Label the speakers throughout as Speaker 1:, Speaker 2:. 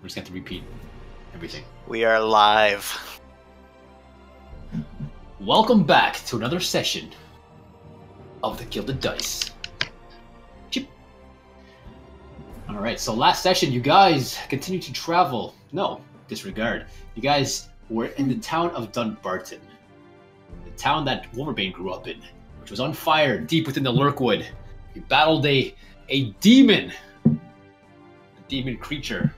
Speaker 1: just going to repeat everything.
Speaker 2: We are live.
Speaker 1: Welcome back to another session of the Gilded Dice. Chip. Alright, so last session you guys continued to travel. No, disregard. You guys were in the town of Dunbarton. The town that Wolverbane grew up in, which was on fire deep within the Lurkwood. You battled a demon. A demon creature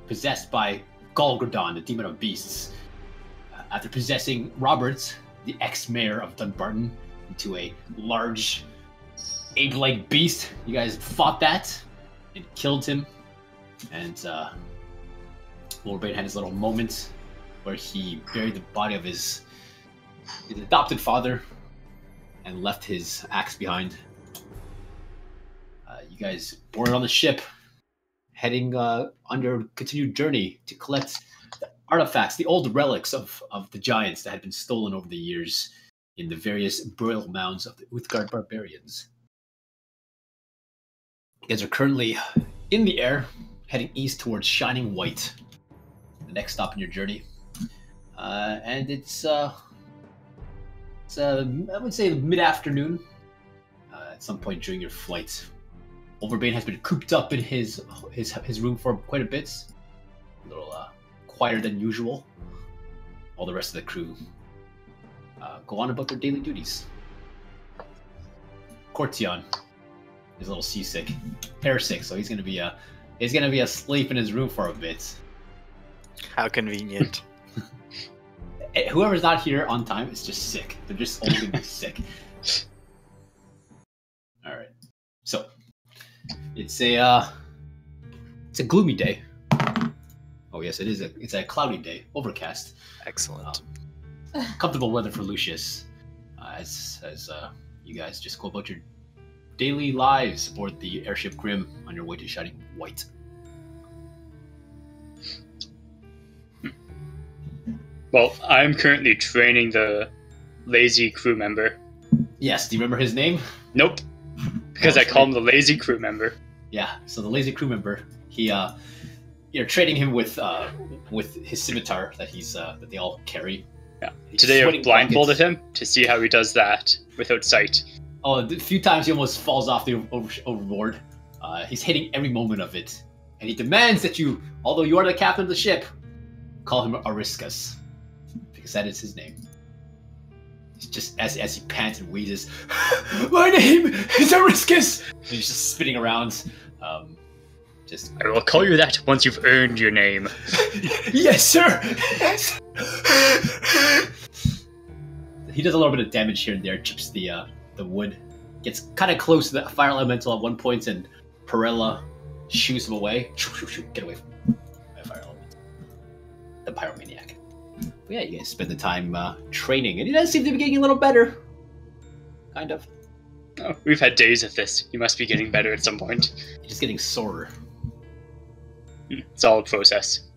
Speaker 1: possessed by Golgrodon, the demon of beasts. After possessing Robert, the ex-mayor of Dunbarton, into a large ape-like beast, you guys fought that and killed him. And Wolverbane had his little moment where he buried the body of his adopted father and left his axe behind. You guys boarded on the ship, heading on your continued journey to collect the artifacts, the old relics of the giants that had been stolen over the years in the various burial mounds of the Uthgard barbarians. You guys are currently in the air, heading east towards Shining White, the next stop in your journey. And it's I would say mid-afternoon, at some point during your flight. Wolverbane has been cooped up in his room for quite a bit. A little quieter than usual. All the rest of the crew go on about their daily duties. Cortion is a little seasick, airsick, so he's gonna be asleep in his room for a bit.
Speaker 2: How convenient.
Speaker 1: Whoever's not here on time is just sick. They're just only gonna be sick. All right, so it's a gloomy day. Oh yes, it is. It's a cloudy day, overcast.
Speaker 2: Excellent.
Speaker 1: Comfortable weather for Lucius, as you guys just go about your daily lives aboard the airship Grim on your way to Shining White.
Speaker 3: Well, I'm currently training the lazy crew member.
Speaker 1: Yes, do you remember his name?
Speaker 3: Nope, because I call him the lazy crew member.
Speaker 1: Yeah, so the lazy crew member, you're training him with his scimitar that that they all carry.
Speaker 3: Yeah.
Speaker 1: He's
Speaker 3: Today I
Speaker 1: sweating
Speaker 3: blindfolded
Speaker 1: buckets.
Speaker 3: him to see how he does that without sight.
Speaker 1: Oh, a few times he almost falls off the overboard. He's hating every moment of it, and he demands that you, although you are the captain of the ship, call him Ariscus, because that is his name. He's just as he pants and wheezes, "My name is Ariscus!" And he's just spinning around.
Speaker 3: I will call you that once you've earned your name.
Speaker 1: Yes, sir. Yes. He does a little bit of damage here and there, chips the wood, gets kind of close to the fire elemental at one point, and Perella shoos him away. Get away from my fire elemental, the pyromaniac. But yeah, you guys spend the time training, and he does seem to be getting a little better. Kind of.
Speaker 3: Oh, we've had days of this. You must be getting better at some point.
Speaker 1: He's just getting sorer.
Speaker 3: It's all a process.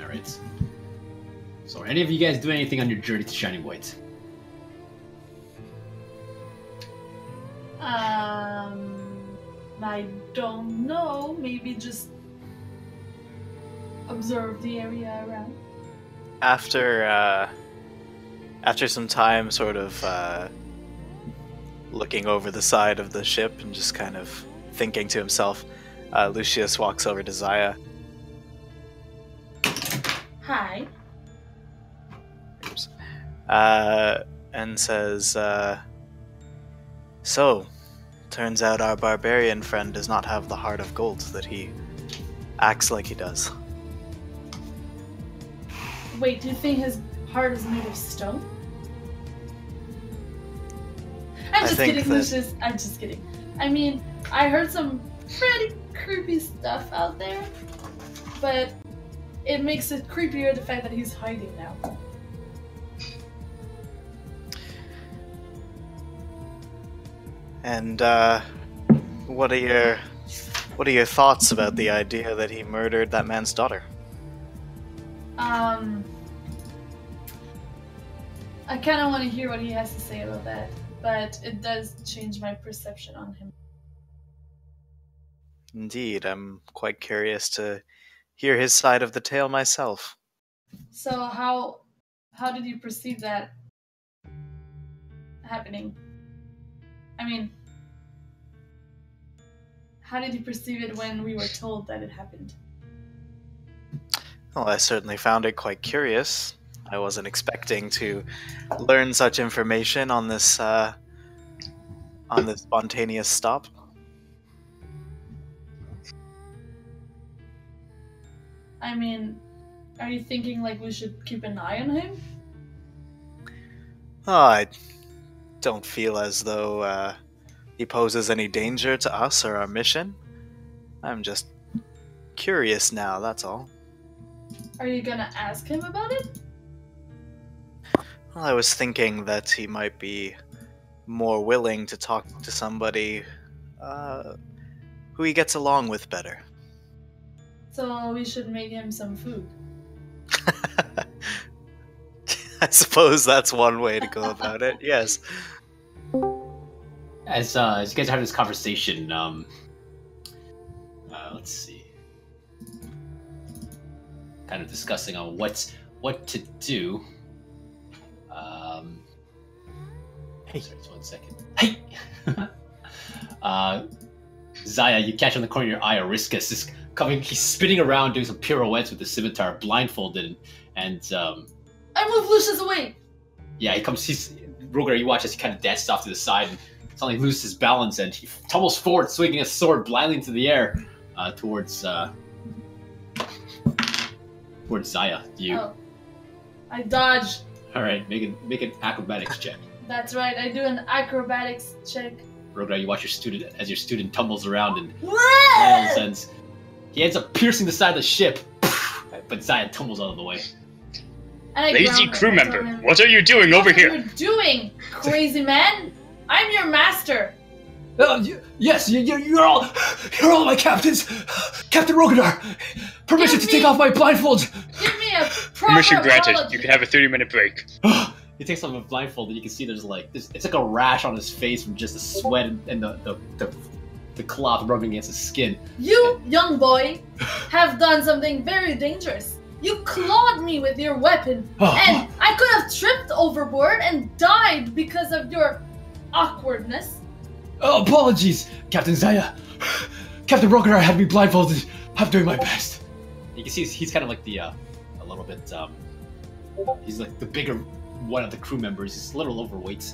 Speaker 1: Alright. So are any of you guys doing anything on your journey to Shining White?
Speaker 4: I don't know. Maybe just observe the area around.
Speaker 2: After some time sort of looking over the side of the ship and just kind of thinking to himself, Lucius walks over to Zaya.
Speaker 4: Hi.
Speaker 2: Oops. And says, so, turns out our barbarian friend does not have the heart of gold that he acts like he does.
Speaker 4: Wait, do you think his heart is made of stone? I'm just kidding, Lucius. I'm just kidding. I mean, I heard some pretty creepy stuff out there, but it makes it creepier the fact that he's hiding now.
Speaker 2: And what are your thoughts about the idea that he murdered that man's daughter?
Speaker 4: I kind of want to hear what he has to say about that, but it does change my perception on him.
Speaker 2: Indeed, I'm quite curious to hear his side of the tale myself.
Speaker 4: So how did you perceive that happening? I mean, how did you perceive it when we were told that it happened?
Speaker 2: Well, I certainly found it quite curious. I wasn't expecting to learn such information on this spontaneous stop.
Speaker 4: I mean, are you thinking like we should keep an eye on him?
Speaker 2: Oh, I don't feel as though he poses any danger to us or our mission. I'm just curious now, that's all.
Speaker 4: Are you gonna ask him about it?
Speaker 2: Well, I was thinking that he might be more willing to talk to somebody who he gets along with better.
Speaker 4: So we should make him some food.
Speaker 2: I suppose that's one way to go about it, yes.
Speaker 1: As you guys have this conversation, let's see, kind of discussing on what to do. Hey, sorry, just 1 second. Hey, Zaya, you catch on the corner of your eye Oriscus is coming. He's spinning around, doing some pirouettes with the scimitar, blindfolded, and
Speaker 4: I move Lucius away.
Speaker 1: Yeah, he comes. Rogar. You watch as he kind of dances off to the side and suddenly loses his balance, and he tumbles forward, swinging his sword blindly into the air towards Zaya.
Speaker 4: Oh. I dodge.
Speaker 1: All right, make an acrobatics check.
Speaker 4: That's right. I do an acrobatics check.
Speaker 1: Rogar, you watch your student tumbles around and falls, and he ends up piercing the side of the ship, but Zaya tumbles out of the way.
Speaker 3: Lazy crew member, what are you doing over here?
Speaker 4: What are you doing, crazy man? I'm your master.
Speaker 1: Yes, you're all my captains. Captain Rogadar, permission to take off my blindfold.
Speaker 4: Give me a proper
Speaker 3: Permission granted.
Speaker 4: apology.
Speaker 3: You can have a 30-minute break.
Speaker 1: He takes off a blindfold, and you can see there's it's like a rash on his face from just the sweat and the cloth rubbing against his skin.
Speaker 4: You, young boy, have done something very dangerous. You clawed me with your weapon, and I could have tripped overboard and died because of your awkwardness.
Speaker 1: Oh, apologies, Captain Zaya. Captain Rogadar had me blindfolded. I'm doing my best. You can see he's kind of like a little bit, he's like the bigger one of the crew members. He's a little overweight.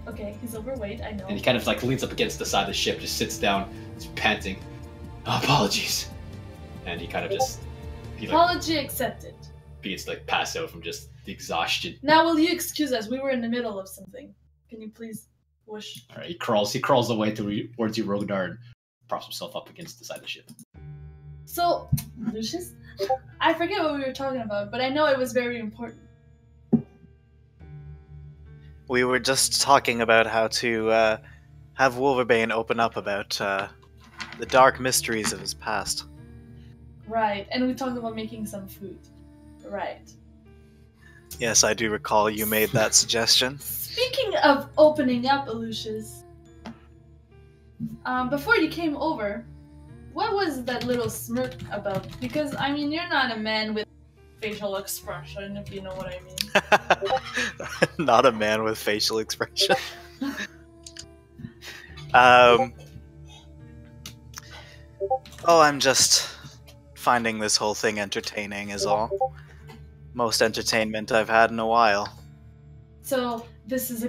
Speaker 4: Okay, he's overweight, I know.
Speaker 1: And he kind of leans up against the side of the ship, just sits down, just panting. Apologies. And he kind of just...
Speaker 4: Apology accepted.
Speaker 1: Begins to pass out from just the exhaustion.
Speaker 4: Now will you excuse us? We were in the middle of something. Can you please whoosh?
Speaker 1: Alright, he crawls away towards you, Rogadar, and props himself up against the side of the ship.
Speaker 4: So, Lucius, I forget what we were talking about, but I know it was very important.
Speaker 2: We were just talking about how to have Wolverbane open up about the dark mysteries of his past.
Speaker 4: Right, and we talked about making some food. Right.
Speaker 2: Yes, I do recall you made that suggestion.
Speaker 4: Speaking of opening up, Lucius, before you came over, what was that little smirk about? Because, I mean, you're not a man with facial expression, if you know what I mean.
Speaker 2: Not a man with facial expression. I'm just finding this whole thing entertaining is all. Most entertainment I've had in a while.
Speaker 4: So, this is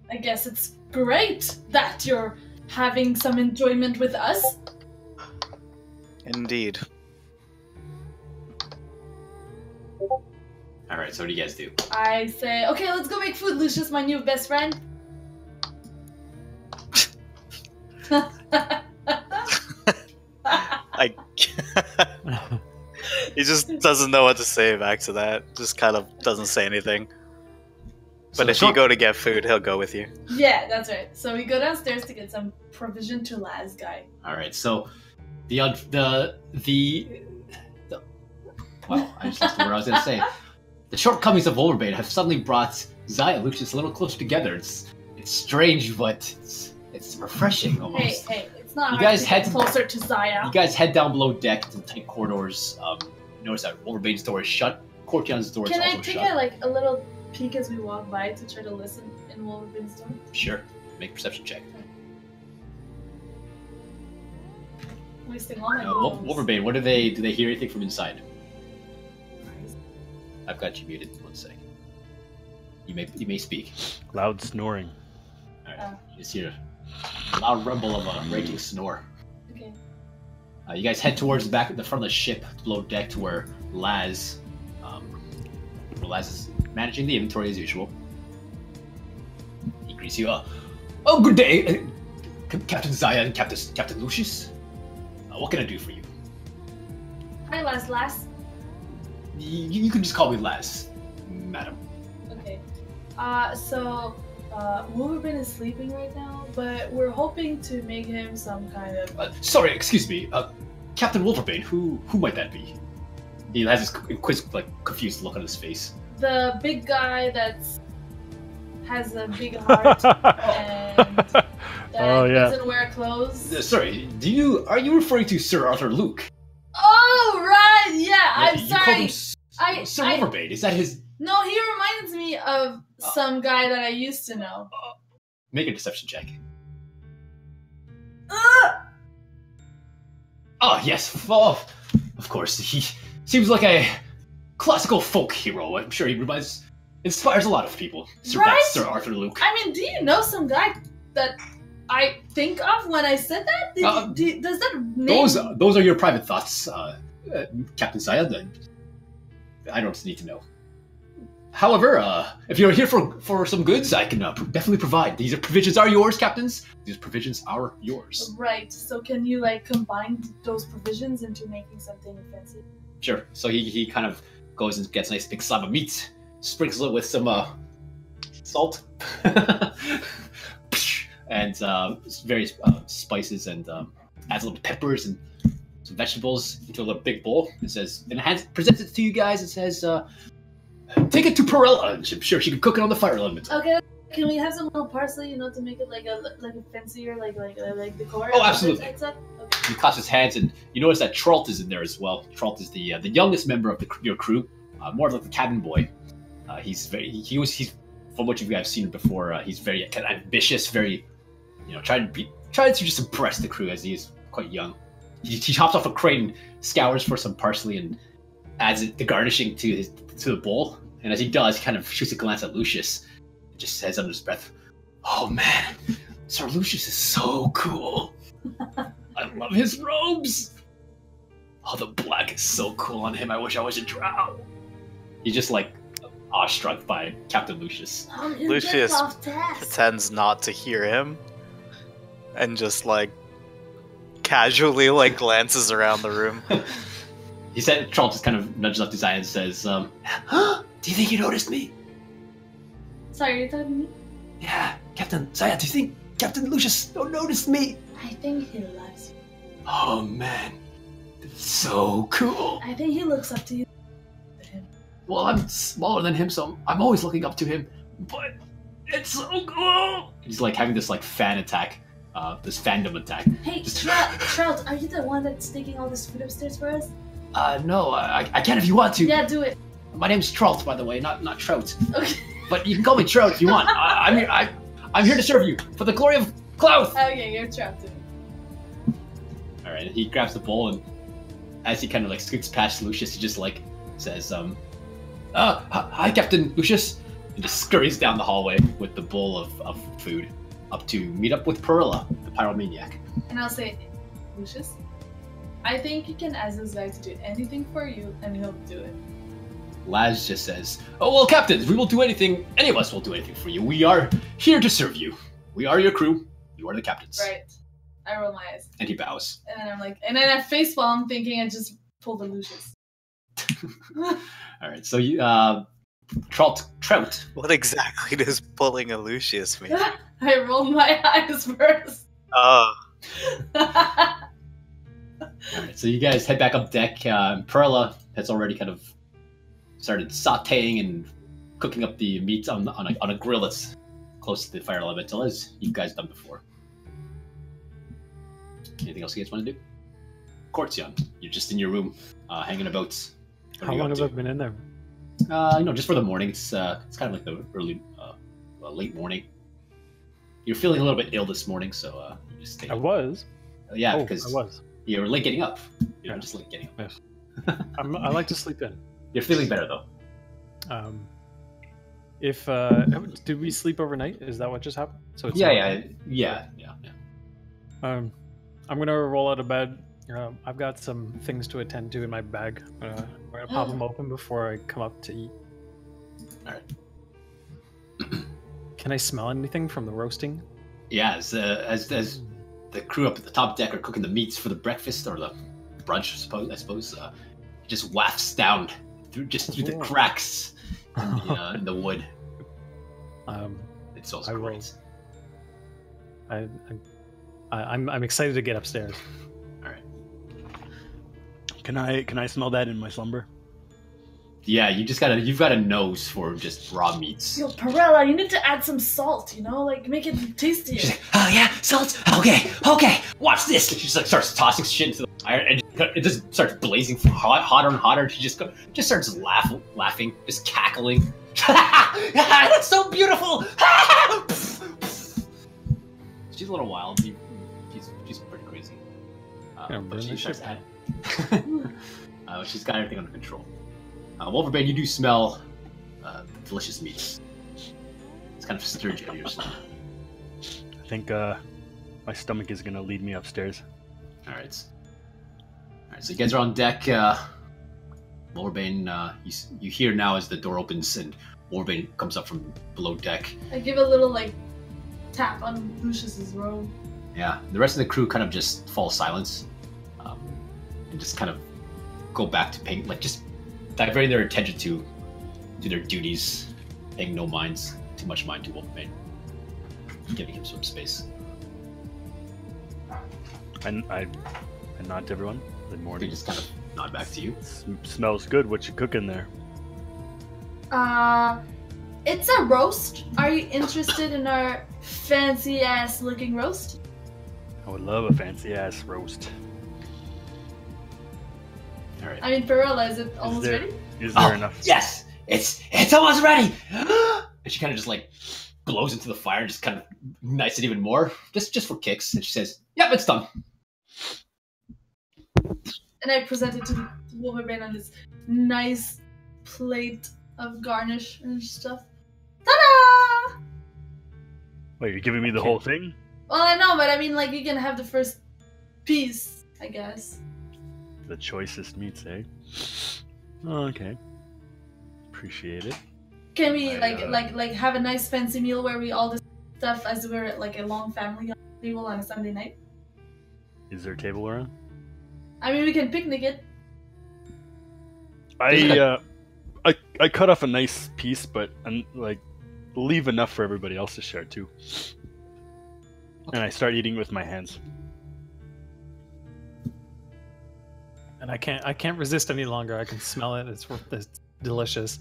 Speaker 4: I guess it's great that you're having some enjoyment with us.
Speaker 2: Indeed.
Speaker 1: Alright, so what do you guys do?
Speaker 4: I say, okay, let's go make food, Lucius, my new best friend.
Speaker 2: He just doesn't know what to say back to that. Just kind of doesn't say anything. But if you go to get food, he'll go with you.
Speaker 4: Yeah, that's right. So we go downstairs to get some provision to last guy.
Speaker 1: Alright, so well, I just lost the word I was going to say. The shortcomings of Wolverbane have suddenly brought Zaya and Lucius a little closer together. It's strange, but It's refreshing almost.
Speaker 4: Hey, it's not
Speaker 1: You
Speaker 4: hard
Speaker 1: guys
Speaker 4: to
Speaker 1: head
Speaker 4: get closer to Zaya.
Speaker 1: You guys head down below deck to the tight corridors. Notice that Wolverbane's door is shut. Courtyard's door is
Speaker 4: Can
Speaker 1: also
Speaker 4: I take
Speaker 1: shut.
Speaker 4: a little peek as we walk by to try to listen in Wolverbane's door?
Speaker 1: Sure. Make a perception check.
Speaker 4: Wasting all my
Speaker 1: Wolverbane, what do they hear anything from inside? I've got you muted. 1 second. You may speak.
Speaker 5: Loud snoring.
Speaker 1: Alright. You just hear a loud rumble of a breaking snore.
Speaker 4: Okay.
Speaker 1: You guys head towards the front of the ship below deck to where Laz is managing the inventory as usual. He greets you. Oh, good day, Captain Zaya and Captain Lucius. What can I do for you?
Speaker 4: Hi, Laz.
Speaker 1: You can just call me Laz, madam.
Speaker 4: Okay. So Wolverbane is sleeping right now, but we're hoping to make him some kind of...
Speaker 1: Sorry, excuse me. Captain Wolverbane, who might that be? He has this confused look on his face.
Speaker 4: The big guy that has a big heart and that doesn't wear clothes.
Speaker 1: Sorry, are you referring to Sir Arthur Luke?
Speaker 4: Oh, right! Yeah, I'm
Speaker 1: you
Speaker 4: sorry.
Speaker 1: Called him Sir Wolverbane. Is that his...
Speaker 4: No, he reminds me of some guy that I used to know.
Speaker 1: Make a deception check.
Speaker 4: Uh!
Speaker 1: Oh, yes. Of course. He seems like a classical folk hero. I'm sure he inspires a lot of people.
Speaker 4: Right?
Speaker 1: That's Sir Arthur Luke.
Speaker 4: I mean, do you know some guy that I think of when I said that? Does that name...
Speaker 1: Those are your private thoughts, Captain Zaya. I don't need to know. However, if you're here for some goods, I can definitely provide. These provisions are yours, captains. These provisions are yours.
Speaker 4: Right. So can you combine those provisions into making something fancy?
Speaker 1: Sure. So he kind of goes and gets a nice big slab of meat, sprinkles it with some salt, and various spices, and adds a little peppers and some vegetables into a little big bowl. It says, and presents it to you guys. It says, take it to Perella, and I'm sure she can cook it on the fire element.
Speaker 4: Okay. Can we have some little parsley, to make it like a fancier, like decor?
Speaker 1: Oh, absolutely.
Speaker 4: Okay.
Speaker 1: He clasps his hands, and you notice that Tralt is in there as well. Tralt is the youngest member of your crew, more like the cabin boy. He's from what you guys have seen before. He's very kind of ambitious, very, trying to just impress the crew as he is quite young. He hops off a crate and scours for some parsley and adds the garnishing to the bowl. And as he does, he kind of shoots a glance at Lucius and just says under his breath, "Oh man, Sir Lucius is so cool. I love his robes. Oh, the black is so cool on him. I wish I was a drow." He's just awestruck by Captain Lucius.
Speaker 2: Lucius pretends not to hear him and just casually glances around the room.
Speaker 1: He said, Charles just kind of nudges up to Zaya and says, "Huh? Do you think you noticed me?"
Speaker 4: Sorry, you're talking to me?
Speaker 1: Yeah, Captain Zaya, do you think Captain Lucius noticed me?
Speaker 4: I think he loves you.
Speaker 1: Oh man, that's so cool.
Speaker 4: I think he looks up to you.
Speaker 1: Well, I'm smaller than him, so I'm always looking up to him. But it's so cool. He's having this fan attack, this fandom attack.
Speaker 4: Hey, Trout, are you the one that's taking all this food upstairs for us?
Speaker 1: No, I can if you want to.
Speaker 4: Yeah, do it.
Speaker 1: My name's Trout, by the way, not Trout.
Speaker 4: Okay.
Speaker 1: But you can call me Trout if you want. I'm here to serve you for the glory of Clouth.
Speaker 4: Okay, you're Trout.
Speaker 1: All right. He grabs the bowl, and as he kind of scoots past Lucius, he just says, "Hi, Captain Lucius," and just scurries down the hallway with the bowl of food up to meet up with Perilla, the pyromaniac.
Speaker 4: And I'll say, "Lucius, I think you can ask this guy to do anything for you, and he'll do it."
Speaker 1: Laz just says, "Oh, well, captains, we will do anything. Any of us will do anything for you. We are here to serve you. We are your crew. You are the captains."
Speaker 4: Right. I roll my eyes.
Speaker 1: And he bows.
Speaker 4: And then and then I facepalm thinking I just pulled a Lucius.
Speaker 1: All right, so you, Trout.
Speaker 2: What exactly does pulling a Lucius mean?
Speaker 4: I rolled my eyes first.
Speaker 2: Oh.
Speaker 1: Alright, so you guys head back up deck. Perla has already kind of started sauteing and cooking up the meat on a grill that's close to the fire elemental, as you guys done before. Anything else you guys want to do? Cortion, you're just in your room, hanging about.
Speaker 5: How long have I been in there?
Speaker 1: Just for the morning. It's kind of like the early, late morning. You're feeling a little bit ill this morning, so you just stay.
Speaker 5: I was.
Speaker 1: Yeah,
Speaker 5: I
Speaker 1: because
Speaker 5: was.
Speaker 1: you were late getting up.
Speaker 5: Yeah.
Speaker 1: Just late getting up.
Speaker 5: Yes. I like to sleep in.
Speaker 1: You're feeling better though.
Speaker 5: Did we sleep overnight? Is that what just happened? So it's
Speaker 1: yeah.
Speaker 5: I'm gonna roll out of bed. I've got some things to attend to in my bag. We're gonna pop them open before I come up to eat.
Speaker 1: All right.
Speaker 5: Can I smell anything from the roasting?
Speaker 1: Yeah, as the crew up at the top deck are cooking the meats for the breakfast or the brunch, I suppose, it just wafts down through the cracks in the wood. It smells great.
Speaker 5: I'm excited to get upstairs.
Speaker 1: All right.
Speaker 6: Can I smell that in my slumber?
Speaker 1: Yeah, you've got a nose for just raw meats.
Speaker 4: Yo, Perella, you need to add some salt, like make it tastier.
Speaker 1: She's like, oh yeah, salt? Okay, watch this! And she just starts tossing shit into the fire, and it just starts blazing hotter and hotter. She just starts laughing, just cackling. That's so beautiful! She's a little wild. She's pretty crazy. But she's got everything under control. Wolverbane, you do smell delicious meats. It's kind of stirred you out of your stomach.
Speaker 6: I think my stomach is gonna lead me upstairs.
Speaker 1: All right, so you guys are on deck. Wolverbane, you hear now as the door opens and Wolverbane comes up from below deck.
Speaker 4: I give a little tap on Lucius's robe.
Speaker 1: Yeah, the rest of the crew kind of just fall silence, and just kind of go back to paying, just diverting their attention to their duties, paying too much mind to Wolverbane, giving him some space.
Speaker 6: And I nod to everyone. Good
Speaker 1: They
Speaker 6: morning.
Speaker 1: just kind of nod back to you.
Speaker 6: Smells good. What you cooking there?
Speaker 4: It's a roast. Are you interested in our fancy ass looking roast?
Speaker 6: I would love a fancy ass roast.
Speaker 1: All right.
Speaker 4: I mean, Perella, is it almost ready?
Speaker 6: Is there enough?
Speaker 1: Yes, it's almost ready. And she kind of just blows into the fire and just kind of ignites it even more, just for kicks. And she says, "Yep, it's done."
Speaker 4: And I present it to Wolverbane on his nice plate of garnish and stuff. Ta-da!
Speaker 6: Wait, you're giving me the whole thing?
Speaker 4: Well, I know, but I mean, you can have the first piece, I guess.
Speaker 6: The choicest meats, eh? Oh, okay. Appreciate it.
Speaker 4: Can we have a nice fancy meal where we all discuss stuff as we're a long family table on a Sunday night?
Speaker 6: Is there a table around?
Speaker 4: I mean, we can picnic it.
Speaker 6: I cut off a nice piece, but leave enough for everybody else to share too. And I start eating with my hands.
Speaker 5: And I can't resist any longer. I can smell it. It's delicious.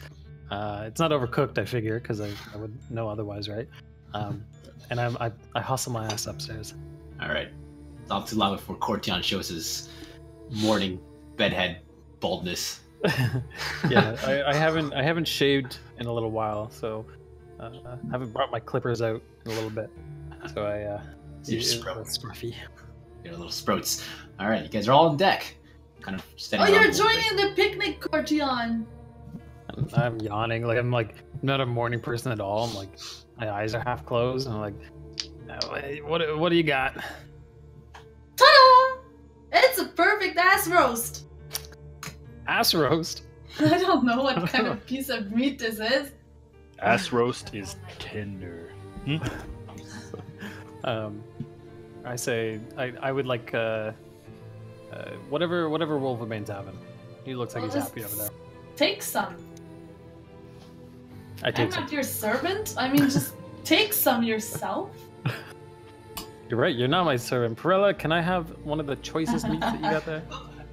Speaker 5: It's not overcooked, I figure, because I would know otherwise, right? And I hustle my ass upstairs.
Speaker 1: All right. It's not too long before Cortion shows his morning bedhead baldness.
Speaker 5: Yeah, I haven't shaved in a little while, so I haven't brought my clippers out in a little bit. So
Speaker 1: You're
Speaker 5: scruffy.
Speaker 1: Your little sprouts. All right, you guys are all on deck, kind of standing.
Speaker 4: Oh,
Speaker 1: around
Speaker 4: you're
Speaker 1: a little bit.
Speaker 4: joining the picnic, Cortion.
Speaker 5: I'm yawning. I'm not a morning person at all. My eyes are half closed, and I'm what do you got?
Speaker 4: Ta-da! It's a perfect ass roast.
Speaker 5: Ass roast?
Speaker 4: I don't know what kind of piece of meat this is.
Speaker 6: Ass roast is tender.
Speaker 5: I say I would like whatever Wolverbane's having. He looks like he's happy over there.
Speaker 4: Take some.
Speaker 5: I take
Speaker 4: I'm
Speaker 5: some.
Speaker 4: not your servant. I mean, just take some yourself.
Speaker 5: You're right. You're not my servant. Perella, can I have one of the choicest meats that you got there?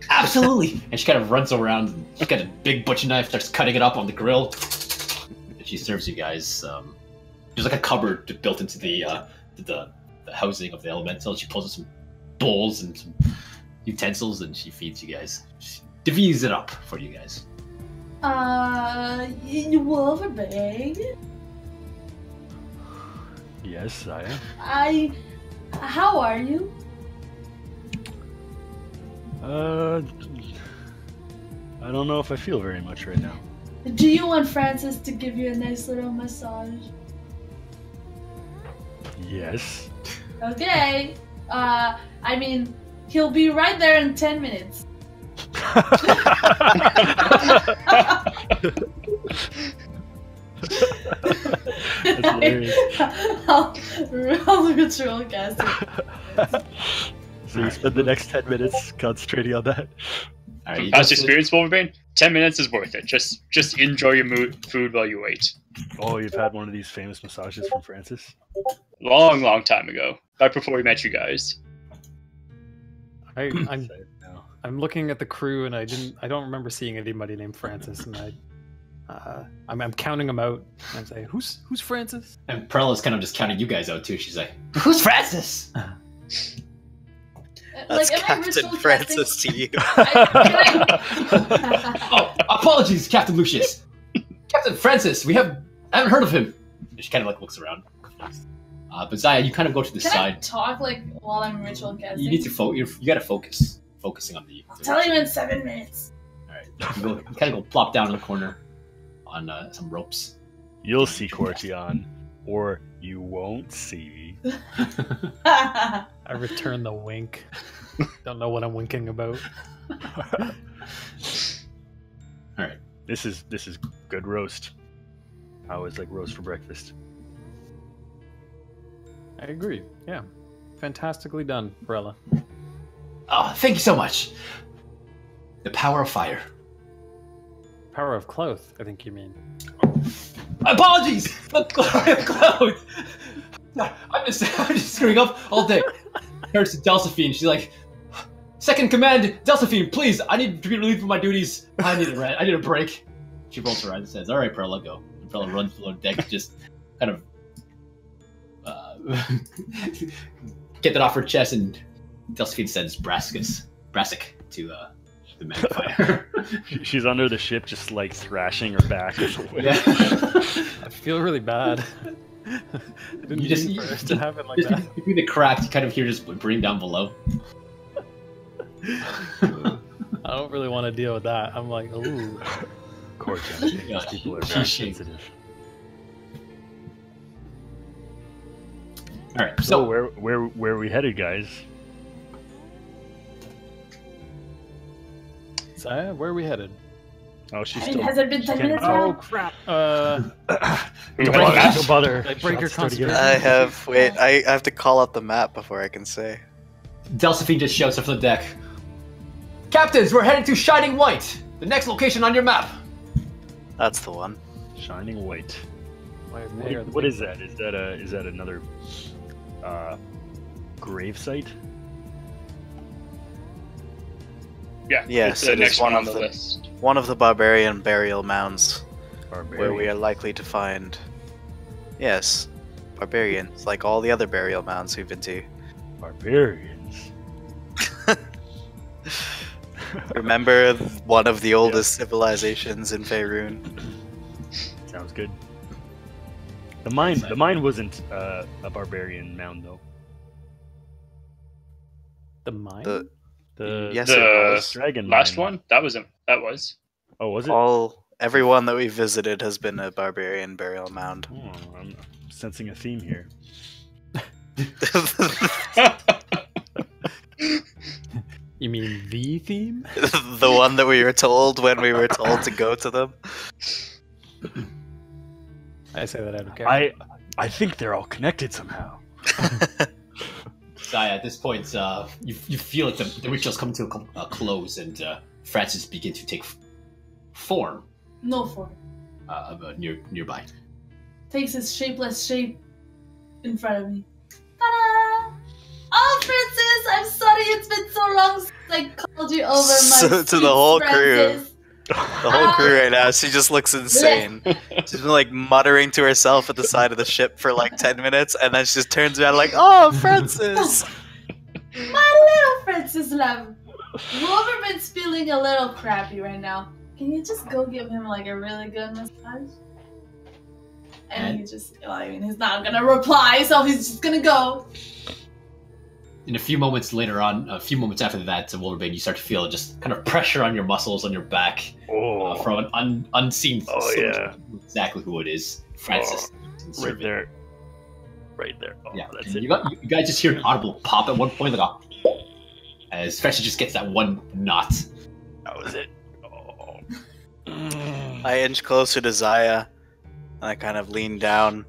Speaker 1: Absolutely. And she kind of runs around and she's got a big butcher knife, starts cutting it up on the grill. And she serves you guys. There's a cupboard built into the housing of the elemental. She pulls out some bowls and some utensils, and she feeds you guys. She divvies it up for you guys.
Speaker 4: Wolverbane?
Speaker 6: Yes, I am.
Speaker 4: How are you?
Speaker 6: I don't know if I feel very much right now.
Speaker 4: Do you want Francis to give you a nice little massage?
Speaker 6: Yes.
Speaker 4: Okay. I mean, he'll be right there in 10 minutes.
Speaker 6: That's hilarious.
Speaker 4: I'll ritual cast it.
Speaker 6: So you spend the next 10 minutes concentrating on that?
Speaker 1: Alright,
Speaker 3: Past experience, Wolverine, 10 minutes is worth it. Just enjoy your food while you wait.
Speaker 6: Oh, you've had one of these famous massages from Francis?
Speaker 3: Long time ago. Right before we met you guys.
Speaker 5: I'm looking at the crew, and I don't remember seeing anybody named Francis, and I'm counting them out. And I'm saying, who's Francis?
Speaker 1: And Pearla's kind of just counting you guys out too. She's like, "Who's Francis?"
Speaker 2: That's
Speaker 4: am I
Speaker 2: Captain
Speaker 4: ritual
Speaker 2: Francis to you.
Speaker 1: Oh, apologies, Captain Lucius. Captain Francis, I haven't heard of him. She kind of like looks around. But Zaya, you kind of go to the
Speaker 4: Can I
Speaker 1: side.
Speaker 4: talk like while I'm ritual casting?
Speaker 1: You need to you gotta focus. Focusing on the.
Speaker 4: I'll tell you in 7 minutes.
Speaker 1: All right. You kind of go plop down in the corner on some ropes.
Speaker 6: You'll see Cortion, or you won't see.
Speaker 5: I return the wink. Don't know what I'm winking about.
Speaker 1: All right.
Speaker 6: This is good roast. I always like roast for breakfast.
Speaker 5: I agree. Yeah. Fantastically done, Brella.
Speaker 1: Oh, thank you so much. The power of fire.
Speaker 5: Power of cloth, I think you mean.
Speaker 1: Apologies. The glory of cloth. I'm just screwing up all day. Turns to Delphine. She's like, "Second command, Delphine, please. I need to be relieved from my duties. I need a break." She rolls her eyes and says, "All right, Perla, go." And Perla runs below deck, just kind of get that off her chest, and Delphine sends Brassic to the magnifier.
Speaker 6: She's under the ship, just like thrashing her back.
Speaker 1: Yeah.
Speaker 5: I feel really bad. I didn't mean for it to happen like that.
Speaker 1: Between the cracks, you kind of hear just whimpering down below.
Speaker 5: I don't really want to deal with that. I'm like, ooh.
Speaker 6: Cortion,
Speaker 1: Yeah,
Speaker 6: these people are
Speaker 1: she's
Speaker 6: very
Speaker 1: shaking.
Speaker 6: sensitive.
Speaker 1: All right,
Speaker 6: So where are we headed, guys?
Speaker 5: Zaya, where are we headed?
Speaker 6: Oh, she's
Speaker 4: I mean,
Speaker 6: still.
Speaker 4: has it been 10 minutes
Speaker 5: Oh
Speaker 4: now?
Speaker 5: crap!
Speaker 6: Don't
Speaker 3: What?
Speaker 6: bother.
Speaker 5: I break your
Speaker 6: Shots started
Speaker 5: concentration.
Speaker 2: I have to call up the map before I can say.
Speaker 1: Delphine just shouts up from the deck. "Captains, we're heading to Shining White, the next location on your map."
Speaker 2: That's the one.
Speaker 6: Shining white.
Speaker 5: They are the
Speaker 6: What
Speaker 5: big-
Speaker 6: is that? Is that another grave site?
Speaker 3: Yeah,
Speaker 2: Yes,
Speaker 3: it's the
Speaker 2: it is
Speaker 3: next
Speaker 2: one
Speaker 3: one on
Speaker 2: of
Speaker 3: the
Speaker 2: the-
Speaker 3: list.
Speaker 2: One of the barbarian burial mounds
Speaker 6: Barbarian.
Speaker 2: where we are likely to find, yes, barbarians, like all the other burial mounds we've been to.
Speaker 6: Barbarians.
Speaker 2: Remember one of the oldest civilizations in Faerun?
Speaker 6: Sounds good. The mine wasn't a barbarian mound though.
Speaker 5: The mine?
Speaker 2: Yes,
Speaker 3: The
Speaker 2: it was.
Speaker 6: dragon
Speaker 3: Last
Speaker 6: mine.
Speaker 3: one? That was.
Speaker 6: Oh, was it?
Speaker 2: Everyone that we visited has been a barbarian burial mound.
Speaker 6: Oh, I'm sensing a theme here.
Speaker 5: You mean the theme?
Speaker 2: The one that we were told when we were told to go to them.
Speaker 5: I say that out of character.
Speaker 6: I think they're all connected somehow.
Speaker 1: Zaya, at this point, you feel like the ritual's coming to a close, and Francis begins to take form
Speaker 4: No form.
Speaker 1: nearby.
Speaker 4: Takes his shapeless shape in front of me. Ta-da! Oh, Francis, I'm sorry it's been so long since I called you over my
Speaker 2: So, to the
Speaker 4: sweet
Speaker 2: whole crew.
Speaker 4: Francis.
Speaker 2: The whole crew right now, she just looks insane. She's been like muttering to herself at the side of the ship for like 10 minutes, and then she just turns around like, "Oh, Francis!"
Speaker 4: My Sislav, Wolverbane's feeling a little crappy right now. Can you just go give him like a really good massage? And he just, I mean, he's not gonna reply, so he's just gonna go.
Speaker 1: In a few moments later on, a few moments after that, Wolverbane, you start to feel just kind of pressure on your muscles, on your back, from an unseen source.
Speaker 6: Yeah.
Speaker 1: Exactly who it is. Francis.
Speaker 6: Right there. Right there. Oh,
Speaker 1: Yeah,
Speaker 6: that's
Speaker 1: and
Speaker 6: it.
Speaker 1: you guys just hear an audible pop at one point, like as Francis just gets that one knot.
Speaker 6: That was it. Oh.
Speaker 2: I inch closer to Zaya, and I kind of lean down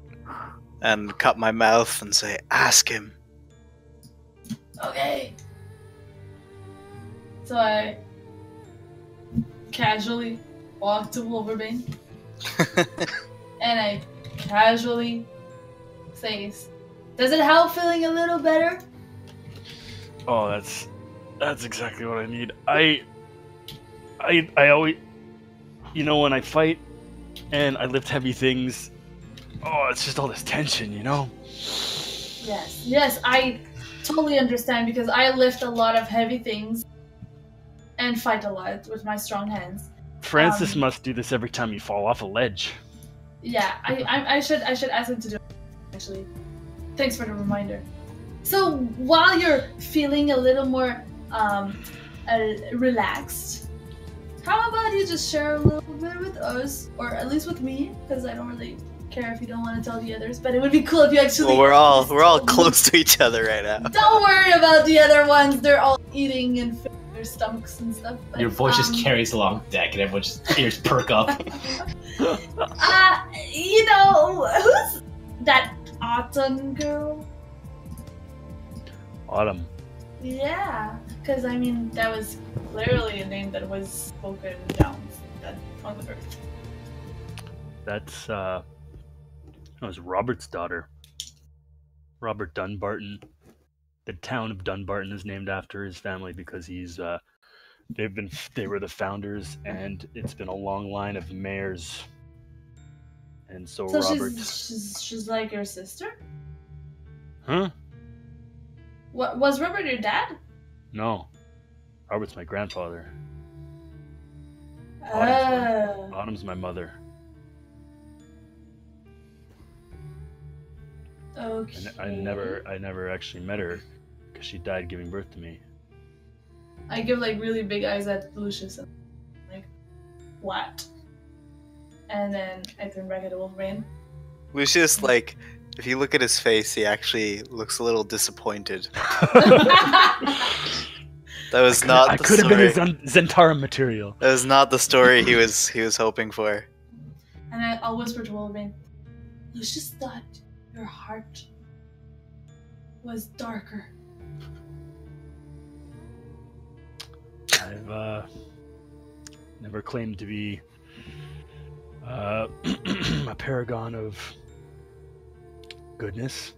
Speaker 2: and cut my mouth and say, "Ask him."
Speaker 4: Okay. So I casually walk to Wolverbane, and I casually say, "Does it help feeling a little better?"
Speaker 6: Oh, that's exactly what I need. I always, when I fight and I lift heavy things, it's just all this tension,
Speaker 4: Yes, I totally understand because I lift a lot of heavy things and fight a lot with my strong hands.
Speaker 6: Francis must do this every time you fall off a ledge.
Speaker 4: Yeah, I should ask him to do it, actually. Thanks for the reminder. So while you're feeling a little more relaxed, how about you just share a little bit with us, or at least with me, because I don't really care if you don't want to tell the others, but it would be cool if you actually...
Speaker 2: Well, we're all close to each other right now.
Speaker 4: Don't worry about the other ones, they're all eating and filling their stomachs and stuff. But,
Speaker 1: Your voice just carries along deck, and everyone just ears perk up.
Speaker 4: Who's that Autumn girl?
Speaker 6: Autumn.
Speaker 4: Yeah, because I mean, that was literally a name that was spoken down on the earth.
Speaker 6: That was Robert's daughter. Robert Dunbarton. The town of Dunbarton is named after his family because they were the founders, and it's been a long line of mayors. And so Robert.
Speaker 4: She's like your sister?
Speaker 6: Huh?
Speaker 4: What was Robert your dad?
Speaker 6: No. Robert's my grandfather.
Speaker 4: Oh.
Speaker 6: Autumn's my mother.
Speaker 4: Okay.
Speaker 6: And I never actually met her because she died giving birth to me.
Speaker 4: I give like really big eyes at Lucius and like, what? And then I turn back at Wolverine.
Speaker 2: Lucius, like, if you look at his face, he actually looks a little disappointed. That was not the story. I
Speaker 6: could have been his Zentarum material.
Speaker 2: That was not the story he was hoping for.
Speaker 4: And I'll whisper to Wolverine, Lucius thought your heart was darker.
Speaker 6: I've never claimed to be a paragon of goodness,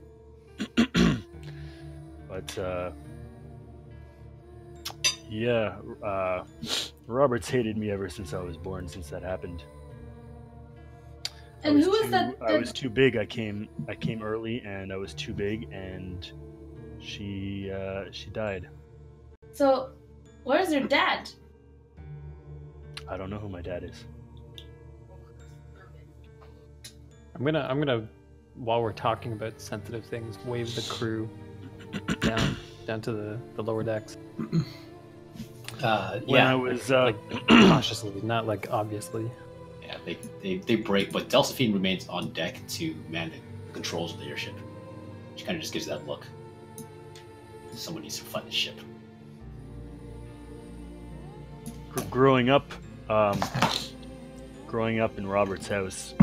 Speaker 6: but Robert's hated me ever since I was born. Since that happened,
Speaker 4: and who was that?
Speaker 6: I was too big. I came early, and I was too big, and she died.
Speaker 4: So, where's your dad?
Speaker 6: I don't know who my dad is.
Speaker 5: I'm gonna while we're talking about sensitive things, wave the crew down to the lower decks.
Speaker 6: When I was
Speaker 5: like cautiously, not like obviously.
Speaker 1: Yeah, they break, but Delphine remains on deck to man the controls of the airship. She kind of just gives that look. Someone needs to fly the ship.
Speaker 6: Growing up in Robert's house,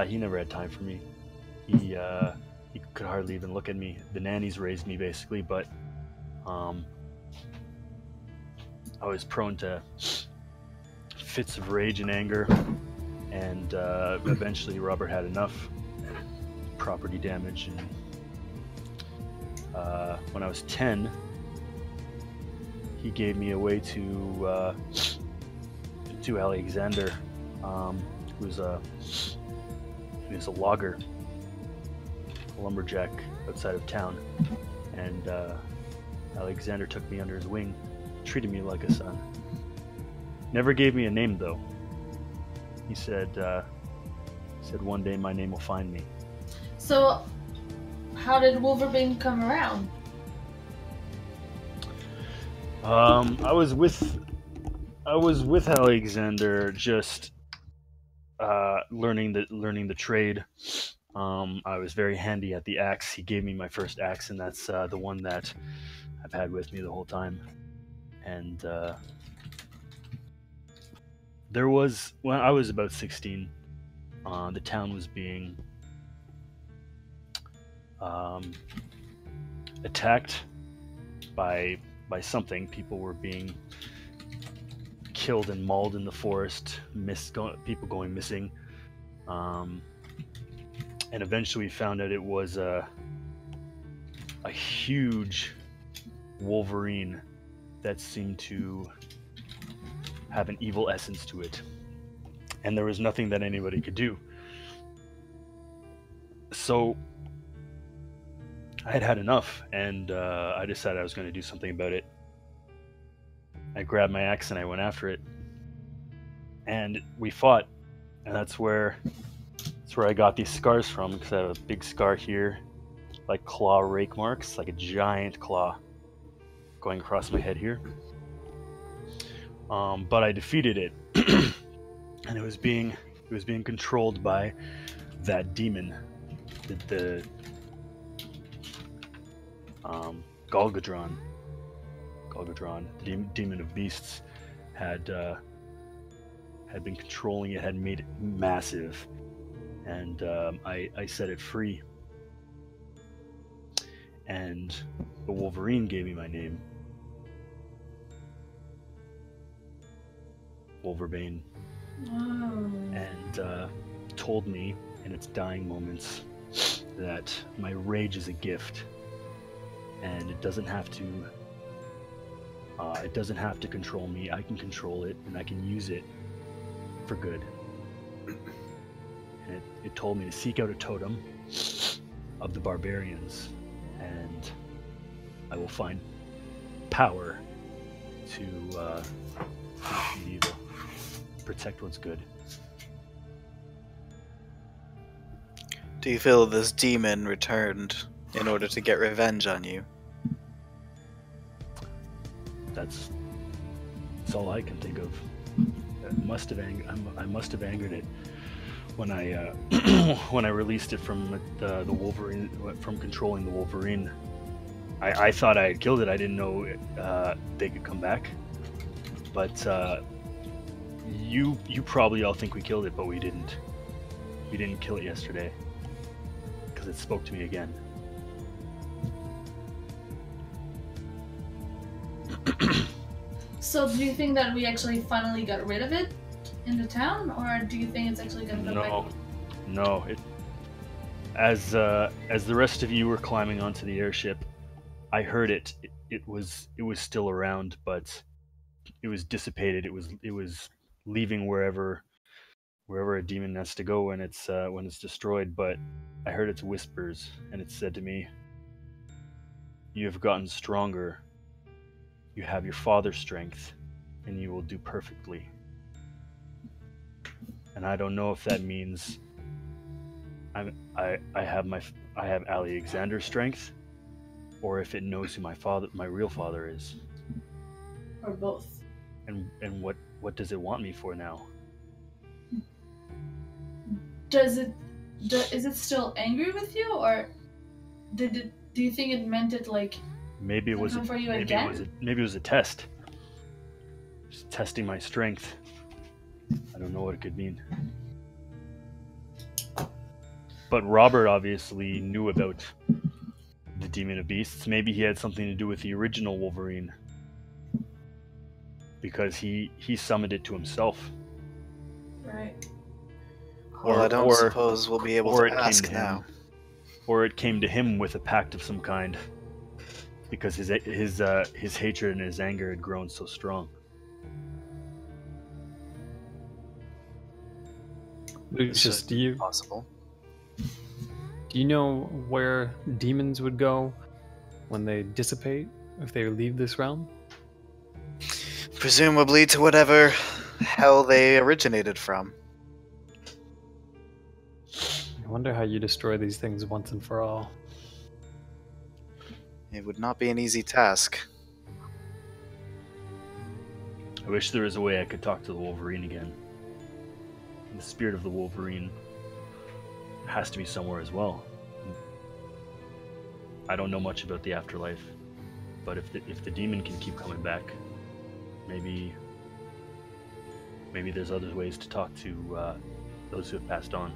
Speaker 6: he never had time for me. He could hardly even look at me. The nannies raised me basically, but I was prone to fits of rage and anger, and eventually Robert had enough. Property damage, and when I was 10, he gave me away to Alexander, who was a logger, a lumberjack outside of town, and Alexander took me under his wing, treated me like a son. Never gave me a name, though. He said one day my name will find me.
Speaker 4: So, how did Wolverbane come around?
Speaker 6: I was with Alexander, just learning the trade. I was very handy at the axe. He gave me my first axe, and that's the one that I've had with me the whole time. And there was, when I was about 16, the town was being attacked by something. People were being killed and mauled in the forest, people going missing, and eventually we found out it was a huge Wolverine that seemed to have an evil essence to it, and there was nothing that anybody could do. So I had had enough, and I decided I was going to do something about it. I grabbed my axe and I went after it, and we fought, and that's where I got these scars from, because I have a big scar here, like claw rake marks, like a giant claw going across my head here. But I defeated it, and it was being controlled by that demon, the Galgadron, the demon of beasts, had been controlling it, had made it massive, and I set it free. And the Wolverine gave me my name, Wolverbane, and told me in its dying moments that my rage is a gift, and it doesn't have to control me. I can control it, and I can use it for good. And it told me to seek out a totem of the barbarians, and I will find power to defeat evil, protect what's good.
Speaker 2: Do you feel this demon returned in order to get revenge on you?
Speaker 6: That's all I can think of. I must have angered it when I when I released it from the Wolverine, from controlling the Wolverine. I thought I had killed it. I didn't know they could come back. But you probably all think we killed it, but we didn't. We didn't kill it yesterday because it spoke to me again.
Speaker 4: So do you think that we actually finally got rid of it in the town, or do you think it's actually going to go back?
Speaker 6: No. As the rest of you were climbing onto the airship, I heard it. It was still around, but it was dissipated. It was leaving wherever a demon has to go when it's destroyed. But I heard its whispers, and it said to me, "You have gotten stronger. You have your father's strength, and you will do perfectly." And I don't know if that means I have Alexander's strength, or if it knows who my real father is.
Speaker 4: Or both.
Speaker 6: And what does it want me for now?
Speaker 4: Is it still angry with you, or do you think it meant it like?
Speaker 6: Maybe it was
Speaker 4: maybe
Speaker 6: it was a test. Just testing my strength. I don't know what it could mean. But Robert obviously knew about the Demon of Beasts. Maybe he had something to do with the original Wolverine, because he summoned it to himself.
Speaker 4: Right.
Speaker 2: Well, I don't suppose we'll be able to ask now.
Speaker 6: Or it came to him with a pact of some kind, because his hatred and his anger had grown so strong.
Speaker 5: Lucius,
Speaker 2: possible?
Speaker 5: Do you know where demons would go when they dissipate? if they leave this realm?
Speaker 2: Presumably to whatever hell they originated from.
Speaker 5: I wonder how you destroy these things once and for all.
Speaker 2: It would not be an easy task.
Speaker 6: I wish there was a way I could talk to the Wolverine again. The spirit of the Wolverine has to be somewhere as well. I don't know much about the afterlife, but if the demon can keep coming back, maybe there's other ways to talk to those who have passed on.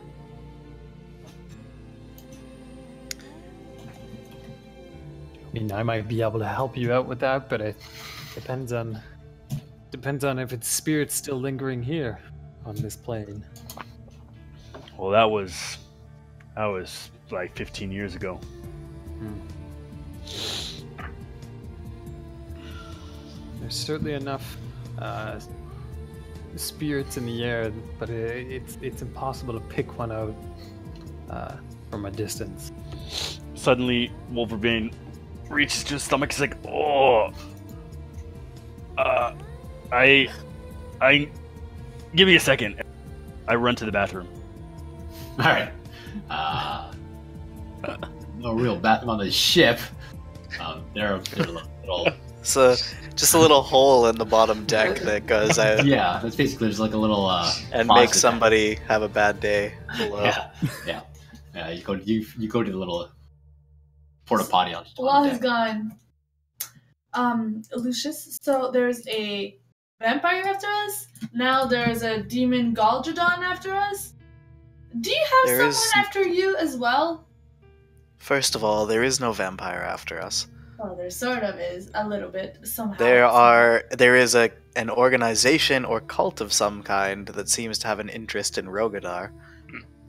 Speaker 5: I mean, I might be able to help you out with that, but it depends on if its spirit's still lingering here on this plane.
Speaker 6: Well, that was like 15 years ago.
Speaker 5: There's certainly enough spirits in the air, but it's impossible to pick one out from a distance.
Speaker 6: Suddenly, Wolverbane reaches to his stomach. He's like, "Oh, I give me a second." I run to the bathroom.
Speaker 1: All right. No real bathroom on the ship. They're a little.
Speaker 2: So just a little hole in the bottom deck that goes out.
Speaker 1: Yeah, that's basically just like a little.
Speaker 2: And make somebody have a bad day below.
Speaker 1: Yeah. You go to the little porta potty on.
Speaker 4: While he's gone, Lucius. So there's a vampire after us. Now there's a demon Gilded after us. Do you have someone after you as well?
Speaker 2: First of all, there is no vampire after us.
Speaker 4: Well, there sort of is a little bit somehow.
Speaker 2: There is an organization or cult of some kind that seems to have an interest in Rogadar.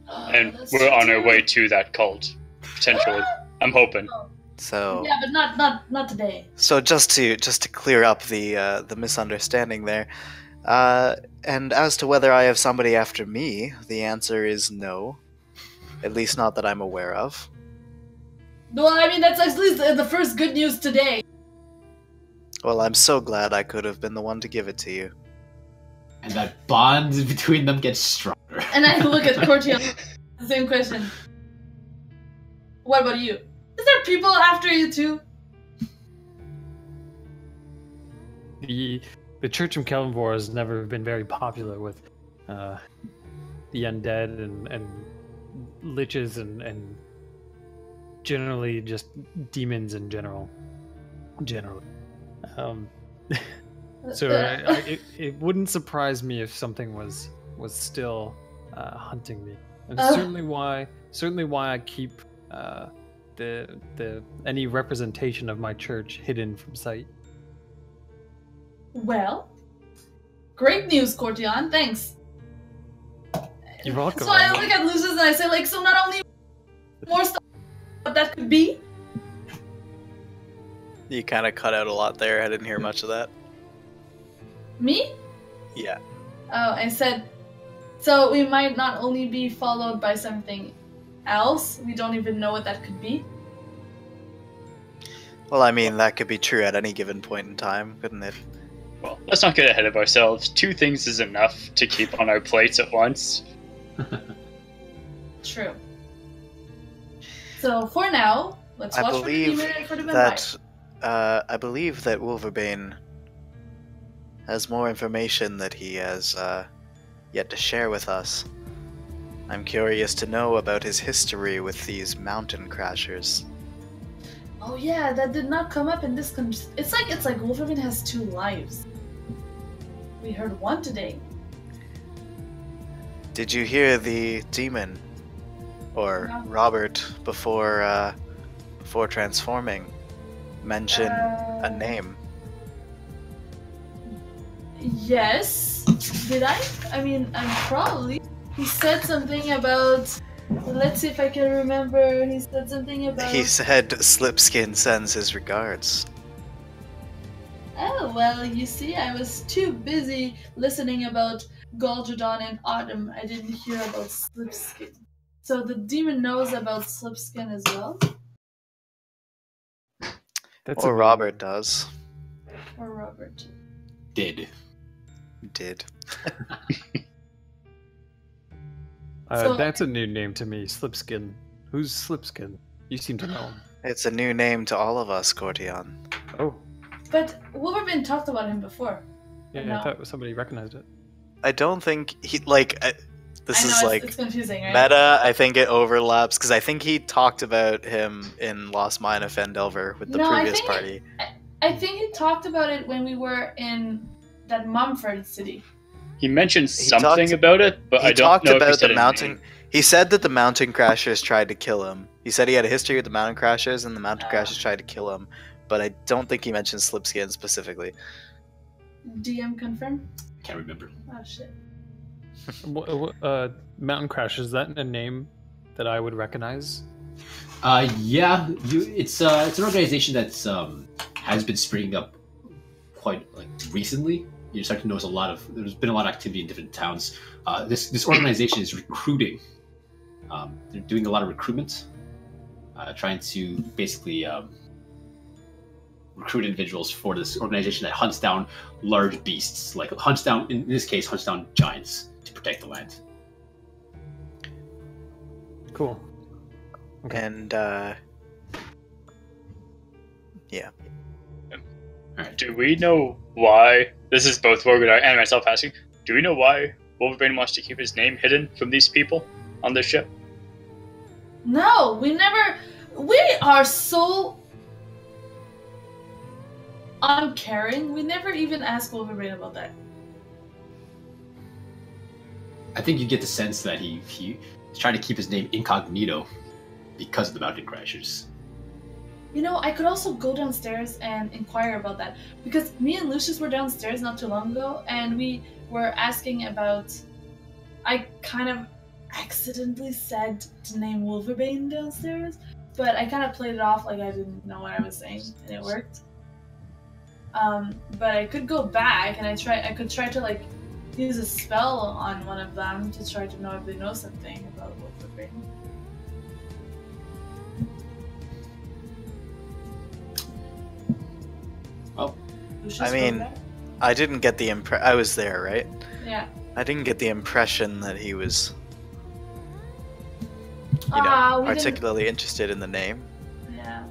Speaker 3: And we're on our way to that cult, potentially. I'm hoping.
Speaker 2: So
Speaker 4: yeah, but not today.
Speaker 2: So just to clear up the misunderstanding there, and as to whether I have somebody after me, the answer is no. At least not that I'm aware of.
Speaker 4: Well, I mean, that's at least the first good news today.
Speaker 2: Well, I'm so glad I could have been the one to give it to you.
Speaker 1: And that bond between them gets stronger.
Speaker 4: And I look at Cortian, the same question. What about you? Is there people after you too?
Speaker 5: The Church of Kellenvor has never been very popular with the undead and liches and generally just demons in general. So it wouldn't surprise me if something was still hunting me, and certainly why I keep any representation of my church hidden from sight.
Speaker 4: Well, great news, Cortian. Thanks.
Speaker 5: You're welcome.
Speaker 4: So I look at Lucius and I say, like, so not only more stuff, but that could be.
Speaker 2: You kind of cut out a lot there. I didn't hear much of that.
Speaker 4: Me?
Speaker 2: Yeah.
Speaker 4: Oh, I said, so we might not only be followed by something else, we don't even know what that could be.
Speaker 2: Well, I mean, that could be true at any given point in time, couldn't it?
Speaker 3: Well, let's not get ahead of ourselves. 2 things is enough to keep on our plates at once.
Speaker 4: True. So for now, let's watch for the demon and for the vampire.
Speaker 2: I believe that Wolverbane has more information that he has yet to share with us. I'm curious to know about his history with these mountain crashers.
Speaker 4: Oh yeah, that did not come up in this. It's like Wolverine has 2 lives. We heard one today.
Speaker 2: Did you hear the demon, or
Speaker 4: No.
Speaker 2: Robert, before transforming, mention a name?
Speaker 4: Yes. Did I? I mean, I'm probably. He said something about. Let's see if I can remember. He said something about.
Speaker 2: He said Slipskin sends his regards.
Speaker 4: Oh, well, you see, I was too busy listening about Gilded and Autumn. I didn't hear about Slipskin. So the demon knows about Slipskin as well?
Speaker 5: That's
Speaker 2: Or Robert does.
Speaker 4: Or Robert.
Speaker 1: Did.
Speaker 4: So-
Speaker 5: That's a new name to me, Slipskin. Who's Slipskin? You seem to know him.
Speaker 2: It's a new name to all of us, Cortion.
Speaker 5: Oh,
Speaker 4: But Wolverine talked about him before.
Speaker 5: yeah,
Speaker 4: No.
Speaker 5: I thought somebody recognized it.
Speaker 2: I don't think he like. This
Speaker 4: I know
Speaker 2: is like
Speaker 4: it's confusing, right?
Speaker 2: meta. I think it overlaps because I think he talked about him in Lost Mine of Fendelver with the
Speaker 4: No, I
Speaker 2: previous
Speaker 4: think
Speaker 2: party.
Speaker 4: I think he talked about it when we were in that Mumford city.
Speaker 3: He mentioned
Speaker 2: He
Speaker 3: something
Speaker 2: talked-
Speaker 3: about it, but
Speaker 2: He
Speaker 3: I don't
Speaker 2: talked
Speaker 3: know if he
Speaker 2: about
Speaker 3: said
Speaker 2: the
Speaker 3: a
Speaker 2: mountain.
Speaker 3: name.
Speaker 2: He said that the mountain crashers tried to kill him. He said he had a history with the mountain crashers, and the mountain crashers tried to kill him. But I don't think he mentioned Slipskin specifically.
Speaker 4: DM confirm?
Speaker 1: Can't remember.
Speaker 4: Oh shit.
Speaker 5: Mountain Crash, is that a name that I would recognize?
Speaker 1: Yeah, it's an organization that's has been springing up quite like recently. You're starting to notice there's been a lot of activity in different towns. This organization is recruiting. They're doing a lot of recruitment, trying to basically recruit individuals for this organization that hunts down large beasts, like in this case, hunts down giants to protect the land.
Speaker 5: Cool. Okay.
Speaker 2: And yeah,
Speaker 3: Do we know why? This is both Rogan and myself asking. Do we know why Wolverine wants to keep his name hidden from these people on this ship?
Speaker 4: No, we are so uncaring. We never even asked Wolverine about that.
Speaker 1: I think you get the sense that he's trying to keep his name incognito because of the mountain crashers.
Speaker 4: You know, I could also go downstairs and inquire about that. Because me and Lucius were downstairs not too long ago, and we were asking about... I kind of accidentally said the name Wolverbane downstairs, but I kind of played it off like I didn't know what I was saying, and it worked. But I could go back, and I could try to, like, use a spell on one of them to try to know if they know something about Wolverbane.
Speaker 1: Well,
Speaker 4: Lucius,
Speaker 2: I mean-
Speaker 4: go back?
Speaker 2: I didn't get the I was there, right?
Speaker 4: Yeah.
Speaker 2: I didn't get the impression that he was,
Speaker 4: We didn't-
Speaker 2: particularly interested in the name.
Speaker 4: Yeah.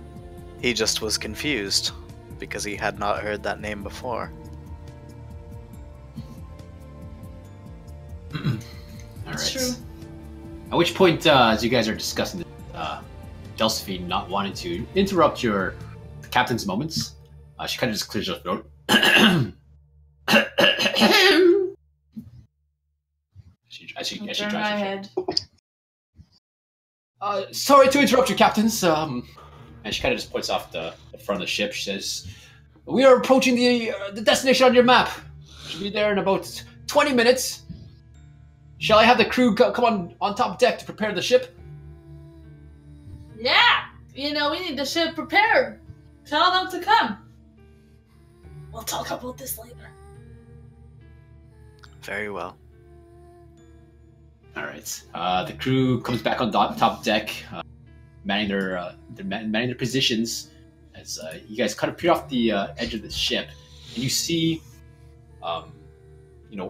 Speaker 2: He just was confused because he had not heard that name before.
Speaker 1: All
Speaker 4: That's
Speaker 1: right.
Speaker 4: true.
Speaker 1: At which point, as you guys are discussing Delphine not wanting to interrupt the captain's moments, she kind of just clears her throat. as she
Speaker 4: Turn
Speaker 1: drives
Speaker 4: my
Speaker 1: her
Speaker 4: head.
Speaker 1: ship. Sorry to interrupt you, captains. And she kind of just points off the front of the ship. She says, "We are approaching the destination on your map. Should be there in about 20 minutes. Shall I have the crew come on top deck to prepare the ship?"
Speaker 4: Yeah! You know, we need the ship prepared. Tell them to come. We'll talk about this later.
Speaker 2: Very well.
Speaker 1: All right. The crew comes back on top deck, manning their positions as you guys kind of peer off the edge of the ship, and you see,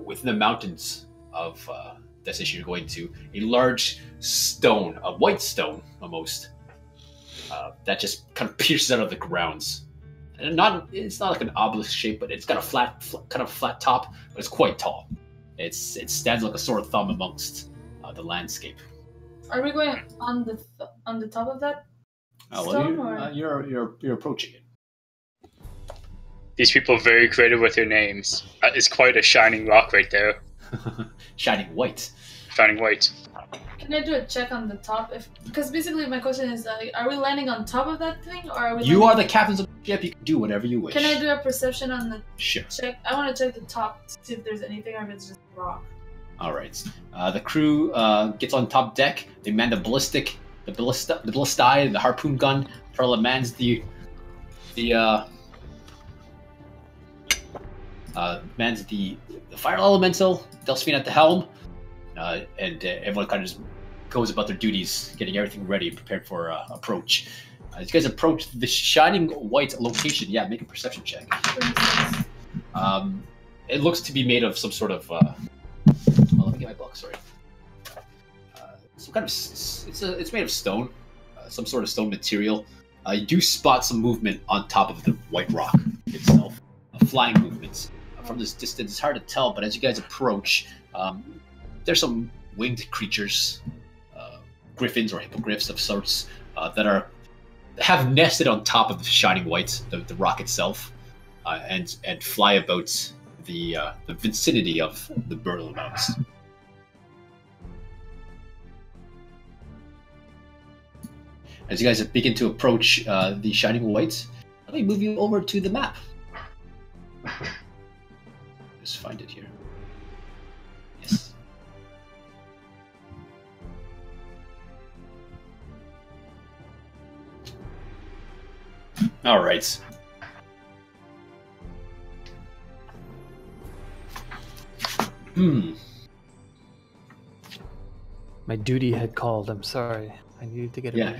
Speaker 1: within the mountains of destination you're going to, a large stone, a white stone almost, that just kind of pierces out of the grounds. And it's not like an obelisk shape, but it's got a kind of flat top, but it's quite tall. It stands like a sore thumb amongst the landscape.
Speaker 4: Are we going on the top of that
Speaker 1: Well,
Speaker 4: stone, or?
Speaker 1: you're approaching it.
Speaker 3: These people are very creative with their names. That is quite a shining rock right there.
Speaker 1: Shining white.
Speaker 3: Shining white.
Speaker 4: Can I do a check on the top? Because basically my question is, are we landing on top of that thing, or are we?
Speaker 1: You are
Speaker 4: landing...
Speaker 1: the captains of the ship. You can do whatever you wish.
Speaker 4: Can I do a perception on the
Speaker 1: Sure.
Speaker 4: check? I want to check the top to see if there's anything, or if it's just rock.
Speaker 1: All right. The crew gets on top deck. They man the ballistae, the harpoon gun. Perla mans the fire elemental. Delphine at the helm, and everyone kind of just goes about their duties, getting everything ready, prepared for approach. As you guys approach the shining white location, yeah, make a perception check. It looks to be made of some sort of. Well, let me get my book. Sorry. Some kind of. It's made of stone, some sort of stone material. You do spot some movement on top of the white rock itself, flying movements. From this distance, it's hard to tell, but as you guys approach, there's some winged creatures, griffins or hippogriffs of sorts, that have nested on top of the shining white, the rock itself, and fly about the vicinity of the Burial Mounds. As you guys begin to approach the shining white, let me move you over to the map. Just find it here. Yes. All right.
Speaker 5: My duty had called. I'm sorry. I needed to get it.
Speaker 1: Yeah.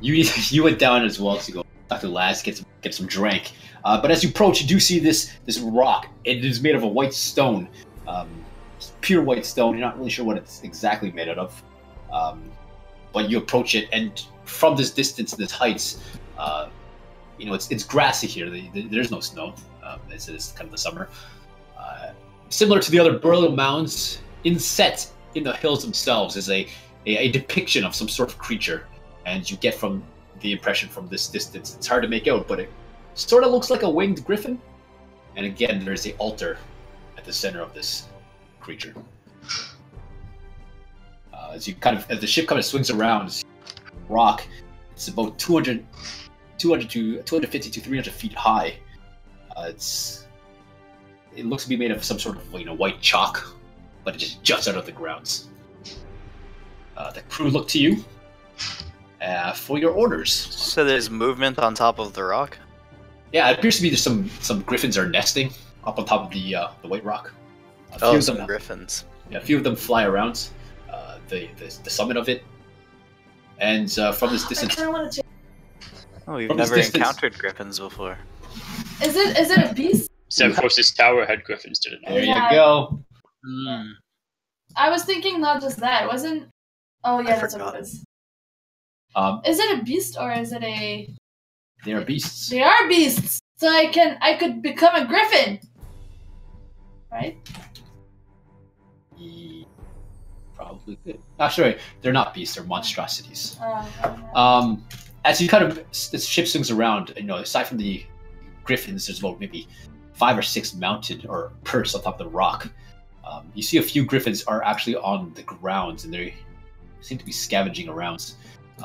Speaker 1: You went down as well to go talk to Laz, get some drink. But as you approach, you do see this rock. It is made of a white stone, pure white stone. You're not really sure what it's exactly made out of, but you approach it, and from this distance, this heights, it's grassy here. There's no snow. It's kind of the summer. Similar to the other burial mounds, inset in the hills themselves is a depiction of some sort of creature. And you get from the impression from this distance, it's hard to make out, but it sort of looks like a winged griffin. And again, there's the altar at the center of this creature. As the ship kind of swings around, rock, it's about 250 to 300 feet high. It looks to be made of some sort of white chalk, but it just juts out of the grounds. The crew look to you. For your orders.
Speaker 2: So there's movement on top of the rock?
Speaker 1: Yeah, it appears to be there's some griffins are nesting up on top of the white rock.
Speaker 2: Some griffins.
Speaker 1: Yeah, a few of them fly around the summit of it. And from this distance...
Speaker 4: I want to check.
Speaker 2: Oh, we've never encountered griffins before.
Speaker 4: Is it a beast?
Speaker 3: Zemphos' tower had griffins, did it not?
Speaker 1: There you go.
Speaker 4: I was thinking not just that. It wasn't... Oh, yeah, that's what it is. Is it a beast or is it a...
Speaker 1: They are beasts.
Speaker 4: They are beasts! So I could become a griffin! Right?
Speaker 1: Probably could. Sorry, they're not beasts, they're monstrosities.
Speaker 4: Okay.
Speaker 1: As you this ship swings around, aside from the griffins, there's about maybe 5 or 6 mounted or perched on top of the rock. You see a few griffins are actually on the ground, and they seem to be scavenging around.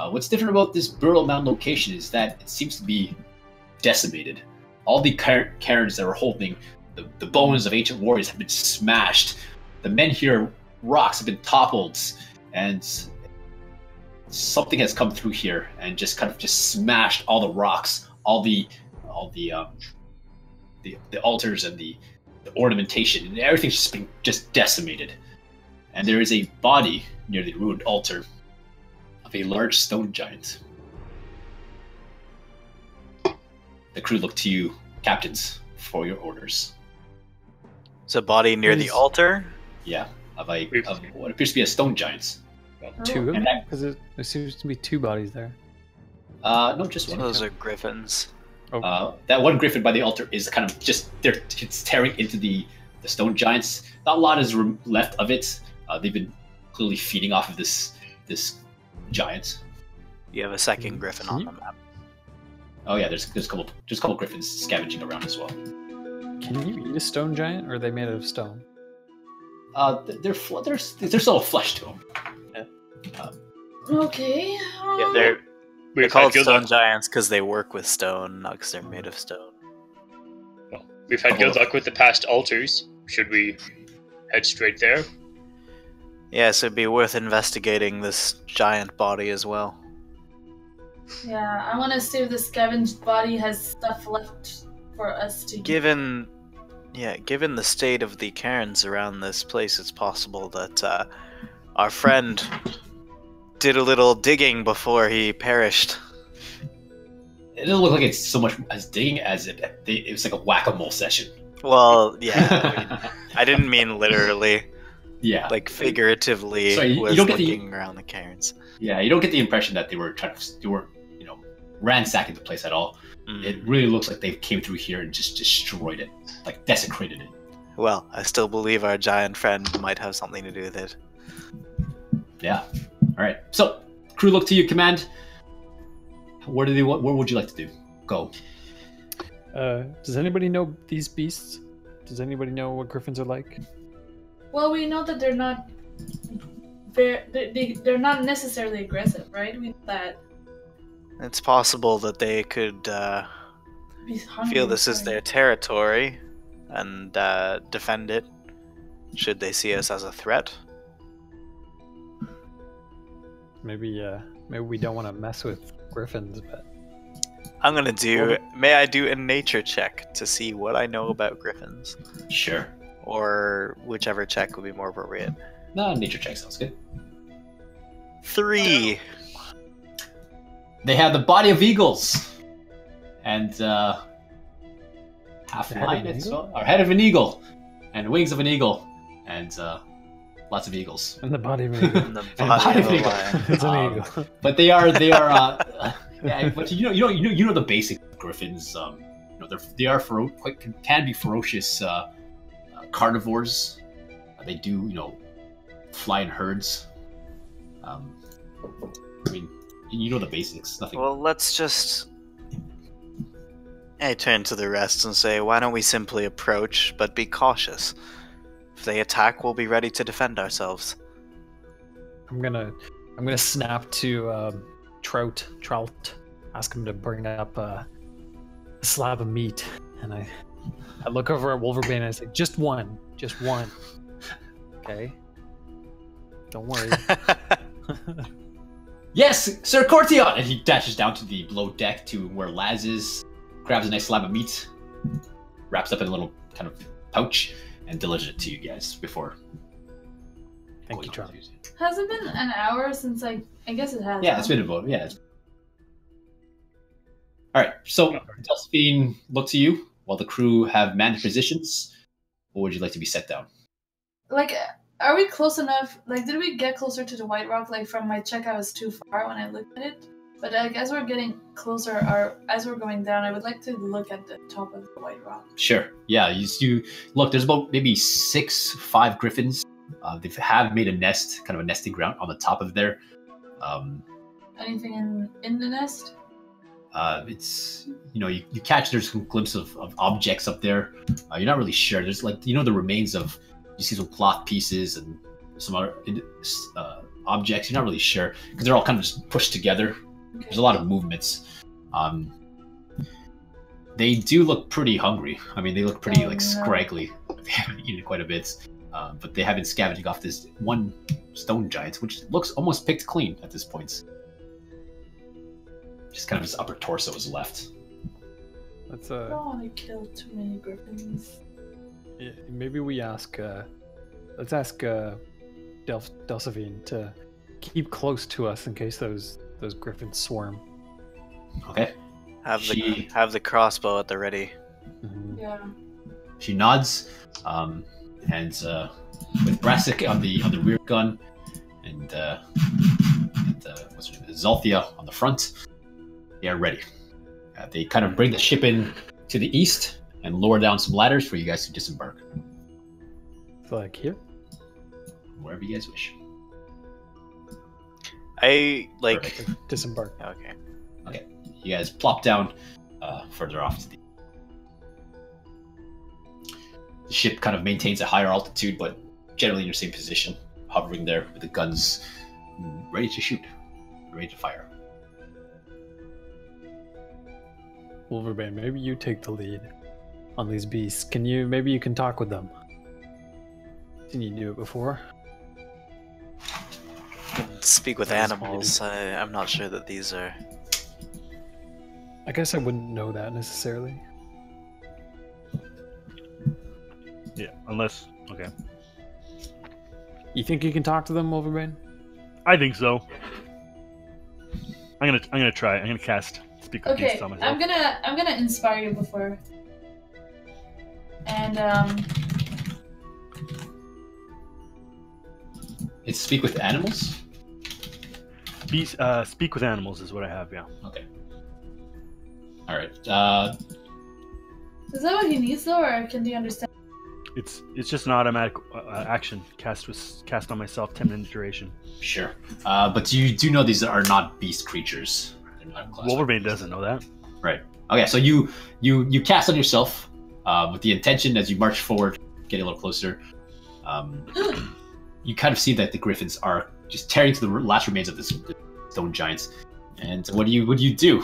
Speaker 1: What's different about this burial mound location is that it seems to be decimated. All the cairns that were holding the bones of ancient warriors have been smashed. The men here, rocks have been toppled, and something has come through here and just smashed all the rocks, all the altars and the ornamentation, and everything's just been decimated. And there is a body near the ruined altar of a large stone giant. The crew look to you, captains, for your orders.
Speaker 2: It's a body near the altar?
Speaker 1: Yeah, of what appears to be a stone giant.
Speaker 5: Two? Because there seems to be 2 bodies there.
Speaker 1: No, just one.
Speaker 2: Those are griffins.
Speaker 1: That one griffin by the altar is kind of it's tearing into the stone giants. Not a lot is left of it. They've been clearly feeding off of this giant.
Speaker 2: You have a second griffin on the map.
Speaker 1: Oh yeah, there's a couple griffins scavenging around as well.
Speaker 5: Can you eat a stone giant, or are they made out of stone?
Speaker 1: There's still flesh to them. Yeah.
Speaker 4: Okay.
Speaker 2: Yeah, they're called stone giants because they work with stone, not because they're made of stone.
Speaker 3: Well, we've had good luck with the past altars. Should we head straight there?
Speaker 2: Yes, it'd be worth investigating this giant body as well.
Speaker 4: Yeah, I want to see if the scavenged body has stuff left for us to
Speaker 2: Given the state of the cairns around this place, it's possible that our friend did a little digging before he perished.
Speaker 1: It doesn't look like it's so much as digging as it was like a whack-a-mole session.
Speaker 2: Well, yeah. I mean, I didn't mean literally.
Speaker 1: Yeah.
Speaker 2: Like figuratively.
Speaker 1: Sorry,
Speaker 2: was
Speaker 1: you don't get
Speaker 2: looking around the cairns.
Speaker 1: Yeah, you don't get the impression that they were ransacking the place at all. It really looks like they came through here and just destroyed it, like desecrated it.
Speaker 2: Well, I still believe our giant friend might have something to do with it.
Speaker 1: Yeah. All right. So, crew, look to your command. Where would you like to do? Go.
Speaker 5: Does anybody know these beasts? Does anybody know what griffins are like?
Speaker 4: Well, we know that they're not they're not necessarily aggressive, right? We know that.
Speaker 2: It's possible that they could feel this is their territory and defend it should they see us as a threat.
Speaker 5: Maybe we don't want to mess with griffins, but
Speaker 2: I'm gonna do. May I do a nature check to see what I know about griffins?
Speaker 1: Sure.
Speaker 2: Or whichever check would be more appropriate.
Speaker 1: No, nature check sounds good.
Speaker 2: 3.
Speaker 1: They have the body of eagles, and half lion, or head of an eagle, and wings of an eagle, and lots of eagles.
Speaker 5: And the body of an eagle.
Speaker 2: And the body of a lion.
Speaker 5: It's an eagle.
Speaker 1: But they are. Yeah, but you know the basic griffins. They are can be ferocious carnivores. They do fly in herds. I mean, you know the basics. Nothing.
Speaker 2: Well, let's just. I turn to the rest and say, why don't we simply approach, but be cautious? If they attack, we'll be ready to defend ourselves.
Speaker 5: I'm gonna snap to Trout, ask him to bring up a slab of meat, and I look over at Wolverbane and I say, just one, okay? Don't worry.
Speaker 1: Yes, Sir Cortion! And he dashes down to the below deck to where Laz is, grabs a nice slab of meat, wraps up in a little kind of pouch, and delivers it to you guys before.
Speaker 5: Thank you, Trout.
Speaker 4: Has it been an hour since I guess it has.
Speaker 1: Yeah, it's been about, yeah. Alright, so Delphine, look to you while the crew have manned positions. What would you like to be set down?
Speaker 4: Like, are we close enough? Like, did we get closer to the White Rock? Like, from my check, I was too far when I looked at it. But like, as we're getting closer, or as we're going down, I would like to look at the top of the White Rock.
Speaker 1: Sure. Yeah, you look, there's about maybe 5 griffins. They have made a nest, kind of a nesting ground on the top of there.
Speaker 4: Anything in the nest?
Speaker 1: It's, you catch, there's some glimpses of objects up there. You're not really sure. There's the remains of, you see some cloth pieces and some other objects. You're not really sure because they're all kind of just pushed together. Okay. There's a lot of movements. They do look pretty hungry. I mean, they look pretty scraggly. They haven't eaten quite a bit. But they have been scavenging off this one stone giant, which looks almost picked clean at this point. Just kind of his upper torso is left.
Speaker 4: I don't want to kill too many griffins.
Speaker 5: Yeah, maybe we ask. Let's ask Delphine to keep close to us in case those griffins swarm.
Speaker 1: Okay.
Speaker 2: Have the crossbow at the ready.
Speaker 4: Mm-hmm. Yeah.
Speaker 1: She nods. And with Brassic on the rear gun, and what's her name, Zalthia on the front, they are ready. They kind of bring the ship in to the east and lower down some ladders for you guys to disembark.
Speaker 5: So like here?
Speaker 1: Wherever you guys wish.
Speaker 5: Disembark.
Speaker 2: Okay.
Speaker 1: Okay. You guys plop down further off to the. The ship kind of maintains a higher altitude, but generally in your same position, hovering there with the guns ready to shoot, ready to fire.
Speaker 5: Wolverbane, maybe you take the lead on these beasts. Maybe you can talk with them? Didn't you do it before?
Speaker 2: Speak with animals. I'm not sure that these are...
Speaker 5: I guess I wouldn't know that necessarily.
Speaker 6: Yeah, unless... Okay.
Speaker 5: You think you can talk to them, Wolverbane?
Speaker 6: I think so. I'm gonna try. I'm gonna cast speak with beasts on myself.
Speaker 4: I'm gonna inspire you before. And
Speaker 1: It's speak with animals?
Speaker 6: Speak with animals is what I have, yeah.
Speaker 1: Okay. Alright.
Speaker 4: is that what he needs though, or can he understand?
Speaker 6: It's just an automatic action. Cast on myself, 10 minute duration.
Speaker 1: Sure. But you do know these are not beast creatures. They're not
Speaker 6: Wolverbane doesn't know that.
Speaker 1: Right. Okay, so you cast on yourself with the intention as you march forward, getting a little closer. You kind of see that the griffins are just tearing to the last remains of the stone giants. And what do you do?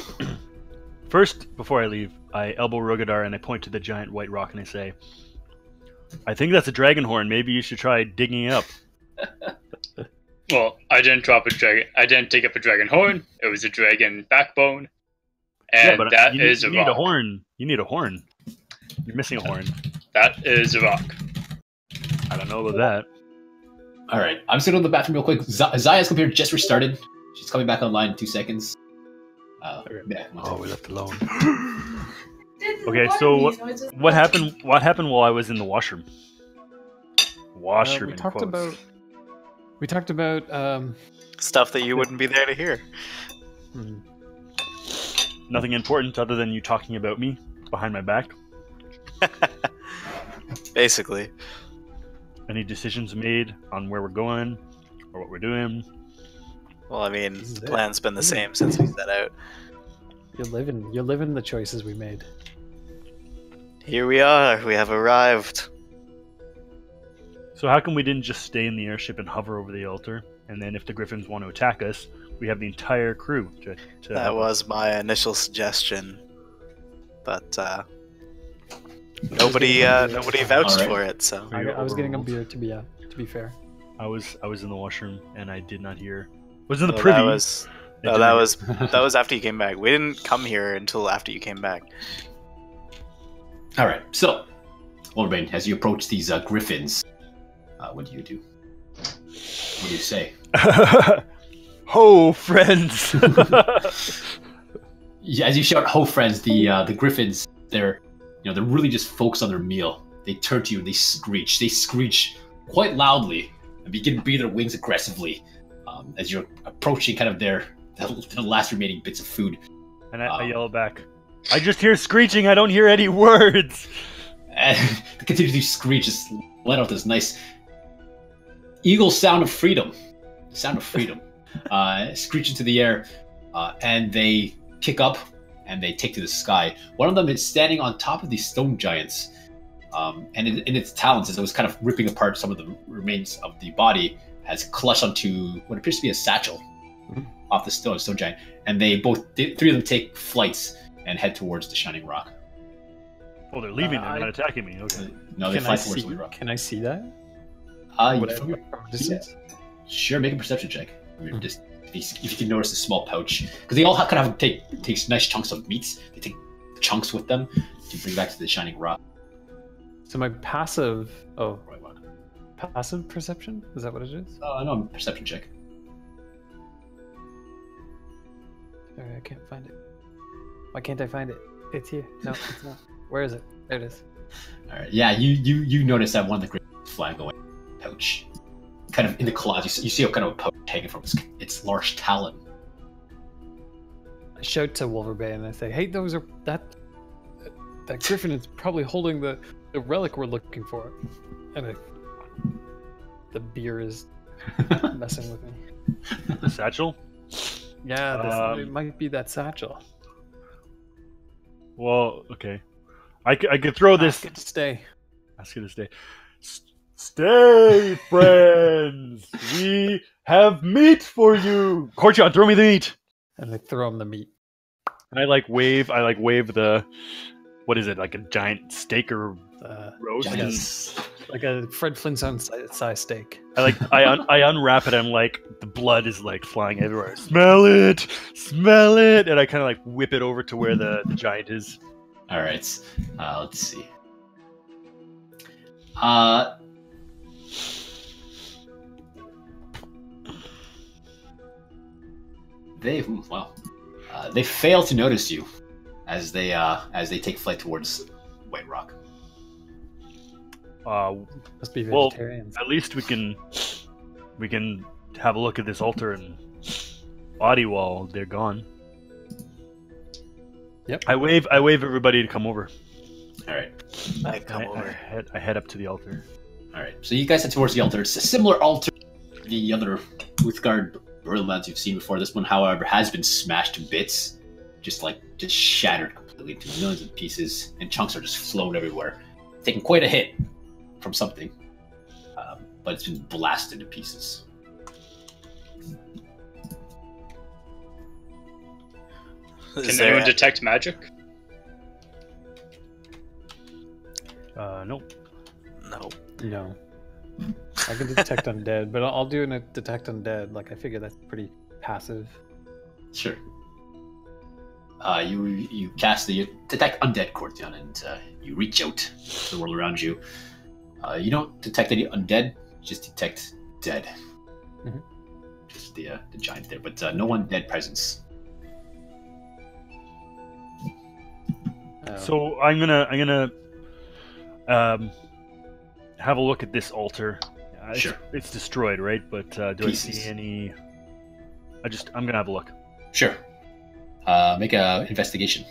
Speaker 6: First, before I leave, I elbow Rogadar and I point to the giant white rock and I say, I think that's a dragon horn. Maybe you should try digging it up.
Speaker 3: Well, I didn't drop a dragon. I didn't dig up a dragon horn. It was a dragon backbone, and
Speaker 6: but
Speaker 3: that
Speaker 6: you
Speaker 3: is a
Speaker 6: need
Speaker 3: rock.
Speaker 6: a horn. You need a horn. You're missing a horn.
Speaker 3: That is a rock.
Speaker 6: I don't know about that.
Speaker 1: All right, I'm just going to go to the bathroom real quick. Zaya's computer just restarted. She's coming back online in 2 seconds. Yeah,
Speaker 6: we're left alone. Okay, so what happened? What happened while I was in the washroom? Washroom.
Speaker 5: We talked about
Speaker 2: Stuff that you wouldn't be there to hear.
Speaker 6: Nothing important other than you talking about me behind my back.
Speaker 2: Basically.
Speaker 6: Any decisions made on where we're going or what we're doing?
Speaker 2: Well, I mean, the plan's been the same since we set out.
Speaker 5: You're living the choices we made.
Speaker 2: Here we are. We have arrived.
Speaker 6: So how come we didn't just stay in the airship and hover over the altar? And then if the griffins want to attack us, we have the entire crew to
Speaker 2: That was my initial suggestion. But nobody vouched for it, so
Speaker 5: I was getting a beer to be fair.
Speaker 6: I was in the washroom and I did not hear. Was in the privy.
Speaker 2: That was after you came back. We didn't come here until after you came back.
Speaker 1: All right, so Wolverbane, as you approach these griffins, what do you do? What do you say?
Speaker 6: Ho, friends!
Speaker 1: As you shout, "Ho, friends!" The griffins, they're really just focused on their meal. They turn to you and they screech. They screech quite loudly and begin to beat their wings aggressively as you're approaching kind of the last remaining bits of food.
Speaker 6: And I yell back, I just hear screeching, I don't hear any words!
Speaker 1: And they continue to screech, just let out this nice eagle sound of freedom. Screech into the air, and they kick up and they take to the sky. One of them is standing on top of these stone giants, and in its talons, as it was kind of ripping apart some of the remains of the body, has clutched onto what appears to be a satchel off the stone giant. And three of them take flights and head towards the Shining Rock.
Speaker 6: Oh, they're leaving. They're not attacking me. Okay.
Speaker 1: No, they fly towards the rock.
Speaker 5: Can I see that?
Speaker 1: From distance? Sure, make a perception check. I mean, just if you can notice a small pouch, because they all kind of take nice chunks of meats. They take chunks with them to bring back to the Shining Rock.
Speaker 5: So my passive perception, is that what it is?
Speaker 1: Oh, no, perception check.
Speaker 5: Sorry, I can't find it. Why can't I find it? It's here. No, it's not. Where is it? There it is.
Speaker 1: All right. Yeah, you notice that one of the griffins flying away pouch, kind of in the claws. You see a kind of a pouch hanging from its large talon.
Speaker 5: I shout to Wolverbane and I say, "Hey, that griffin is probably holding the relic we're looking for." And the beer is messing with me.
Speaker 6: The satchel?
Speaker 5: Yeah, it might be that satchel.
Speaker 6: Well, okay. I could throw this.
Speaker 5: Ask it to stay.
Speaker 6: Ask it to stay. Stay, friends. We have meat for you. Courtyard, throw me the meat.
Speaker 5: And I throw him the meat.
Speaker 6: And I wave the. What is it? Like a giant steak or roast?
Speaker 5: Like a Fred Flintstone size steak.
Speaker 6: I unwrap it and I'm like, the blood is like flying everywhere. Smell it! And I kind of like whip it over to where the giant is.
Speaker 1: All right, let's see. They fail to notice you as they take flight towards White Rock.
Speaker 5: Must be
Speaker 6: Well,
Speaker 5: vegetarians.
Speaker 6: at least we can have a look at this altar and body while they're gone.
Speaker 5: Yep.
Speaker 6: I wave everybody to come over.
Speaker 1: All right.
Speaker 2: I come over.
Speaker 6: I head up to the altar.
Speaker 1: All right. So you guys head towards the altar. It's a similar altar to the other Uthgard burial mounds you've seen before. This one, however, has been smashed to bits, just shattered completely into millions of pieces, and chunks are just flown everywhere, taking quite a hit from something, but it's been blasted to pieces.
Speaker 3: Can anyone detect magic?
Speaker 6: Nope.
Speaker 5: No. I can detect undead, but I'll do a detect undead. Like, I figure that's pretty passive.
Speaker 1: Sure. You cast the detect undead, Cortion, and you reach out to the world around you. You don't detect any undead, just detect dead.
Speaker 5: Mm-hmm.
Speaker 1: Just the giant there, but no undead presence.
Speaker 6: So I'm gonna have a look at this altar.
Speaker 1: Sure.
Speaker 6: It's destroyed, right? But do
Speaker 1: Pieces.
Speaker 6: I see any? I'm gonna have a look.
Speaker 1: Sure. Make a investigation.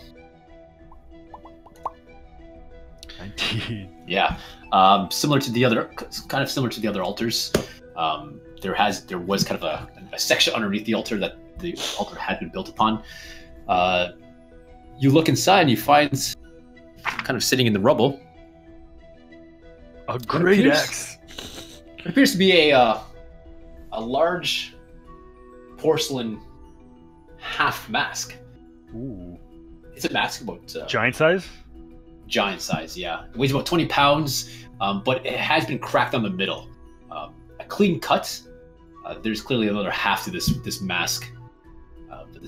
Speaker 6: 19.
Speaker 1: Yeah. Similar to the other altars. There was kind of a section underneath the altar that the altar had been built upon. You look inside and you find, kind of sitting in the rubble,
Speaker 6: A great axe.
Speaker 1: it appears to be a large porcelain half mask.
Speaker 6: Ooh.
Speaker 1: It's a mask about
Speaker 6: Giant size?
Speaker 1: giant size, yeah. It weighs about 20 pounds, but it has been cracked on the middle. A clean cut. There's clearly another half to this mask. But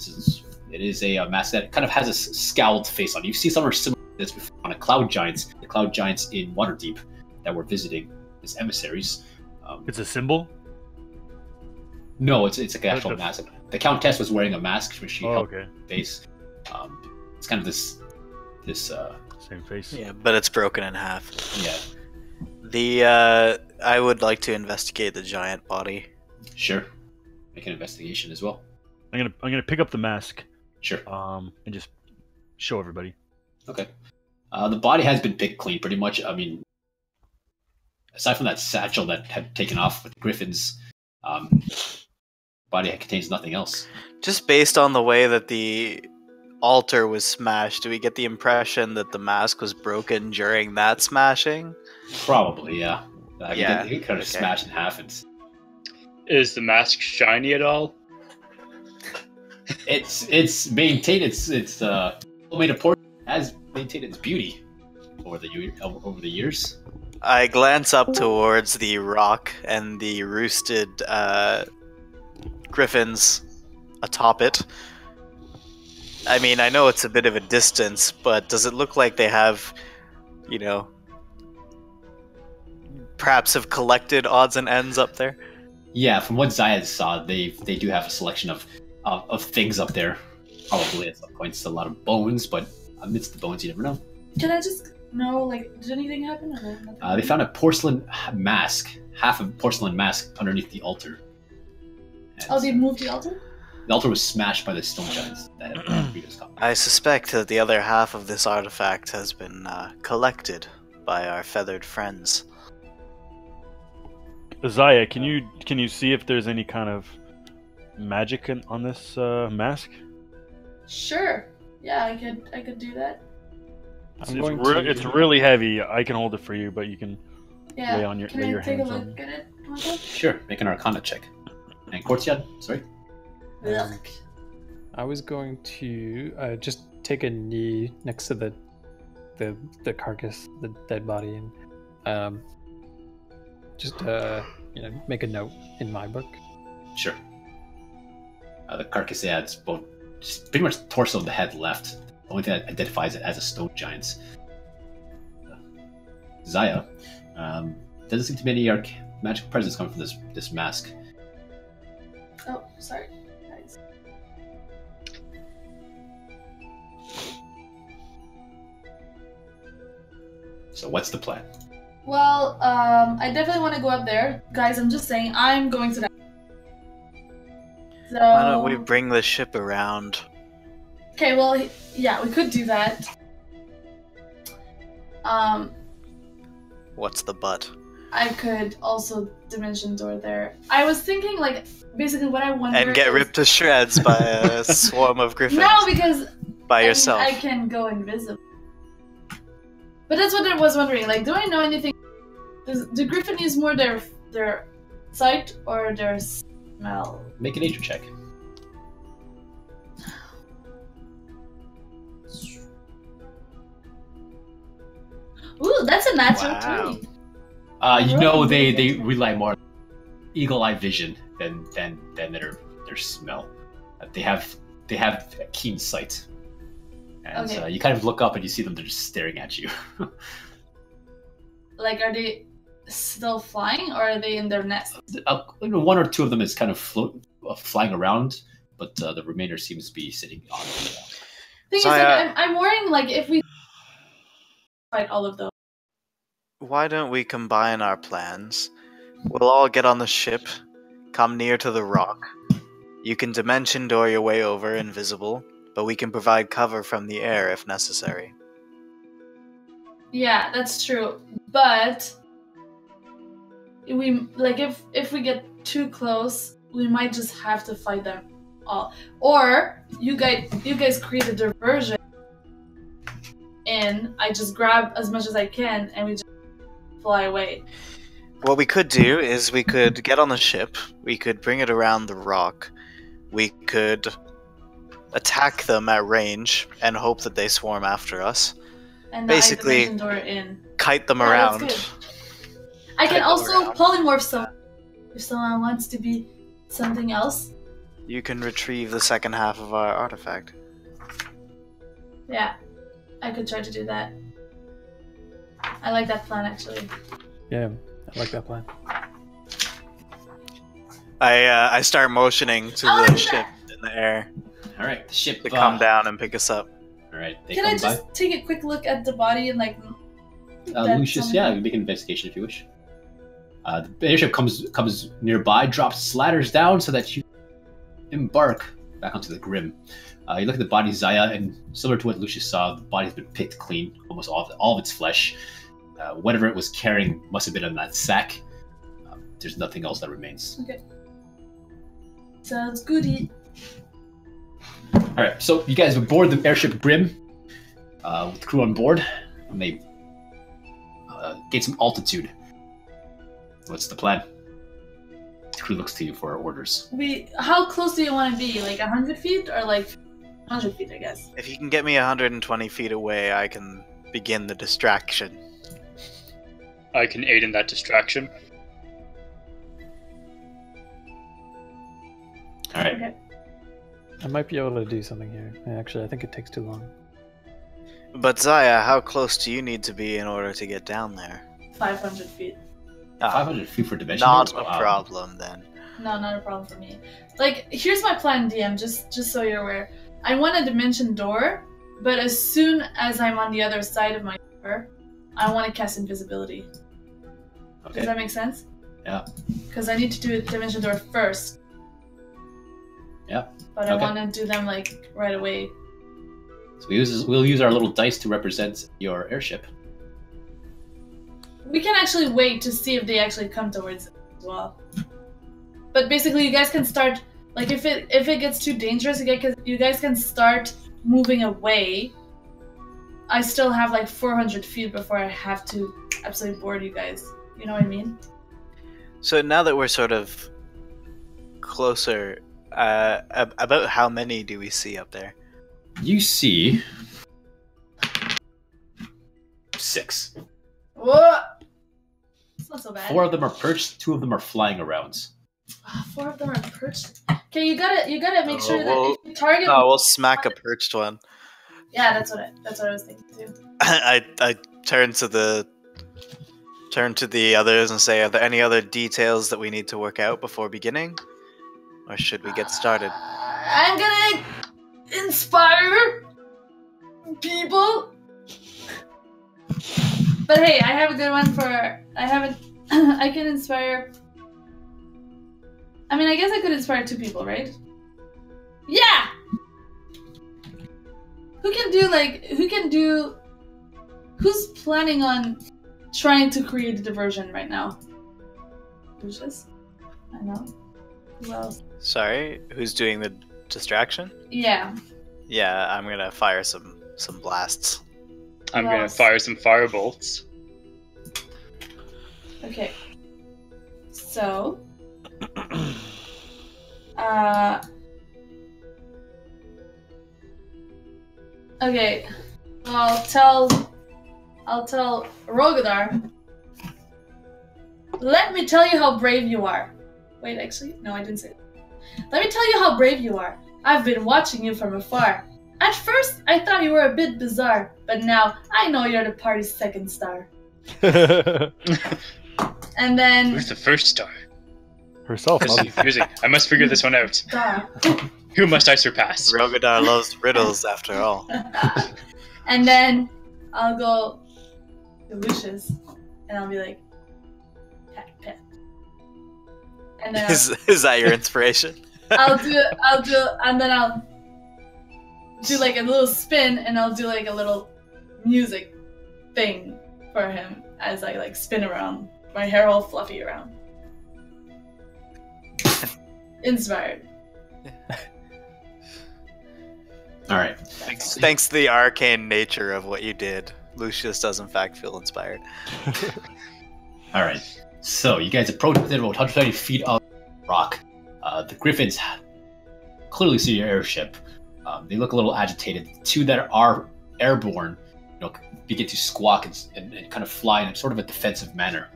Speaker 1: it is a mask that kind of has a scowled face on it. You see somewhere similar to this before on the cloud giants in Waterdeep that were visiting as emissaries.
Speaker 6: It's a symbol?
Speaker 1: No, it's like an actual mask. The Countess was wearing a mask when she held
Speaker 6: okay.
Speaker 1: her face. It's kind of this
Speaker 6: Same face.
Speaker 2: Yeah, but it's broken in half.
Speaker 1: yeah.
Speaker 2: I would like to investigate the giant body.
Speaker 1: Sure. Make an investigation as well.
Speaker 6: I'm gonna pick up the mask.
Speaker 1: Sure.
Speaker 6: And just show everybody.
Speaker 1: Okay. The body has been picked clean, pretty much. I mean, aside from that satchel that had taken off with the griffins, body contains nothing else.
Speaker 2: Just based on the way that the altar was smashed, do we get the impression that the mask was broken during that smashing?
Speaker 1: Probably, yeah.
Speaker 2: Yeah,
Speaker 1: It kind of smashed in half.
Speaker 3: Is the mask shiny at all?
Speaker 1: It's maintained. It's made of porcelain. Has maintained its beauty over the years.
Speaker 2: I glance up towards the rock and the roosted griffins atop it. I mean, I know it's a bit of a distance, but does it look like they have, perhaps have collected odds and ends up there?
Speaker 1: Yeah, from what Zayed saw, they do have a selection of things up there. Probably at some points a lot of bones, but amidst the bones, you never know.
Speaker 4: Can I just know, did anything happen? Or nothing?
Speaker 1: They found a porcelain mask, half of a porcelain mask underneath the altar. And
Speaker 4: they moved the altar?
Speaker 1: the altar was smashed by the stone giants that had previous come.
Speaker 2: I suspect that the other half of this artifact has been collected by our feathered friends.
Speaker 6: Zaya, can you see if there's any kind of magic on this mask?
Speaker 4: Sure. Yeah, I could do that.
Speaker 6: It's really heavy. I can hold it for you, but you can
Speaker 4: Yeah.
Speaker 6: lay your
Speaker 4: Can I take a
Speaker 6: hands on
Speaker 4: look
Speaker 6: it.
Speaker 4: at it? Marco?
Speaker 1: Sure, make an Arcana check. And Courtyard, sorry.
Speaker 4: Ugh.
Speaker 5: I was going to just take a knee next to the carcass, the dead body, and just make a note in my book.
Speaker 1: Sure. The carcass adds both, just pretty much the torso of the head left. The only thing that identifies it as a stone giant. Zaya, doesn't seem to be any magical presence coming from this mask.
Speaker 4: Oh, sorry. Guys.
Speaker 1: So what's the plan?
Speaker 4: Well, I definitely want to go up there. Guys, I'm just saying, I'm going to that. So...
Speaker 2: Why don't we bring the ship around?
Speaker 4: Okay, well, yeah, we could do that.
Speaker 2: What's the but?
Speaker 4: I could also dimension door there. I was thinking, like, basically what I wonder
Speaker 2: And get ripped to shreds by a swarm of griffins.
Speaker 4: No, because...
Speaker 2: By yourself.
Speaker 4: I can go invisible. But that's what I was wondering. Like, do I know anything? Do griffin use more their sight or their smell?
Speaker 1: Make a nature check.
Speaker 4: Ooh, that's a natural 20.
Speaker 1: You know they rely more on eagle-eye vision than their smell. They have keen sight. And
Speaker 4: Okay.
Speaker 1: you kind of look up and you see them, they're just staring at you.
Speaker 4: Like, are they still flying or are they in their nest?
Speaker 1: One or two of them is kind of flying around, but the remainder seems to be sitting on the
Speaker 4: Thing is, like, I'm worrying, like, if we fight all of those.
Speaker 2: Why don't we combine our plans? We'll all get on the ship, come near to the rock. You can dimension door your way over invisible, but we can provide cover from the air if necessary.
Speaker 4: Yeah, that's true. But we like if we get too close, we might just have to fight them all. Or you guys create a diversion and I just grab as much as I can and we just fly away.
Speaker 2: What we could do is we could get on the ship, we could bring it around the rock, we could attack them at range and hope that they swarm after us.
Speaker 4: And
Speaker 2: basically
Speaker 4: door in.
Speaker 2: Kite them
Speaker 4: Yeah,
Speaker 2: around.
Speaker 4: that's good. I can also polymorph someone if someone wants to be something else.
Speaker 2: You can retrieve the second half of our artifact.
Speaker 4: Yeah, I could try to do that. I like that plan actually.
Speaker 5: Yeah, I like that plan.
Speaker 2: I start motioning to the ship in the air.
Speaker 1: All right, the ship
Speaker 2: to come down and pick us up.
Speaker 1: All right,
Speaker 4: can I just take a quick look at the body and like?
Speaker 1: Lucius, yeah, you can make an investigation if you wish. The airship comes nearby, drops ladders down so that you embark back onto the Grim. You look at the body, Zaya, and similar to what Lucius saw, the body's been picked clean, almost all of its flesh. Whatever it was carrying must have been in that sack. There's nothing else that remains.
Speaker 4: Okay. Sounds goody.
Speaker 1: All right, so you guys aboard the airship Grim with the crew on board, and they gain some altitude. What's the plan? The crew looks to you for orders.
Speaker 4: How close do you want to be? Like 100 feet or like 100 feet, I guess?
Speaker 2: If you can get me 120 feet away, I can begin the distraction.
Speaker 3: I can aid in that distraction.
Speaker 1: Alright.
Speaker 4: Okay.
Speaker 5: I might be able to do something here. Actually, I think it takes too long.
Speaker 2: But Zaya, how close do you need to be in order to get down there?
Speaker 4: 500 feet.
Speaker 1: 500 feet for dimension?
Speaker 2: Not a problem, then.
Speaker 4: No, not a problem for me. Like, here's my plan, DM, just so you're aware. I want a dimension door, but as soon as I'm on the other side of my door, I want to cast invisibility.
Speaker 1: Okay.
Speaker 4: Does that make sense?
Speaker 1: Yeah.
Speaker 4: Because I need to do a dimension door first.
Speaker 1: Yeah.
Speaker 4: But I want to do them, like, right away.
Speaker 1: So we'll use our little dice to represent your airship.
Speaker 4: We can actually wait to see if they actually come towards it as well. But basically, you guys can start, like, if it gets too dangerous, you guys can start moving away. I still have like 400 feet before I have to absolutely board you guys. You know what I mean?
Speaker 2: So now that we're sort of closer, about how many do we see up there?
Speaker 1: You see 6.
Speaker 4: What? It's not so bad.
Speaker 1: 4 of them are perched, 2 of them are flying around.
Speaker 4: 4 of them are perched. Okay, you gotta make sure that if you target.
Speaker 2: Oh, we'll smack a perched one.
Speaker 4: Yeah, that's what I was thinking too.
Speaker 2: I turn to the others and say, "Are there any other details that we need to work out before beginning, or should we get started?"
Speaker 4: I'm gonna inspire people, but But hey, I have a good one for. I can inspire. I mean, I guess I could inspire 2 people, right? Yeah. Who's planning on trying to create a diversion right now? Lucius? I know. Who else?
Speaker 2: Sorry, who's doing the distraction?
Speaker 4: Yeah.
Speaker 2: Yeah, I'm gonna fire some blasts.
Speaker 3: I'm gonna fire some firebolts.
Speaker 4: Okay. So. Okay. I'll tell Rogadar. Let me tell you how brave you are. Wait, actually, no, I didn't say it. Let me tell you how brave you are. I've been watching you from afar. At first, I thought you were a bit bizarre, but now I know you're the party's second star. And then...
Speaker 3: Who's the first star?
Speaker 6: Herself.
Speaker 3: This is confusing. I must figure this one out.
Speaker 4: Star.
Speaker 3: Who must I surpass?
Speaker 2: Rogadar loves riddles, after all.
Speaker 4: And then I'll go to Lucius, and I'll be like, pat, pat. And then
Speaker 2: Is that your inspiration?
Speaker 4: and then I'll do like a little spin, and I'll do like a little music thing for him as I like spin around, my hair all fluffy around. Inspired.
Speaker 1: Alright.
Speaker 2: Thanks to the arcane nature of what you did, Lucius does in fact feel inspired.
Speaker 1: Alright. So, you guys approach within about 120 feet of the rock. The griffins clearly see your airship. They look a little agitated. The 2 that are airborne, begin to squawk and kind of fly in sort of a defensive manner.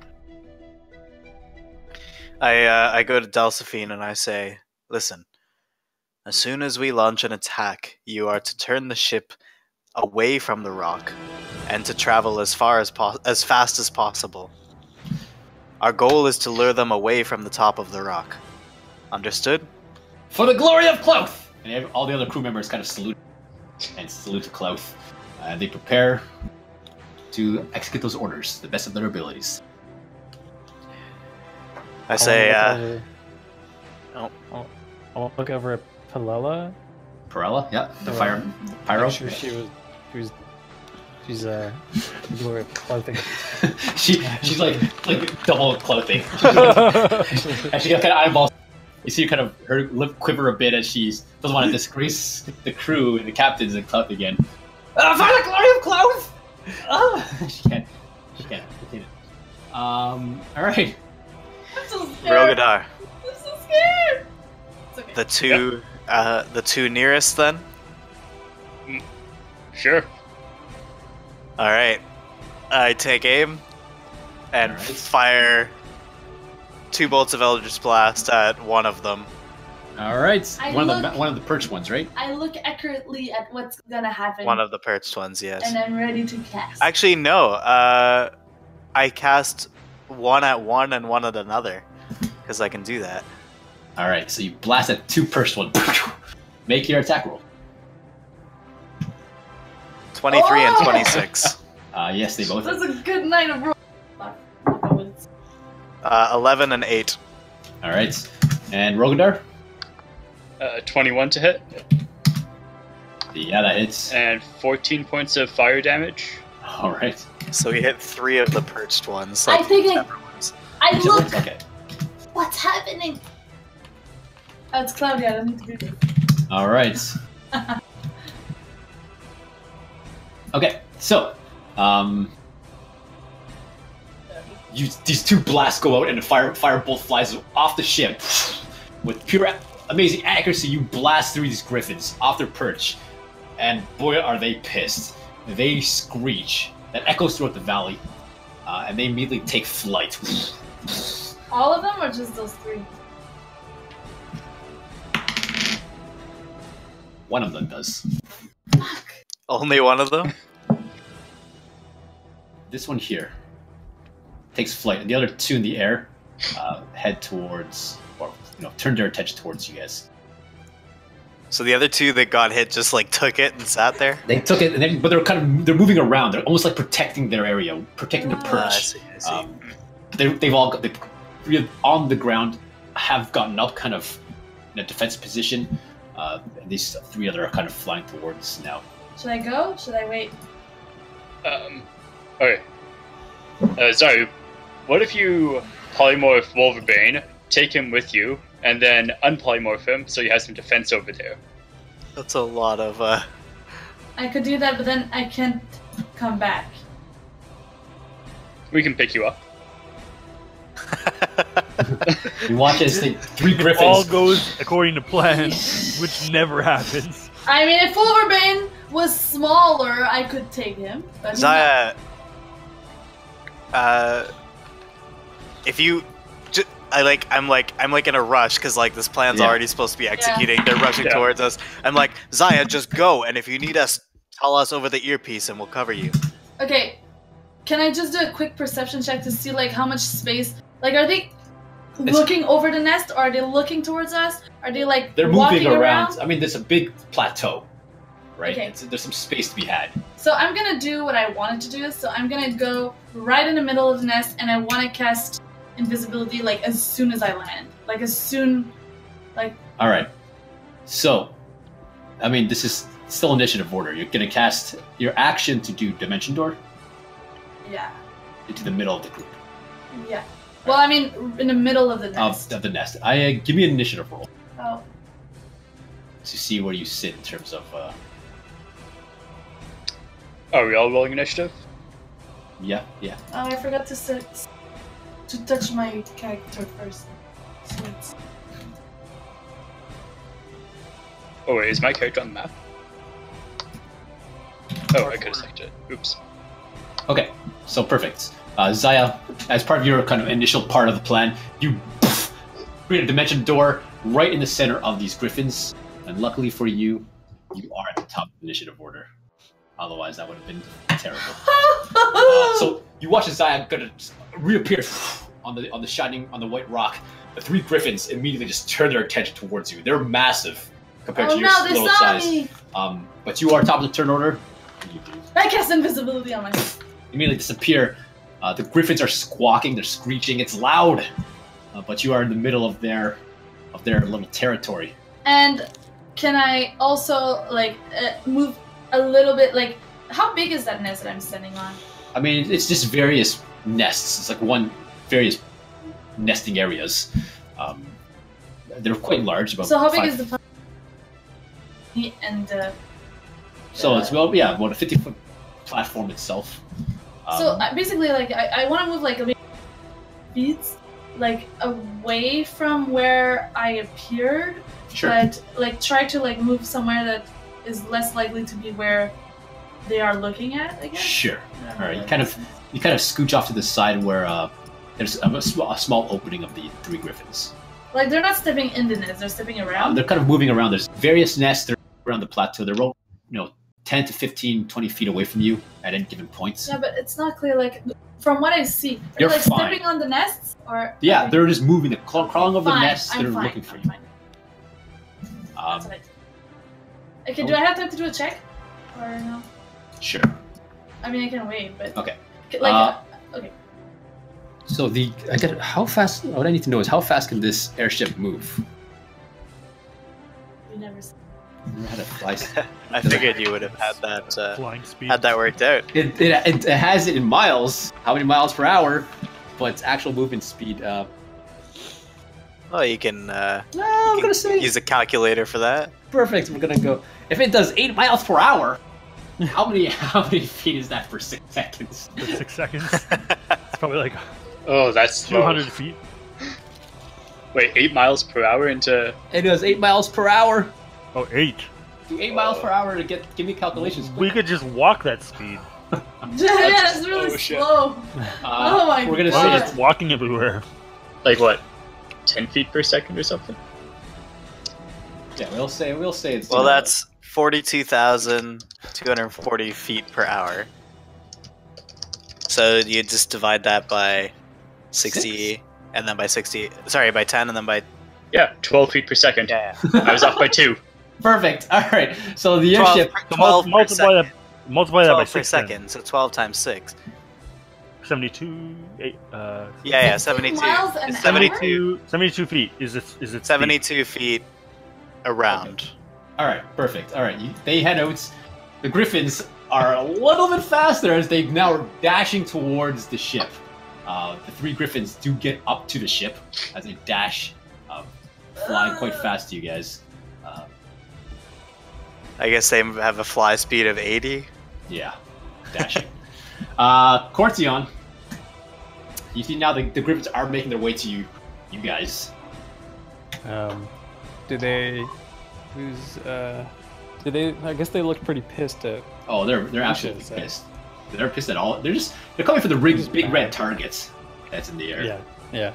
Speaker 2: I go to Delphine and I say, listen, as soon as we launch an attack, you are to turn the ship away from the rock and to travel as fast as possible. Our goal is to lure them away from the top of the rock. Understood?
Speaker 1: For the glory of Clouth! And all the other crew members kind of salute to Clouth. They prepare to execute those orders to the best of their abilities.
Speaker 2: I say,
Speaker 5: I'll look over at Palella.
Speaker 1: Perella? Yeah, the pyro.
Speaker 5: Make sure she's glory of clothing.
Speaker 1: she's like double clothing. And she got kind of eyeballs. You see kind of her lip quiver a bit as she doesn't want to disgrace the crew and the captains and Clout again. For the glory of Clout! She can't. Alright.
Speaker 4: I'm so scared.
Speaker 2: Rogadar.
Speaker 4: I'm so scared. It's okay.
Speaker 2: The two nearest then?
Speaker 3: Sure.
Speaker 2: Alright. I take aim and fire 2 bolts of Eldritch Blast at one of them.
Speaker 1: Alright. One of the perched ones, right?
Speaker 4: I look accurately at what's gonna happen.
Speaker 2: One of the perched ones, yes.
Speaker 4: And I'm ready to cast.
Speaker 2: Actually, no. I cast one at one and one at another. Because I can do that.
Speaker 1: Alright, so you blast at 2 perched ones. Make your attack roll.
Speaker 2: 23 and 26.
Speaker 1: Yes, they both
Speaker 4: That's a good night of roll.
Speaker 2: 11 and 8.
Speaker 1: Alright. And Rogadar?
Speaker 3: 21 to hit.
Speaker 1: Yeah, that hits.
Speaker 3: And 14 points of fire damage.
Speaker 1: Alright.
Speaker 2: So we hit 3 of the perched ones.
Speaker 4: I think I look.
Speaker 1: Okay.
Speaker 4: What's happening? Oh, it's cloudy. I don't need to do this.
Speaker 1: Alright. Okay, so, these 2 blasts go out and the firebolt flies off the ship. With pure amazing accuracy, you blast through these griffins off their perch. And boy, are they pissed. They screech. That echoes throughout the valley. And they immediately take flight.
Speaker 4: All of them or just those 3?
Speaker 1: One of them does.
Speaker 4: Fuck.
Speaker 2: Only one of them?
Speaker 1: This one here takes flight, and the other 2 in the air head towards, or turn their attention towards you guys.
Speaker 2: So the other two that got hit just like took it and sat there.
Speaker 1: They took it, and but they're moving around. They're almost like protecting their area, protecting their perch.
Speaker 2: I see.
Speaker 1: They've all got on the ground, have gotten up, kind of in a defense position. And these three other are kind of flying towards now.
Speaker 4: Should I go? Should I wait?
Speaker 3: Okay. Sorry. What if you polymorph Wolverbane, take him with you, and then unpolymorph him so he has some defense over there?
Speaker 2: That's a lot of.
Speaker 4: I could do that, but then I can't come back.
Speaker 3: We can pick you up.
Speaker 1: You watch as the three griffins.
Speaker 6: All goes according to plan, which never happens.
Speaker 4: I mean, if Wolverbane was smaller, I could take him. But he's
Speaker 2: Zaya, if you, I'm like in a rush because like this plan's already supposed to be executing. They're rushing towards us. I'm like, Zaya, just go, and if you need us, tell us over the earpiece, and we'll cover you.
Speaker 4: Okay, can I just do a quick perception check to see like how much space? Like, are they looking over the nest? Or are they looking towards us? Are they like
Speaker 1: they're
Speaker 4: walking
Speaker 1: moving around? I mean, there's a big plateau, right?
Speaker 4: Okay.
Speaker 1: There's some space to be had.
Speaker 4: So I'm gonna do what I wanted to do. So I'm gonna go right in the middle of the nest, and I want to cast invisibility like as soon as I land. Like as soon, like.
Speaker 1: All right. So, I mean, this is still initiative order. You're gonna cast your action to do Dimension Door.
Speaker 4: Yeah.
Speaker 1: Into the middle of the group.
Speaker 4: Yeah. Well, I mean, in the middle of the nest.
Speaker 1: Of the nest. Give me an initiative roll.
Speaker 4: Oh.
Speaker 1: To see where you sit in terms of.
Speaker 3: Are we all rolling initiative?
Speaker 1: Yeah.
Speaker 4: Oh, I forgot to touch my character first. Sweet.
Speaker 3: Oh wait, is my character on the map? Oh, I could have selected it. Oops.
Speaker 1: Okay, so perfect. Zaya, as part of your kind of initial part of the plan, you create a dimension door right in the center of these griffins, and luckily for you, you are at the top of the initiative order. Otherwise, that would have been terrible. So you watch as Zaya gonna reappear on the white rock. The three griffins immediately just turn their attention towards you. They're massive compared to your little size.
Speaker 4: Me.
Speaker 1: But you are top of the turn order.
Speaker 4: I cast invisibility on myself.
Speaker 1: Immediately disappear. The griffins are squawking, they're screeching, it's loud, but you are in the middle of their little territory.
Speaker 4: And can I also move a little bit? Like, how big is that nest that I'm standing on?
Speaker 1: I mean, it's just various nests. It's like various nesting areas. They're quite large.
Speaker 4: So how big is the and
Speaker 1: So it's about a 50-foot platform itself.
Speaker 4: So basically, like, I want to move like a bit feet, like away from where I appeared, but like try to like move somewhere that is less likely to be where they are looking at, I guess.
Speaker 1: Sure. All right. You kind of scooch off to the side where there's a small opening of the three griffins.
Speaker 4: Like they're not stepping in the nest; they're stepping around.
Speaker 1: They're kind of moving around. There's various nests that are around the plateau. They're all, 10 to 15, 20 feet away from you at any given points.
Speaker 4: Yeah, but it's not clear. Like from what I see,
Speaker 1: you're
Speaker 4: like
Speaker 1: fine.
Speaker 4: stepping on the nests, or
Speaker 1: they're just moving. They're crawling over the nests. They're
Speaker 4: fine.
Speaker 1: looking for you.
Speaker 4: Fine. Okay, do I have time to do a check, or no?
Speaker 1: Sure.
Speaker 4: I mean, I can wait, but
Speaker 1: okay.
Speaker 4: Okay.
Speaker 1: So how fast? What I need to know is how fast can this airship move?
Speaker 4: We never see.
Speaker 1: Had a fly.
Speaker 2: I figured you would have had that
Speaker 6: flying speed.
Speaker 2: Had that worked out.
Speaker 1: It has it in miles. How many miles per hour? But its actual movement speed.
Speaker 2: Well, you can.
Speaker 1: I'm gonna say
Speaker 2: use a calculator for that.
Speaker 1: Perfect. We're gonna go. If it does 8 miles per hour, how many feet is that for 6 seconds?
Speaker 6: For 6 seconds. It's probably like.
Speaker 3: Oh, that's
Speaker 6: 200 feet.
Speaker 3: Wait, 8 miles per hour into.
Speaker 1: It does 8 miles per hour.
Speaker 6: Oh, 8.
Speaker 1: Do 8 miles per hour to give me calculations.
Speaker 6: We could just walk that speed.
Speaker 4: That's really slow. Oh my god.
Speaker 1: We're gonna
Speaker 6: say it's walking everywhere.
Speaker 3: Like what? 10 feet per second or something?
Speaker 1: Yeah, we'll say it's.
Speaker 2: Well, that's 42,240 feet per hour. So you just divide that by 60,
Speaker 1: 6?
Speaker 2: and then by 60. Sorry, by 10, and then by.
Speaker 3: Yeah, 12 feet per second.
Speaker 2: Yeah.
Speaker 3: I was off by 2.
Speaker 1: Perfect. All right. So the
Speaker 2: 12
Speaker 1: airship.
Speaker 2: 12
Speaker 6: multiply that by
Speaker 2: 12 per
Speaker 6: 6
Speaker 2: second, so 12 times 6.
Speaker 6: 72.
Speaker 2: Yeah, 72.
Speaker 4: Miles an
Speaker 2: It's
Speaker 4: hour?
Speaker 6: 72 feet. Is it
Speaker 2: 72 feet around.
Speaker 1: All right. Perfect. All right. They head out. The griffins are a little bit faster as they now are dashing towards the ship. The 3 griffins do get up to the ship as they dash, flying quite fast to you guys.
Speaker 2: I guess they have a fly speed of 80.
Speaker 1: Yeah, dashing. Cortion, you see now the griffins are making their way to you guys.
Speaker 5: Do they? Do they? I guess they look pretty pissed at.
Speaker 1: Oh, they're absolutely pissed. They're pissed at all. They're coming for the big red targets that's in the air.
Speaker 5: Yeah.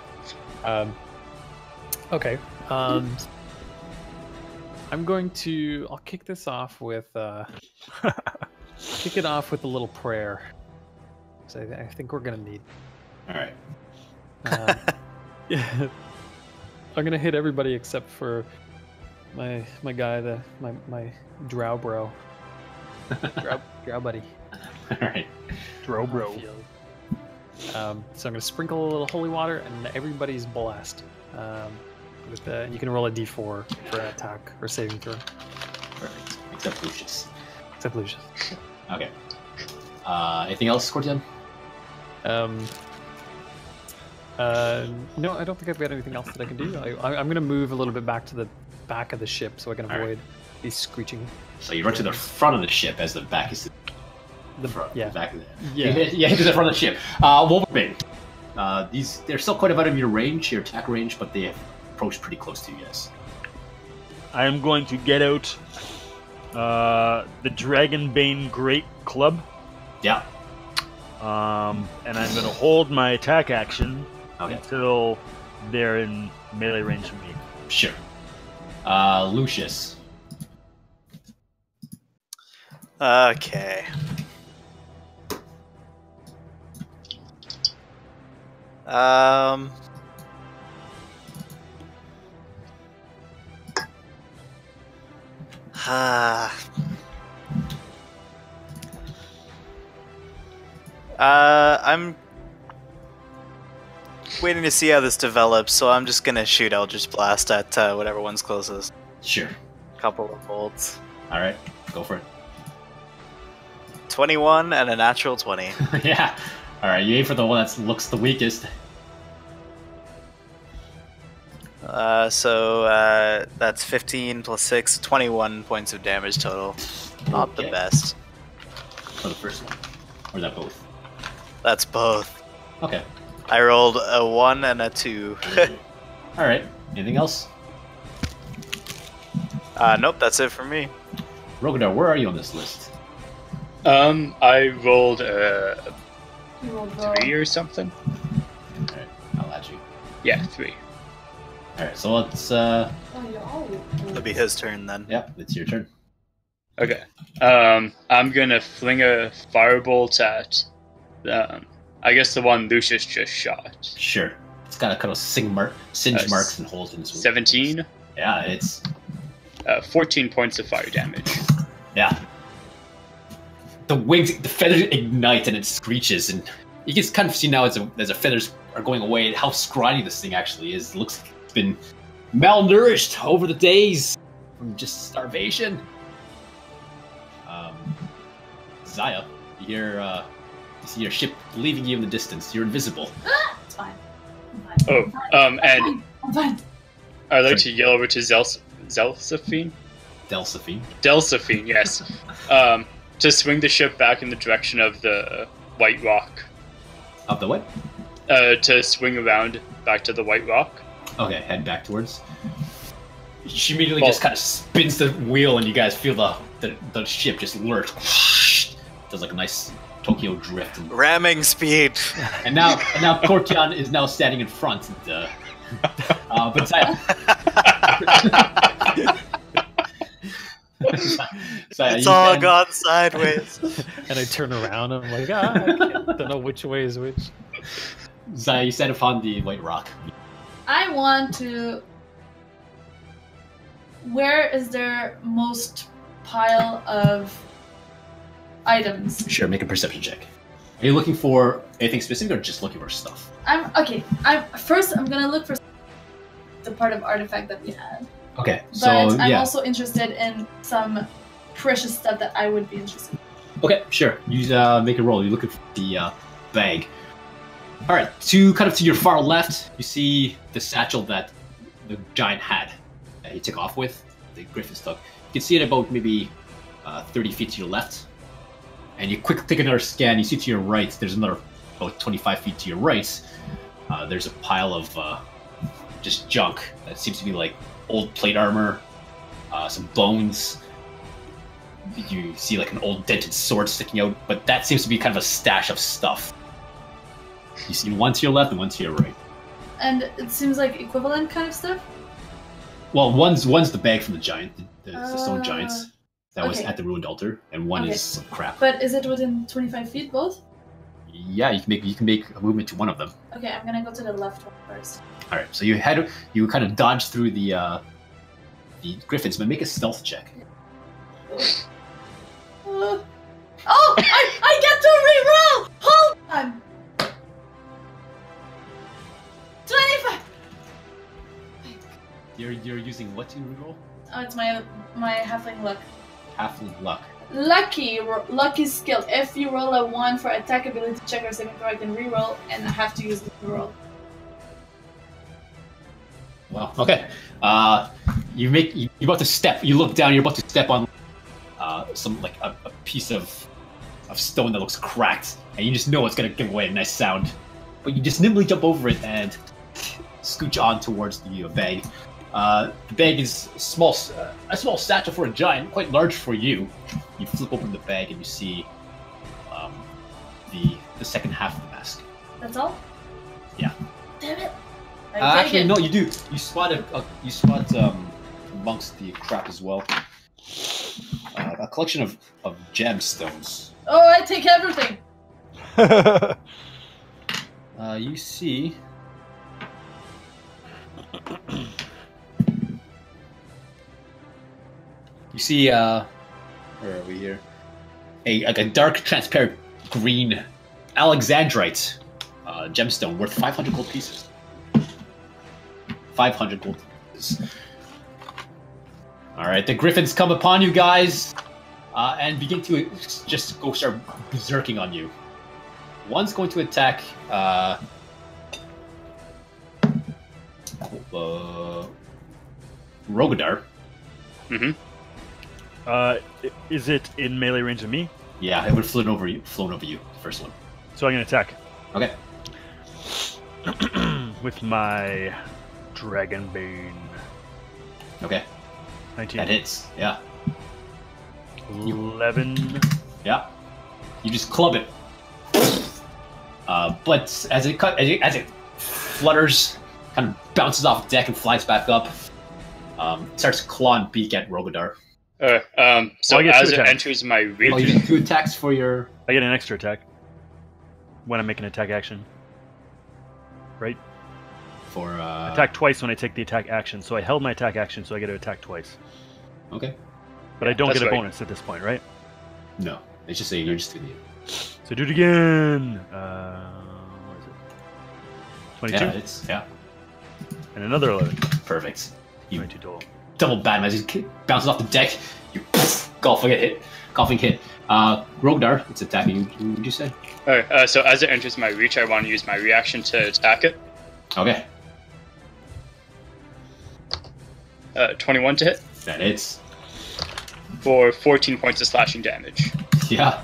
Speaker 5: Okay. I'll kick this off with kick it off with a little prayer. So I think we're gonna need.
Speaker 1: All right.
Speaker 5: Yeah. I'm gonna hit everybody except for my guy, my drow bro. drow buddy.
Speaker 1: All right.
Speaker 6: Drow bro.
Speaker 5: So I'm gonna sprinkle a little holy water and everybody's blessed. You can roll a d4 for an attack or saving throw.
Speaker 1: Perfect. Except Lucius.
Speaker 5: Okay.
Speaker 1: Anything else, Cortion?
Speaker 5: No, I don't think I've got anything else that I can do. I'm going to move a little bit back to the back of the ship so I can avoid these screeching.
Speaker 1: So you run to the front of the ship as the back is the front.
Speaker 5: Yeah.
Speaker 1: The back of the,
Speaker 5: Yeah.
Speaker 1: You hit to the front of the ship. Wolverbane. They're still quite out of your range, your attack range, but they have approached pretty close to you guys.
Speaker 6: I am going to get out the Dragonbane Great Club.
Speaker 1: Yeah.
Speaker 6: And I'm going to hold my attack action until they're in melee range of me.
Speaker 1: Sure. Lucius.
Speaker 2: Okay. I'm waiting to see how this develops, so I'm just gonna shoot Eldritch Blast at whatever one's closest.
Speaker 1: Sure.
Speaker 2: Couple of bolts.
Speaker 1: Alright, go for it.
Speaker 2: 21 and a natural 20.
Speaker 1: Yeah. Alright, you aim for the one that looks the weakest.
Speaker 2: So that's 15 plus 6, 21 points of damage total. Not the best.
Speaker 1: For the first one. Or is that both?
Speaker 2: That's both.
Speaker 1: Okay.
Speaker 2: I rolled a 1 and a 2.
Speaker 1: Alright, anything else?
Speaker 2: Nope, that's it for me.
Speaker 1: Rogadar, where are you on this list?
Speaker 3: I rolled
Speaker 4: You rolled low.
Speaker 3: 3 or something.
Speaker 1: Alright, I'll add you.
Speaker 3: Yeah, 3.
Speaker 1: Alright, so let's
Speaker 4: Oh, y'all.
Speaker 2: It'll be his turn then.
Speaker 1: Yep, it's your turn.
Speaker 3: Okay. I'm gonna fling a firebolt at, I guess the one Lucius just shot.
Speaker 1: Sure. It's got a kind of singe marks and holes in its
Speaker 3: 17.
Speaker 1: Yeah, it's
Speaker 3: 14 points of fire damage.
Speaker 1: yeah. The feathers ignite and it screeches, and you can kind of see now as the feathers are going away how scrawny this thing actually is. It looks like it's been malnourished over the days from just starvation. Zaya, you see your ship leaving you in the distance. You're invisible.
Speaker 4: It's fine. I'm fine.
Speaker 3: Oh, and
Speaker 4: I'm fine.
Speaker 3: I'd like to yell over to Delsaphine, yes. To swing the ship back in the direction of the White Rock.
Speaker 1: Of the what?
Speaker 3: To swing around back to the White Rock.
Speaker 1: Okay, head back towards. She immediately just kind of spins the wheel, and you guys feel the ship just lurch. Does like a nice Tokyo drift.
Speaker 2: Ramming speed.
Speaker 1: And now Cortion is now standing in front. And, but Zaya,
Speaker 2: it's all gone sideways.
Speaker 5: And I turn around and I'm like, I don't know which way is which.
Speaker 1: Zaya, you stand upon the White Rock.
Speaker 4: I want to where is there most pile of items?
Speaker 1: Sure, make a perception check. Are you looking for anything specific or just looking for stuff?
Speaker 4: I'm gonna look for the part of artifact that we had.
Speaker 1: Okay,
Speaker 4: But
Speaker 1: so
Speaker 4: I'm also interested in some precious stuff that I would be interested in.
Speaker 1: Okay, sure. You make a roll. You're looking for the bag. All right, to your far left, you see the satchel that the giant had that he took off with. The griffin took. You can see it about maybe 30 feet to your left. And you quickly take another scan. You see to your right, there's another about 25 feet to your right. There's a pile of just junk that seems to be like old plate armor, some bones. You see like an old dented sword sticking out, but that seems to be kind of a stash of stuff. You see one to your left and one to your right.
Speaker 4: And it seems like equivalent kind of stuff?
Speaker 1: Well, one's the bag from the giant, the stone giants that was at the ruined altar, and one is some crap.
Speaker 4: But is it within 25 feet both?
Speaker 1: Yeah, you can make a movement to one of them.
Speaker 4: Okay, I'm gonna go to the left one first.
Speaker 1: All right, so you kind of dodge through the griffins, but make a stealth check.
Speaker 4: I get to reroll! Hold on! 25!
Speaker 1: You're using what to reroll?
Speaker 4: Oh, it's my halfling luck.
Speaker 1: Halfling luck.
Speaker 4: Lucky skill. If you roll a 1 for attack ability check or saving throw, I can reroll, and I have to use the roll.
Speaker 1: Well, okay. You're about to step. You look down. You're about to step on some like a piece of stone that looks cracked, and you just know it's gonna give away a nice sound. But you just nimbly jump over it and scooch on towards the bag. The bag is a small satchel for a giant, quite large for you. You flip open the bag and you see the second half of the mask.
Speaker 4: That's all?
Speaker 1: Yeah.
Speaker 4: Damn it!
Speaker 1: Actually, no, you do. You spot amongst the crap as well. A collection of gemstones.
Speaker 4: Oh, I take everything.
Speaker 1: You see. You see, where are we here? A dark, transparent green alexandrite gemstone worth 500 gold pieces. 500 gold pieces. All right, the griffins come upon you guys and begin to just go start berserking on you. One's going to attack Rogadar.
Speaker 3: Mm-hmm.
Speaker 6: Is it in melee range of me?
Speaker 1: Yeah, it would have flown over you. The first one.
Speaker 6: So I'm gonna attack.
Speaker 1: Okay.
Speaker 6: With my Dragonbane.
Speaker 1: Okay.
Speaker 6: 19.
Speaker 1: That hits. Yeah.
Speaker 6: 11.
Speaker 1: Yeah. You just club it. But as it flutters, kind of bounces off the deck and flies back up, starts clawing beak at Rogadar.
Speaker 3: So as it enters my reach...
Speaker 1: Oh, you get 2 attacks for your...
Speaker 6: I get an extra attack when I make an attack action. Right?
Speaker 1: For,
Speaker 6: attack twice when I take the attack action. So I held my attack action, so I get to attack twice.
Speaker 1: Okay.
Speaker 6: But I don't get a bonus at this point, right?
Speaker 1: No. It's just saying you're just doing it.
Speaker 6: So do it again! What is it? 22?
Speaker 1: Yeah, it's... Yeah.
Speaker 6: And another 11.
Speaker 1: Perfect. You
Speaker 6: 22 total.
Speaker 1: double bad as he bounces off the deck. You golfing hit. Rogadar, it's attacking you. What did you say?
Speaker 3: Alright, so as it enters my reach, I want to use my reaction to attack it.
Speaker 1: Okay.
Speaker 3: 21 to hit.
Speaker 1: That hits.
Speaker 3: For 14 points of slashing damage.
Speaker 1: Yeah.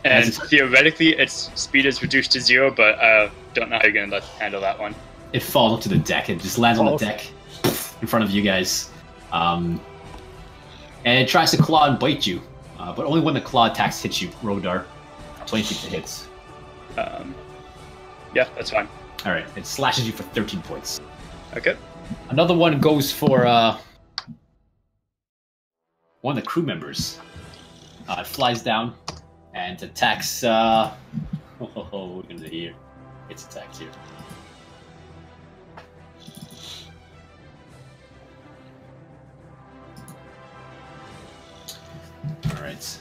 Speaker 3: And theoretically, its speed is reduced to 0, but don't know how you're going to handle that one.
Speaker 1: It falls onto the deck. It just lands on the deck in front of you guys. And it tries to claw and bite you. But only when the claw attacks hits you, Rodar. 20 feet to hits.
Speaker 3: Yeah, that's fine.
Speaker 1: Alright, it slashes you for 13 points.
Speaker 3: Okay.
Speaker 1: Another one goes for one of the crew members. It flies down and attacks... we're going to hear. It's attacked here. right.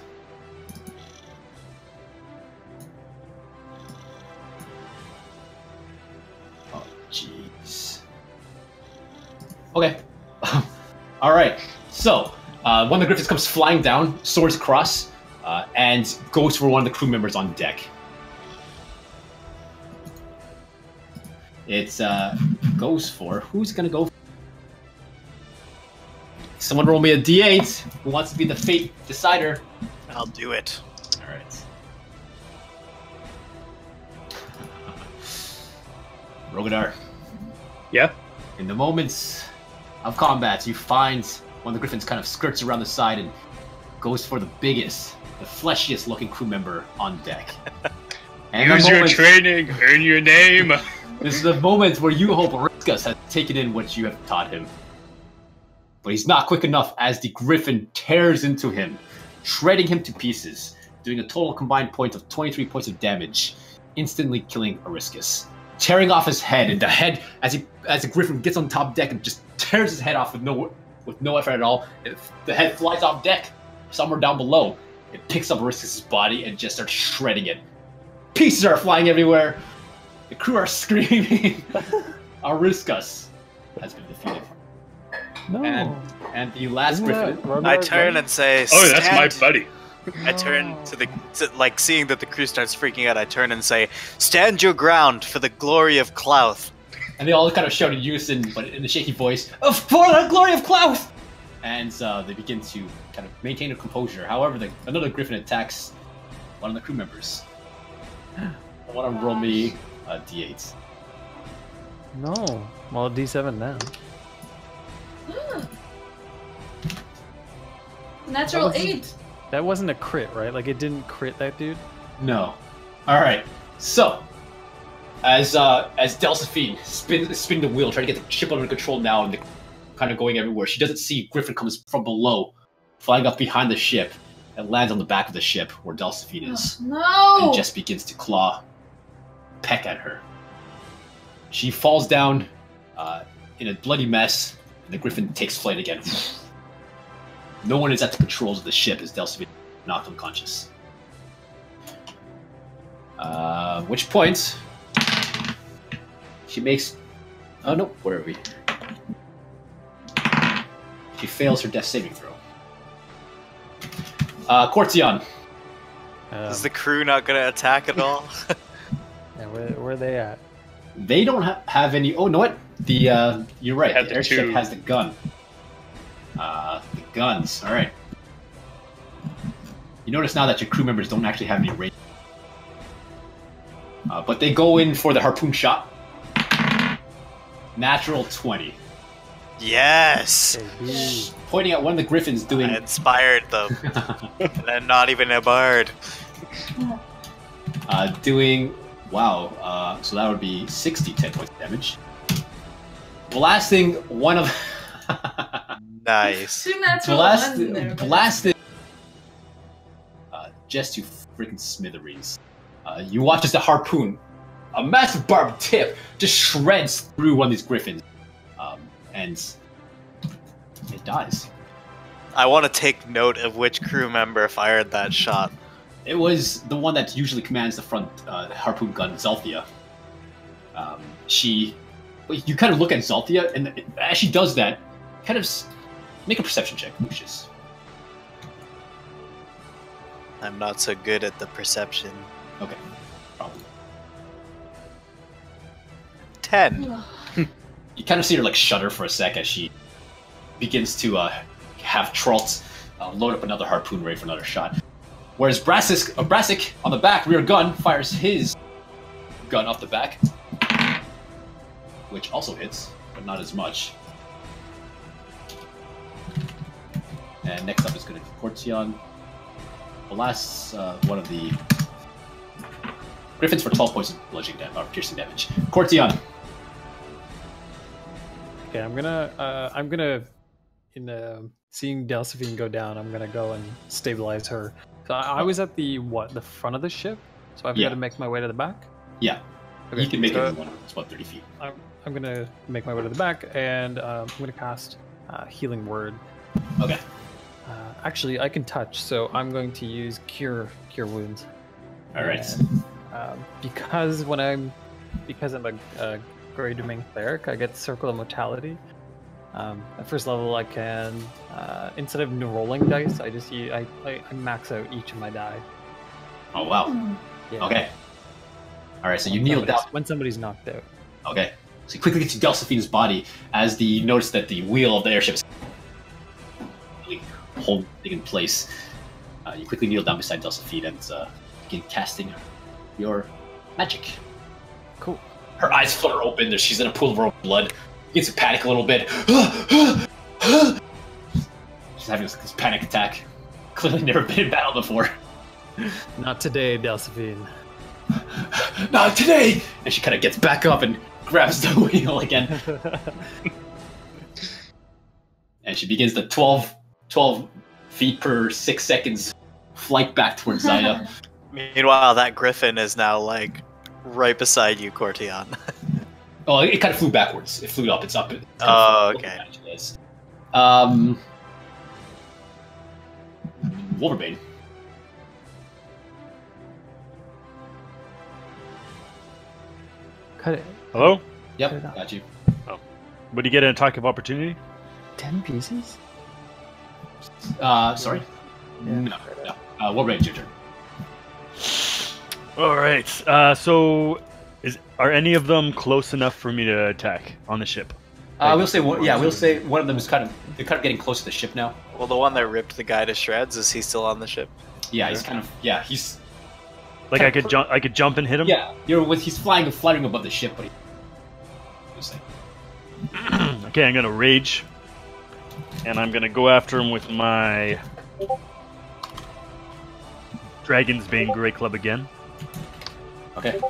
Speaker 1: Oh, jeez. Okay. All right. So, one of the griffins comes flying down, swords across, and goes for one of the crew members on deck. It goes for... Who's going to go? Someone roll me a d8. Who wants to be the fate decider?
Speaker 2: I'll do it.
Speaker 1: All right. Rogadar.
Speaker 3: Yeah.
Speaker 1: In the moments of combat, you find one of the griffins kind of skirts around the side and goes for the biggest, the fleshiest looking crew member on deck. And
Speaker 3: Use your training, earn your name.
Speaker 1: This is the moment where you hope Riskus has taken in what you have taught him. But he's not quick enough as the griffin tears into him, shredding him to pieces, doing a total combined point of 23 points of damage, instantly killing Ariscus. Tearing off his head, and the head, as the griffin gets on top deck and just tears his head off with no effort at all, the head flies off deck, somewhere down below. It picks up Ariscus' body and just starts shredding it. Pieces are flying everywhere. The crew are screaming. Ariscus has been defeated.
Speaker 5: No.
Speaker 1: And the last griffin.
Speaker 2: I turn and say,
Speaker 3: "Oh, that's my buddy."
Speaker 2: I turn to like seeing that the crew starts freaking out. I turn and say, "Stand your ground for the glory of Clouth."
Speaker 1: And they all kind of shout in unison, but in a shaky voice, "For the glory of Clouth!" And they begin to kind of maintain their composure. However, another griffin attacks one of the crew members. I want to roll me a d8.
Speaker 5: No. Well, a d7 now.
Speaker 4: Natural 8.
Speaker 5: That wasn't a crit, right? Like, it didn't crit that dude?
Speaker 1: No. Alright. So, as Delphine spinning the wheel, trying to get the ship under control now, and kind of going everywhere, she doesn't see Griffin comes from below, flying up behind the ship, and lands on the back of the ship where Delphine is.
Speaker 4: No!
Speaker 1: And just begins to peck at her. She falls down in a bloody mess, and the Griffin takes flight again. No one is at the controls of the ship as Delphine knocked unconscious. Which point she makes... Oh no, where are we? She fails her death saving throw. Cortion.
Speaker 2: Is the crew not going to attack at all?
Speaker 5: Yeah, where are they at?
Speaker 1: They don't have any... Oh, no, what? You're right, the airship
Speaker 3: two.
Speaker 1: has the gun. The guns, alright. You notice now that your crew members don't actually have any range. But they go in for the harpoon shot. Natural 20.
Speaker 2: Yes!
Speaker 5: Hey,
Speaker 1: Pointing at one of the griffins doing...
Speaker 2: I inspired them. And I'm not even a bard.
Speaker 1: Doing... Wow, so that would be 10 points of damage. Blasting one of...
Speaker 2: Nice.
Speaker 4: 2 natural ones in there.
Speaker 1: Blasted... just to freaking smithereens. You watch as the harpoon, a massive barbed tip, just shreds through one of these griffins. And it dies.
Speaker 2: I want to take note of which crew member fired that shot.
Speaker 1: It was the one that usually commands the front harpoon gun, Zalthia. You kind of look at Zalthia, and as she does that, kind of make a perception check, Lucius.
Speaker 2: I'm not so good at the perception.
Speaker 1: Okay, probably.
Speaker 2: 10.
Speaker 1: You kind of see her like shudder for a sec as she begins to have Troltz load up another harpoon ready for another shot. Whereas Brassic on the back rear gun fires his gun off the back, which also hits, but not as much. And next up is going to be Cortion. Blasts one of the griffins for 12 points of bludgeoning damage, or piercing damage. Cortion.
Speaker 5: Okay, I'm gonna, seeing Delphine go down, I'm gonna go and stabilize her. So I was at the front of the ship, so I've got to make my way to the back.
Speaker 1: Yeah,
Speaker 5: okay,
Speaker 1: you can make it one. It's about 30 feet.
Speaker 5: I'm gonna make my way to the back, and I'm gonna cast Healing Word.
Speaker 1: Okay.
Speaker 5: Actually, I can touch, so I'm going to use cure wounds.
Speaker 1: All right.
Speaker 5: Because I'm a Grey Domain cleric, I get Circle of Mortality. At first level, I can instead of rolling dice, I max out each of my die.
Speaker 1: Oh wow.
Speaker 5: Yeah.
Speaker 1: Okay. All right. So you kneel down
Speaker 5: when somebody's knocked out.
Speaker 1: Okay. So you quickly get to Delphinine's body as you notice that the wheel of the airship is holding in place. You quickly kneel down beside Delphine and begin casting your magic.
Speaker 5: Cool.
Speaker 1: Her eyes flutter open. She's in a pool of her own blood. Begins to panic a little bit. She's having this panic attack. Clearly never been in battle before.
Speaker 5: Not today, Delphine.
Speaker 1: Not today! And she kind of gets back up and grabs the wheel again. And she begins the 12 feet per 6 seconds flight back towards Zaya.
Speaker 2: Meanwhile, that griffin is now, like, right beside you, Cortion.
Speaker 1: Oh, it kind of flew backwards. It flew up. It's up.
Speaker 2: Oh, okay.
Speaker 1: Wolverbane.
Speaker 5: Cut it.
Speaker 6: Hello?
Speaker 1: Yep, got you.
Speaker 6: Oh. Would you get an attack of opportunity?
Speaker 5: 10 pieces?
Speaker 1: Sorry?
Speaker 5: Yeah.
Speaker 1: No. Wolverbane's your turn.
Speaker 6: Alright, so are any of them close enough for me to attack on the ship?
Speaker 1: We'll say one of them is kind of getting close to the ship now.
Speaker 2: Well, the one that ripped the guy to shreds, is he still on the ship?
Speaker 1: Yeah, he's
Speaker 6: like I could jump and hit him?
Speaker 1: Yeah, he's flying above the ship, but
Speaker 6: Okay, I'm gonna rage. And I'm gonna go after him with my Dragon's Bane Grey Club again.
Speaker 1: Okay.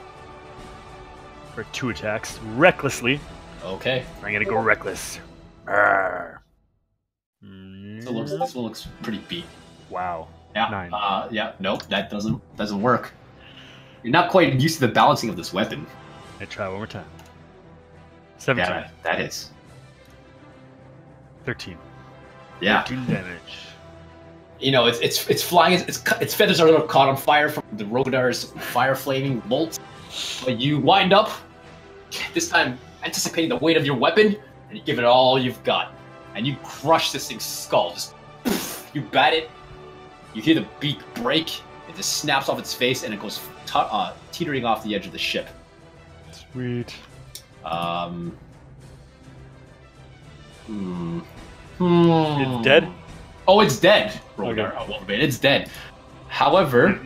Speaker 6: For 2 attacks. Recklessly.
Speaker 1: Okay.
Speaker 6: I'm gonna go reckless. Arrgh.
Speaker 1: This one looks pretty beat.
Speaker 6: Wow.
Speaker 1: Yeah.
Speaker 6: 9.
Speaker 1: Yeah. Nope. That doesn't work. You're not quite used to the balancing of this weapon.
Speaker 6: I try one more time. 17.
Speaker 1: Yeah, that is.
Speaker 6: 13.
Speaker 1: Yeah.
Speaker 6: 13 damage.
Speaker 1: You know, it's flying. Its feathers are a little caught on fire from the Rogadar's fire flaming bolts. But you wind up, this time anticipating the weight of your weapon, and you give it all you've got, and you crush this thing's skull. Just you bat it. You hear the beak break. It just snaps off its face, and it goes teetering off the edge of the ship.
Speaker 6: Sweet. It's dead?
Speaker 1: Oh, it's dead. Rogadar. Okay. Wolverbane. It's dead. However,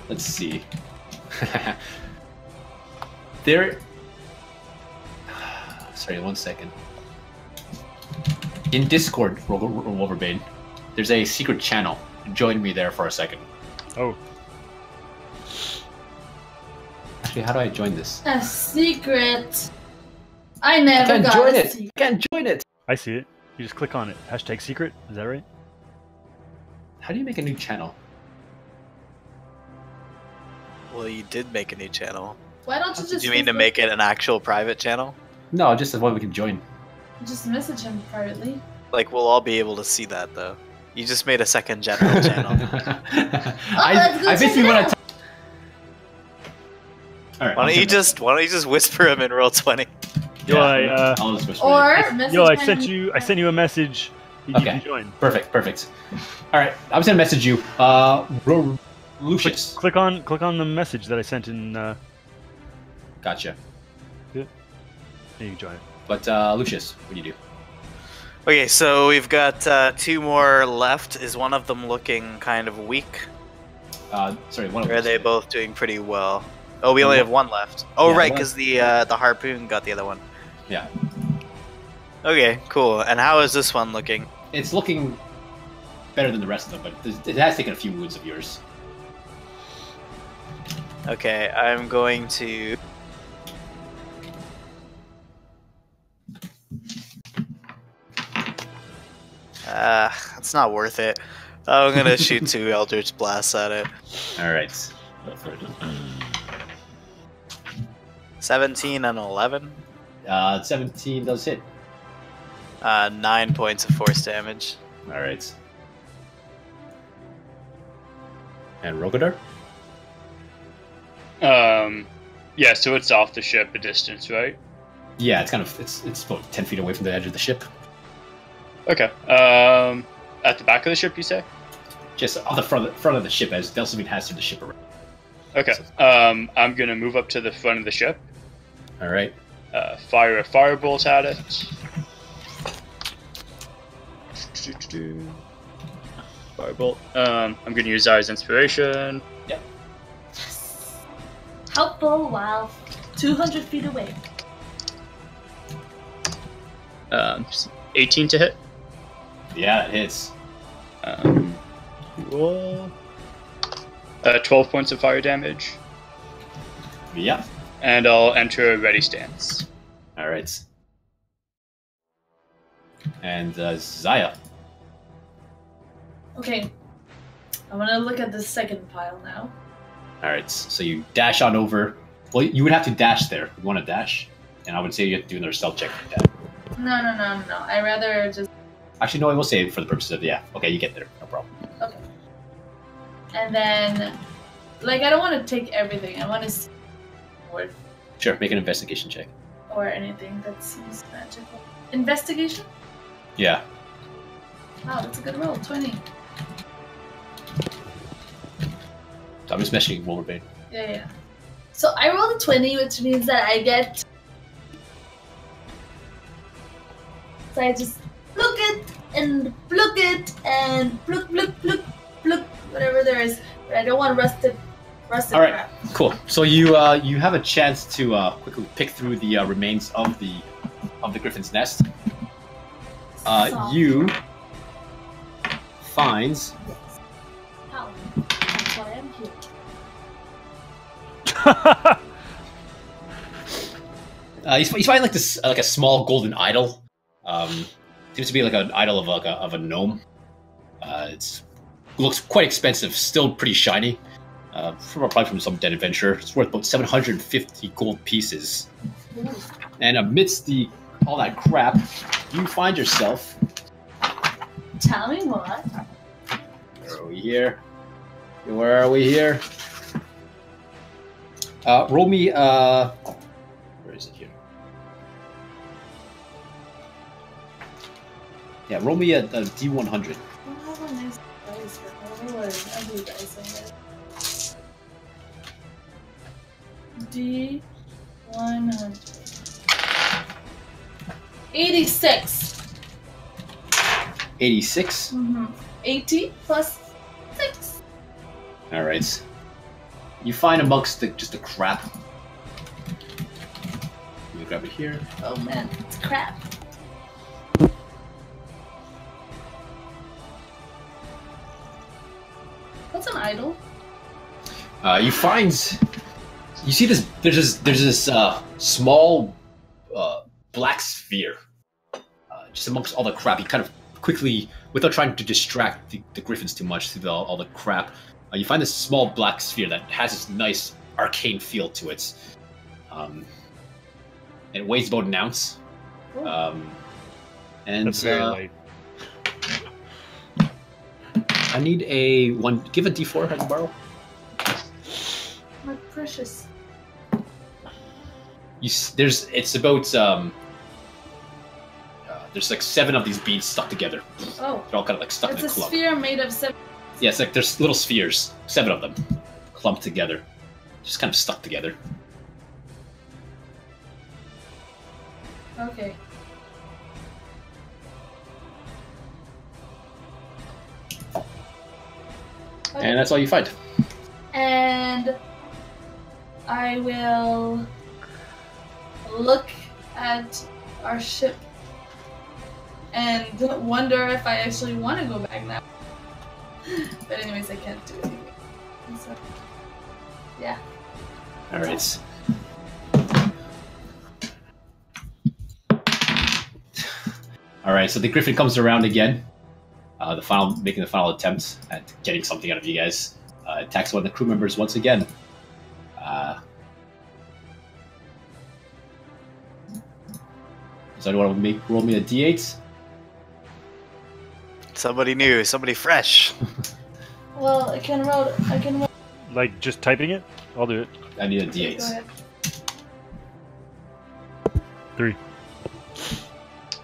Speaker 1: let's see. Sorry, 1 second. In Discord, Wolverbane, there's a secret channel. Join me there for a second.
Speaker 6: Oh.
Speaker 1: Actually, how do I join this?
Speaker 4: A secret. I never got
Speaker 1: join
Speaker 4: a
Speaker 1: it.
Speaker 4: secret.
Speaker 1: I can't join it.
Speaker 6: I see it. You just click on it. Hashtag secret. Is that right?
Speaker 1: How do you make a new channel?
Speaker 2: Well, you did make a new channel.
Speaker 4: Why don't you just...
Speaker 2: Do you mean to make it an actual private channel?
Speaker 1: No, just as one we can join.
Speaker 4: Just message him privately.
Speaker 2: Like, we'll all be able to see that, though. You just made a second general channel.
Speaker 1: I basically want to... Alright,
Speaker 2: why don't you just whisper him in Roll20?
Speaker 6: Yo,
Speaker 1: I'll just whisper
Speaker 6: I sent you a message. You can join.
Speaker 1: Perfect. All right, I'm just gonna message you, Lucius.
Speaker 6: Click on the message that I sent in.
Speaker 1: Gotcha.
Speaker 6: Yeah. You can join it.
Speaker 1: But Lucius, what do you do?
Speaker 2: Okay, so we've got 2 more left. Is one of them looking kind of weak?
Speaker 1: Sorry, one of them.
Speaker 2: Or are they both doing pretty well? Oh, we only have 1 left. Oh,
Speaker 1: yeah,
Speaker 2: right, because the harpoon got the other one.
Speaker 1: Yeah.
Speaker 2: Okay, cool. And how is this one looking?
Speaker 1: It's looking better than the rest of them, but it has taken a few wounds of yours.
Speaker 2: Okay, I'm going to... it's not worth it. I'm gonna shoot 2 Eldritch Blasts at it.
Speaker 1: Alright.
Speaker 2: 17 and 11?
Speaker 1: 17 does hit.
Speaker 2: 9 points of force damage.
Speaker 1: All right. And Rogadar?
Speaker 3: Yeah, so it's off the ship a distance, right?
Speaker 1: Yeah, it's kind of it's about 10 feet away from the edge of the ship.
Speaker 3: Okay. At the back of the ship, you say?
Speaker 1: Just on the front of the ship, as Delsamine has to the ship around.
Speaker 3: Okay. I'm gonna move up to the front of the ship.
Speaker 1: All right.
Speaker 3: Fire a firebolt at it. Firebolt. I'm gonna use Zaya's inspiration.
Speaker 1: Yep.
Speaker 4: Helpful while 200 feet away.
Speaker 3: 18 to hit.
Speaker 1: Yeah, it hits.
Speaker 3: Cool. 12 points of fire damage.
Speaker 1: Yep.
Speaker 3: And I'll enter a ready stance.
Speaker 1: All right. And Zaya.
Speaker 4: Okay. I'm gonna look at the second pile now.
Speaker 1: All right. So you dash on over. Well, you would have to dash there. You want to dash, and I would say you have to do another stealth check for that.
Speaker 4: No. I'd rather just.
Speaker 1: Actually, no. I will say for the purposes of Okay, you get there. No problem.
Speaker 4: Okay. And then, like, I don't want to take everything. I want to see or
Speaker 1: Sure. Make an investigation check.
Speaker 4: or anything that seems magical. Investigation?
Speaker 1: Yeah.
Speaker 4: Wow, that's a good roll. 20.
Speaker 1: I'm just meshing Wolverbane.
Speaker 4: Yeah. So I rolled a 20, which means that I get. So I just look it and pluck it and pluck, whatever there is. But I don't want rusted
Speaker 1: All right.
Speaker 4: crap.
Speaker 1: Cool. So you have a chance to quickly pick through the remains of the griffin's nest. You finds.
Speaker 4: How? That's what I am here.
Speaker 1: You find like this like a small golden idol. Seems to be like an idol of a gnome. It looks quite expensive, still pretty shiny. Probably from some dead adventurer. It's worth about 750 gold pieces.
Speaker 4: Ooh.
Speaker 1: And amidst all that crap, you find yourself.
Speaker 4: Tell me what?
Speaker 1: Where are we here? Where are we here? Roll me. Where is it here? Yeah, roll me a D100.
Speaker 4: I have a nice dice here. I don't know what an ugly dice on there. D100. 86.
Speaker 1: 86.
Speaker 4: 80 plus 6.
Speaker 1: All right. You find amongst just the crap. Let me grab it here.
Speaker 4: Oh man, it's crap. What's an idol?
Speaker 1: You find. You see this. There's this small black sphere. Just amongst all the crap, you kind of quickly, without trying to distract the griffins too much through all the crap, you find this small black sphere that has this nice arcane feel to it. And it weighs about an ounce. And
Speaker 6: That's very light.
Speaker 1: I need a one. Give a D4 I can borrow.
Speaker 4: My precious.
Speaker 1: It's about there's like 7 of these beads stuck together.
Speaker 4: Oh.
Speaker 1: They're all kind of like stuck in a
Speaker 4: It's a
Speaker 1: clump.
Speaker 4: sphere made of 7.
Speaker 1: Yeah, it's like there's little spheres, 7 of them, clumped together, just kind of stuck together.
Speaker 4: Okay.
Speaker 1: And that's all you find.
Speaker 4: And I will look at our ship and wonder if I actually want to go back now. But anyways, I can't do it anyway. So, yeah.
Speaker 1: All right. All right. So the griffin comes around again. Making the final attempt at getting something out of you guys. Attacks one of the crew members once again. Does anyone want to roll me a D8?
Speaker 2: Somebody new, somebody fresh.
Speaker 4: Well, I can roll.
Speaker 6: Like just typing it? I'll do it.
Speaker 1: I need a
Speaker 4: Go
Speaker 1: D8.
Speaker 4: ahead.
Speaker 6: 3.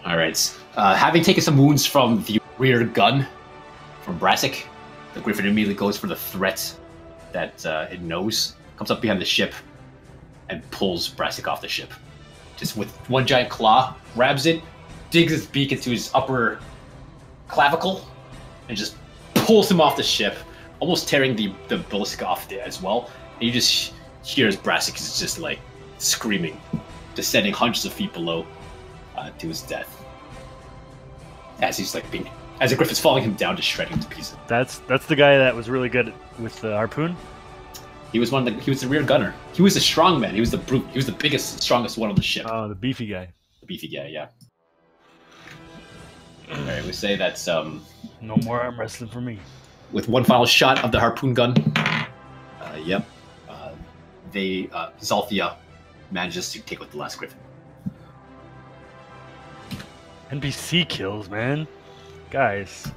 Speaker 1: Alright. Having taken some wounds from the rear gun from Brassic, the Griffin immediately goes for the threat that it knows, comes up behind the ship, and pulls Brassic off the ship. Just with one giant claw, grabs it, digs its beak into his upper clavicle, and just pulls him off the ship, almost tearing the ballistic off there as well. And you just hear as Brassic is just like screaming, descending hundreds of feet below to his death. As he's like as the Griffin's falling him down, just shredding to pieces.
Speaker 6: That's the guy that was really good with the harpoon.
Speaker 1: He was the rear gunner. He was the strong man. He was the brute. He was the biggest, strongest one on the ship.
Speaker 6: Oh, the beefy guy.
Speaker 1: The beefy guy, yeah. Alright, we say that's
Speaker 6: No more arm wrestling for me.
Speaker 1: with one final shot of the harpoon gun. Yep. Zalthia manages to take out the last Griffin.
Speaker 6: NPC kills, man. Guys.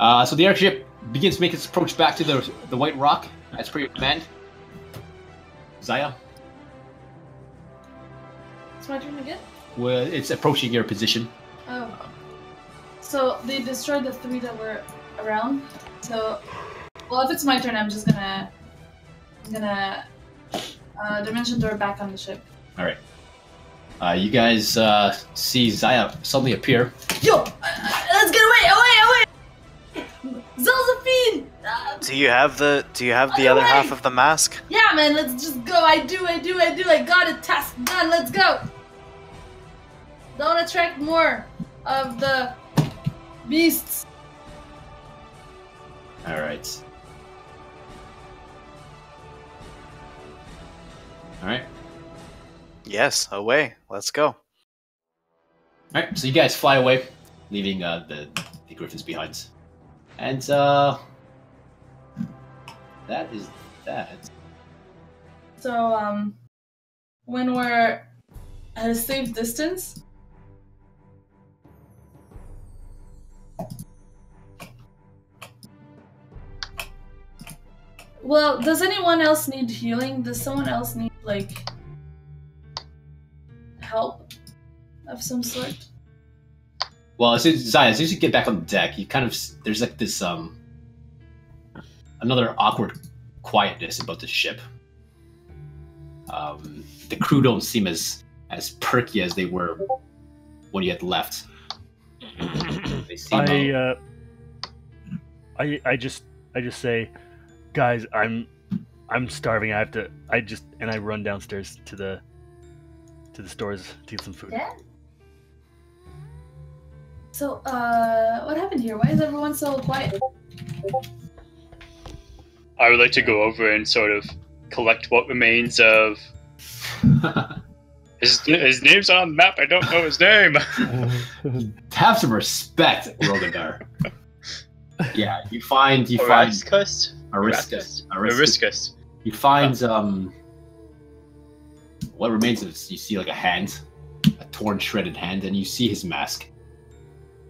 Speaker 1: So the airship begins to make its approach back to the White Rock, as per your command. Zaya,
Speaker 4: It's my turn again.
Speaker 1: well, it's approaching your position.
Speaker 4: Oh. So they destroyed the 3 that were around. So, well, if it's my turn, I'm gonna dimension door back on the ship.
Speaker 1: All right. You guys see Zaya suddenly appear.
Speaker 4: Yo, let's get away! Zalzafine!
Speaker 2: Do you have the other half of the mask?
Speaker 4: Yeah, man, let's just go. I do. I got it. Task done. Let's go. Don't attract more of the beasts.
Speaker 1: All right. All right.
Speaker 2: Yes, away. Let's go.
Speaker 1: All right. So you guys fly away, leaving the Griffins behind. And that is that.
Speaker 4: So, when we're at a safe distance, well, does anyone else need healing? Does someone else need, like, help of some sort?
Speaker 1: Well, as soon as you get back on the deck, you kind of there's like this another awkward quietness about the ship. The crew don't seem as perky as they were when you had left. They seem
Speaker 6: I just say, guys, I'm starving. I run downstairs to the stores to get some food.
Speaker 4: Yeah. So, what happened here? Why is everyone so quiet?
Speaker 3: I would like to go over and sort of collect what remains of... His name's on the map, I don't know his name!
Speaker 1: Have some respect, Rogadar. Yeah, you find
Speaker 3: Ariscus?
Speaker 1: Ariscus. You find what remains of it. You see like a hand, a torn, shredded hand, and you see his mask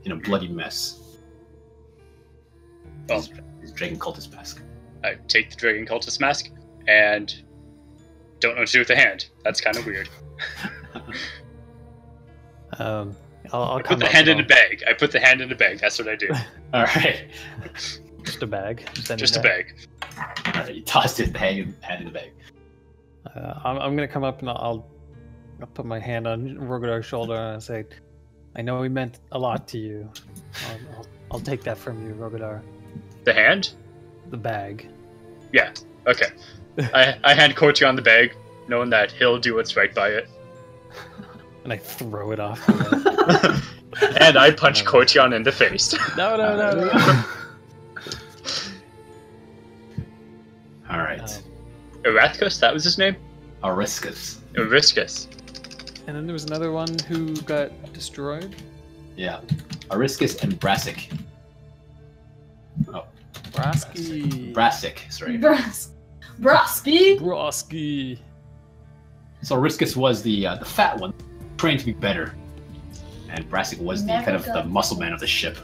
Speaker 1: in a bloody mess.
Speaker 3: Oh.
Speaker 1: His dragon cultist mask.
Speaker 3: I take the Dragon Cultist mask and don't know what to do with the hand. That's kind of weird.
Speaker 5: I'll
Speaker 3: I put the hand in a bag. That's what I do.
Speaker 1: All right.
Speaker 5: Just a bag.
Speaker 3: Just a bag.
Speaker 1: All right. You tossed it, the hand in the bag.
Speaker 5: I'm gonna come up and I'll put my hand on Rogadar's shoulder and say, "I know he meant a lot to you. I'll take that from you, Rogadar."
Speaker 3: The hand?
Speaker 5: The bag.
Speaker 3: Yeah. Okay. I hand Kortion the bag, knowing that he'll do what's right by it.
Speaker 5: And I throw it off.
Speaker 3: And I punch Kortion in the face.
Speaker 5: No.
Speaker 1: All right.
Speaker 3: Erathkus, that was his name?
Speaker 1: Ariscus.
Speaker 3: Ariscus.
Speaker 5: And then there was another one who got destroyed.
Speaker 1: Yeah. Ariscus and Brassic. Oh. Brassic, sorry.
Speaker 5: Brosky.
Speaker 1: So Ariscus was the fat one, trained to be better, and Brassic was the kind of the muscle man of the ship.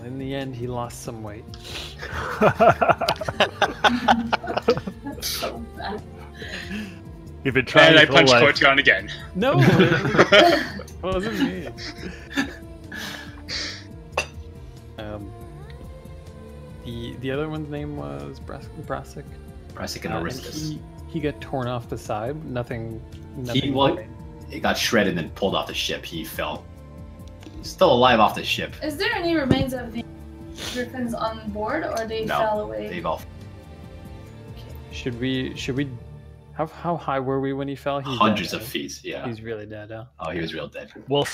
Speaker 5: In the end, he lost some weight.
Speaker 4: So bad.
Speaker 6: You've been trying
Speaker 3: And I
Speaker 6: his whole
Speaker 3: punch
Speaker 6: life.
Speaker 3: Cortgon again.
Speaker 5: No, it wasn't me. The other one's name was Brassic.
Speaker 1: Brassic and Aristus.
Speaker 5: He got torn off the side. Nothing.
Speaker 1: He got shredded and pulled off the ship. He fell. He's still alive off the ship.
Speaker 4: Is there any remains of the griffins on board, or they fell away?
Speaker 1: They've all.
Speaker 5: Should we? How high were we when he fell? He's
Speaker 1: Hundreds
Speaker 5: dead,
Speaker 1: of feet. Yeah.
Speaker 5: He's really dead now.
Speaker 1: Oh, he was real dead.
Speaker 6: Well,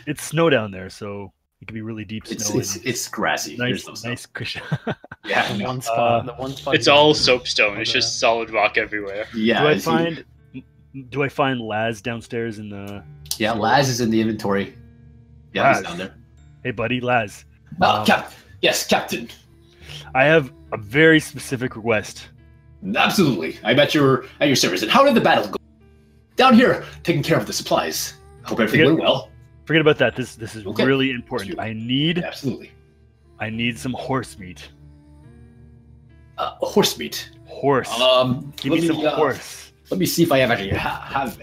Speaker 6: it's snow down there, so it could be really deep snow.
Speaker 1: It's grassy.
Speaker 6: Nice,
Speaker 1: There's no
Speaker 6: nice cushion.
Speaker 1: Yeah.
Speaker 5: The
Speaker 1: no.
Speaker 5: one spot. The one spot.
Speaker 3: It's all soapstone. It's just solid rock everywhere.
Speaker 1: Yeah.
Speaker 6: Do I find Laz downstairs in the?
Speaker 1: Yeah, Laz is in the inventory. Yeah,
Speaker 6: Laz.
Speaker 1: he's down there.
Speaker 6: Hey, buddy, Laz.
Speaker 1: Oh, yes, Captain.
Speaker 6: I have a very specific request.
Speaker 1: Absolutely. I'm at your service. And how did the battle go? Down here, taking care of the supplies. Hope everything went well.
Speaker 6: Forget about that. This is
Speaker 1: Okay.
Speaker 6: really important. I need some horse meat.
Speaker 1: Horse meat.
Speaker 6: Horse. Give me some horse.
Speaker 1: Let me see if I have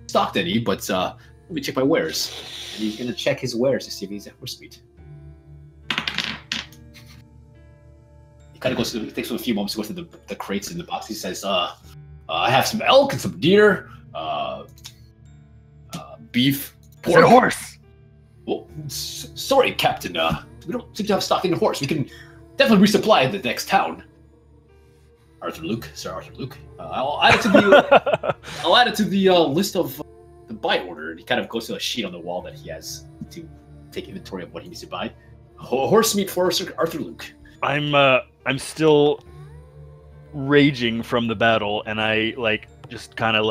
Speaker 1: stocked any, but let me check my wares. And he's gonna check his wares to see if he's at horse meat. He kind of goes through. It takes him a few moments to go through the crates in the box. He says, "I have some elk and some deer, beef,
Speaker 6: Is it a horse?
Speaker 1: Well, sorry, Captain. We don't seem to have stock in the horse. We can definitely resupply in the next town." Sir Arthur Luke. I'll add it to the list of the buy order. And he kind of goes to a sheet on the wall that he has to take inventory of what he needs to buy. Horse meat for Sir Arthur Luke.
Speaker 6: I'm still raging from the battle, and I just kind of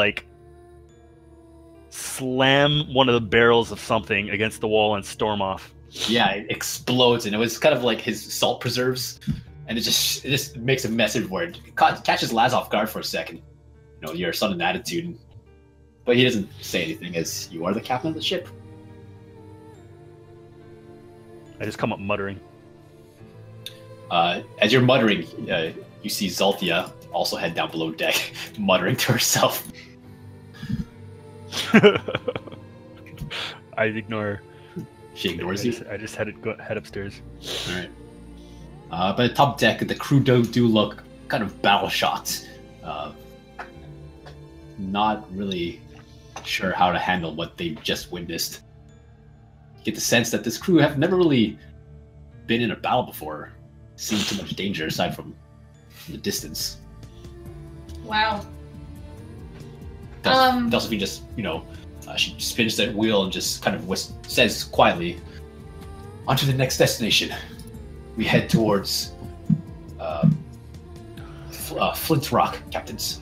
Speaker 6: slam one of the barrels of something against the wall and storm off.
Speaker 1: Yeah, it explodes, and it was kind of like his salt preserves, and it just makes a mess everywhere. It catches Laz off guard for a second. You know, your sudden attitude, but he doesn't say anything as you are the captain of the ship.
Speaker 6: I just come up muttering.
Speaker 1: As you're muttering, you see Zalthia also head down below deck, muttering to herself.
Speaker 6: I ignore her.
Speaker 1: She ignores you?
Speaker 6: I just head upstairs.
Speaker 1: Alright. But at top deck, the crew do look kind of battle shocked. Not really sure how to handle what they just witnessed. You get the sense that this crew have never really been in a battle before, seen too much danger aside from the distance.
Speaker 4: Wow.
Speaker 1: Delphine just, she spins that wheel and just kind of says quietly, "On to the next destination. We head towards Flint Rock, captains."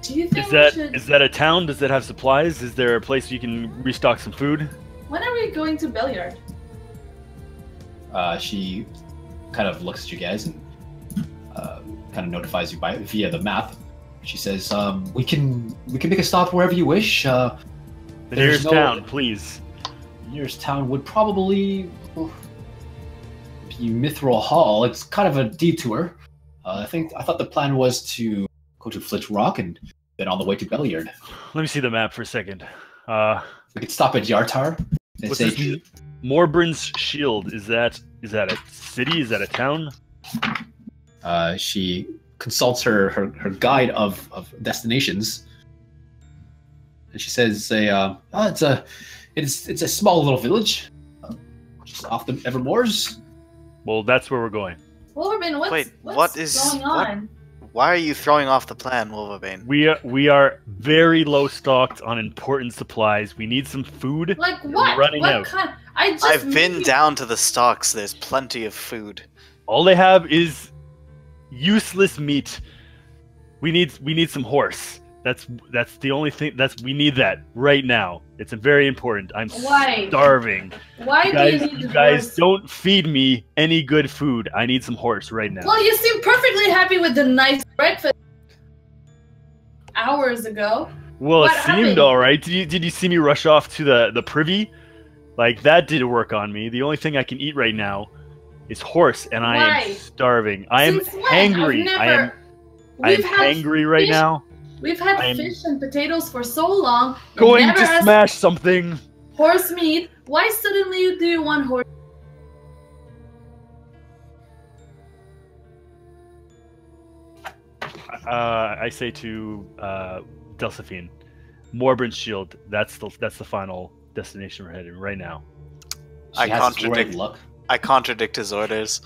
Speaker 4: Do you think
Speaker 6: is that a town? Does that have supplies? Is there a place you can restock some food?
Speaker 4: When are we going to Belliard?
Speaker 1: She kind of looks at you guys and kind of notifies you via the map. She says, "We can make a stop wherever you wish.
Speaker 6: The nearest town, please."
Speaker 1: Nearest town would probably be Mithril Hall. It's kind of a detour. I thought the plan was to go to Flint Rock and then on the way to Belliard.
Speaker 6: Let me see the map for a second.
Speaker 1: We could stop at Yartar.
Speaker 6: What's this? Morbrin's Shield. Is that a city? Is that a town?
Speaker 1: She consults her guide of destinations, and she says, it's a small little village, just off the Evermoors."
Speaker 6: Well, that's where we're going.
Speaker 4: Wolverbane, what's going on?
Speaker 2: Why are you throwing off the plan, Wolverbane?
Speaker 6: We are very low stocked on important supplies. We need some food.
Speaker 4: Like what?
Speaker 6: We're running out.
Speaker 4: Kind?
Speaker 2: I've been down to the stocks. There's plenty of food.
Speaker 6: All they have is useless meat. We need some horse. That's the only thing. We need that right now. It's very important. I'm starving.
Speaker 4: Why do you need
Speaker 6: you
Speaker 4: the
Speaker 6: guys
Speaker 4: horse?
Speaker 6: don't feed me any good food. I need some horse right now.
Speaker 4: Well, you seem perfectly happy with the nice breakfast hours ago.
Speaker 6: Well,
Speaker 4: What
Speaker 6: it seemed
Speaker 4: happened?
Speaker 6: all right. Did you see me rush off to the privy? Like, that didn't work on me. The only thing I can eat right now is horse, and I am starving. I am hangry. I'm hangry right now.
Speaker 4: We've had fish and potatoes for so long.
Speaker 6: Going to smash something.
Speaker 4: Horse meat. Why suddenly do you want horse?
Speaker 6: I say to Delphine, Morbrin's shield. That's the final destination we're heading right now.
Speaker 2: I contradict his orders.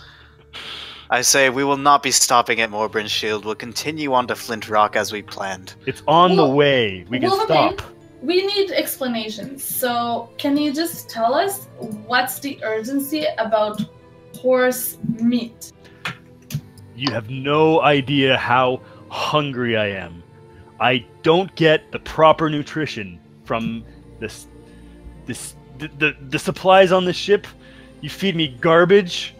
Speaker 2: I say we will not be stopping at Morbrin's shield. We'll continue on to Flint Rock as we planned.
Speaker 6: It's on the way. We can stop.
Speaker 4: We need explanations. So can you just tell us what's the urgency about horse meat?
Speaker 6: You have no idea how hungry I am. I don't get the proper nutrition from the supplies on the ship. You feed me garbage,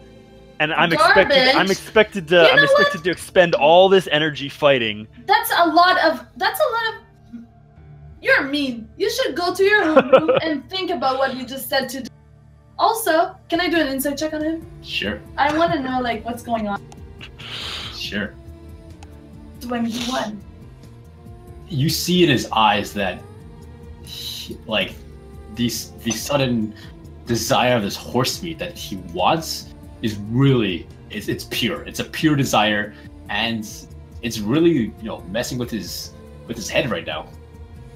Speaker 6: and I'm expected to expend all this energy fighting.
Speaker 4: That's a lot of. You're mean. You should go to your room and think about what you just said to. Also, can I do an insight check on him?
Speaker 1: Sure.
Speaker 4: I want to know what's going on.
Speaker 1: Sure.
Speaker 4: 21.
Speaker 1: You see in his eyes that, the sudden desire of this horse meat that he wants is really it's pure. It's a pure desire, and it's really messing with his head right now.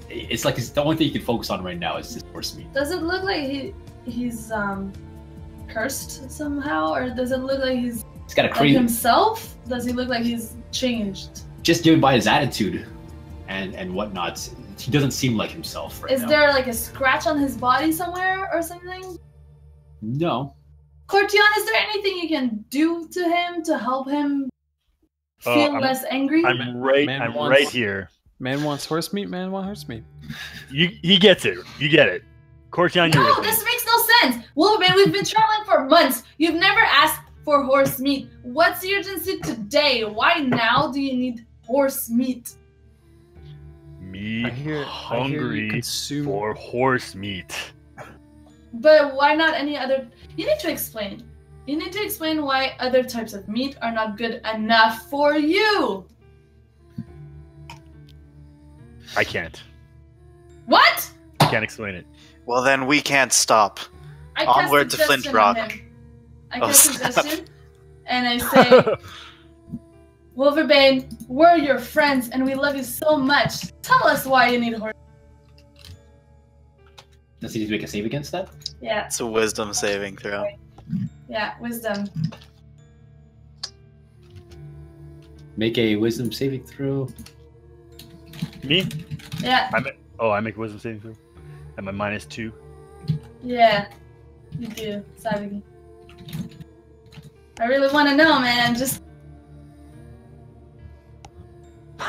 Speaker 1: It's like the only thing he can focus on right now is this horse meat.
Speaker 4: Does it look like he's cursed somehow, or does it look like he's
Speaker 1: got a crazy
Speaker 4: himself? Does he look like he's changed?
Speaker 1: Just given by his attitude and whatnot, he doesn't seem like himself right now.
Speaker 4: Is there a scratch on his body somewhere or something?
Speaker 1: No.
Speaker 4: Cortion, is there anything you can do to him to help him feel less angry?
Speaker 6: I'm right here.
Speaker 5: Man wants horse meat. Man wants horse meat.
Speaker 6: He gets it. You get it. Cortion, you're with me.
Speaker 4: This makes no sense. Wolverbane, we've been traveling for months. You've never asked for horse meat. What's the urgency today? Why now do you need horse meat?
Speaker 6: Hungry for horse meat.
Speaker 4: But why not any other? You need to explain. You need to explain why other types of meat are not good enough for you.
Speaker 6: I can't.
Speaker 4: What?
Speaker 6: I can't explain it.
Speaker 2: Well, then we can't stop. Onward to Flint Rock.
Speaker 4: I cast suggestion, and I say, Wolverbane, we're your friends, and we love you so much. Tell us why you need a horse.
Speaker 1: Does he need to make a save against that?
Speaker 4: Yeah.
Speaker 2: It's a wisdom saving throw.
Speaker 4: Yeah, wisdom.
Speaker 1: Make a wisdom saving throw.
Speaker 6: Me?
Speaker 4: Yeah.
Speaker 6: I make a wisdom saving throw? Am I -2?
Speaker 4: Yeah, you do. Sorry. I really want to know, man. Just.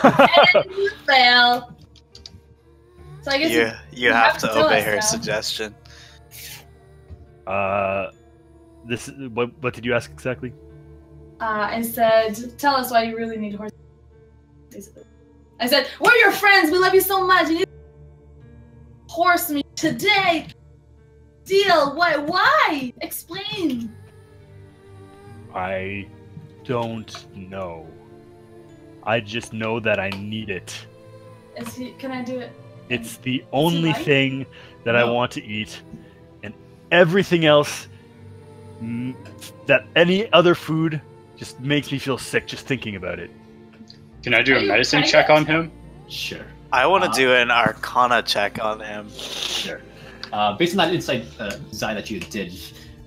Speaker 4: And you fail. So I guess
Speaker 2: you have to obey her suggestion.
Speaker 6: This what did you ask exactly?
Speaker 4: I said, tell us why you really need horses. Basically, I said, we're your friends. We love you so much. You need horse meat today. Deal. Why? Explain.
Speaker 6: I don't know. I just know that I need it.
Speaker 4: Can I do it?
Speaker 6: It's the only thing that I want to eat, and everything else, that any other food, just makes me feel sick just thinking about it.
Speaker 3: Can I do a medicine check on him?
Speaker 1: Sure.
Speaker 2: I want to do an Arcana check on him.
Speaker 1: Sure. Based on that insight design that you did,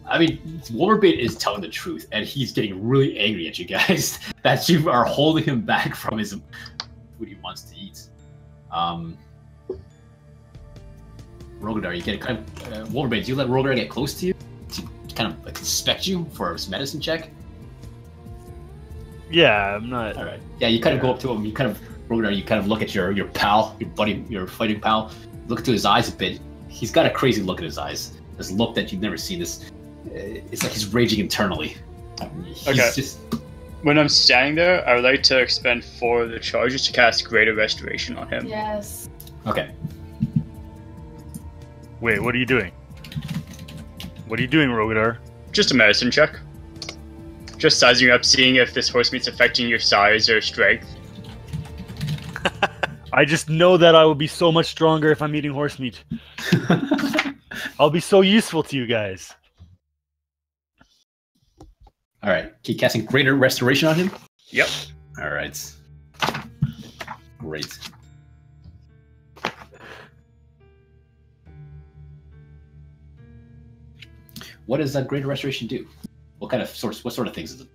Speaker 1: I mean, Wolverbane is telling the truth, and he's getting really angry at you guys that you are holding him back from his food he wants to eat. Rogadar, you get kind of Wolverbane. Do you let Rogadar get close to you to kind of inspect you for his medicine check?
Speaker 6: Yeah, I'm not.
Speaker 1: All right. Yeah, you kind of go up to him. You kind of Rogadar. You kind of look at your pal, your buddy, your fighting pal. Look into his eyes a bit. He's got a crazy look in his eyes. This look that you've never seen. This. It's like he's raging internally. He's
Speaker 3: When I'm standing there, I would like to expend 4 of the charges to cast Greater Restoration on him.
Speaker 4: Yes.
Speaker 1: Okay.
Speaker 6: Wait, what are you doing? What are you doing, Rogadar?
Speaker 3: Just a medicine check. Just sizing you up, seeing if this horse meat's affecting your size or strength.
Speaker 6: I just know that I will be so much stronger if I'm eating horse meat. I'll be so useful to you guys.
Speaker 1: All right. Keep casting Greater Restoration on him?
Speaker 3: Yep.
Speaker 1: All right. Great. What does that Greater Restoration do? What sort of things is it?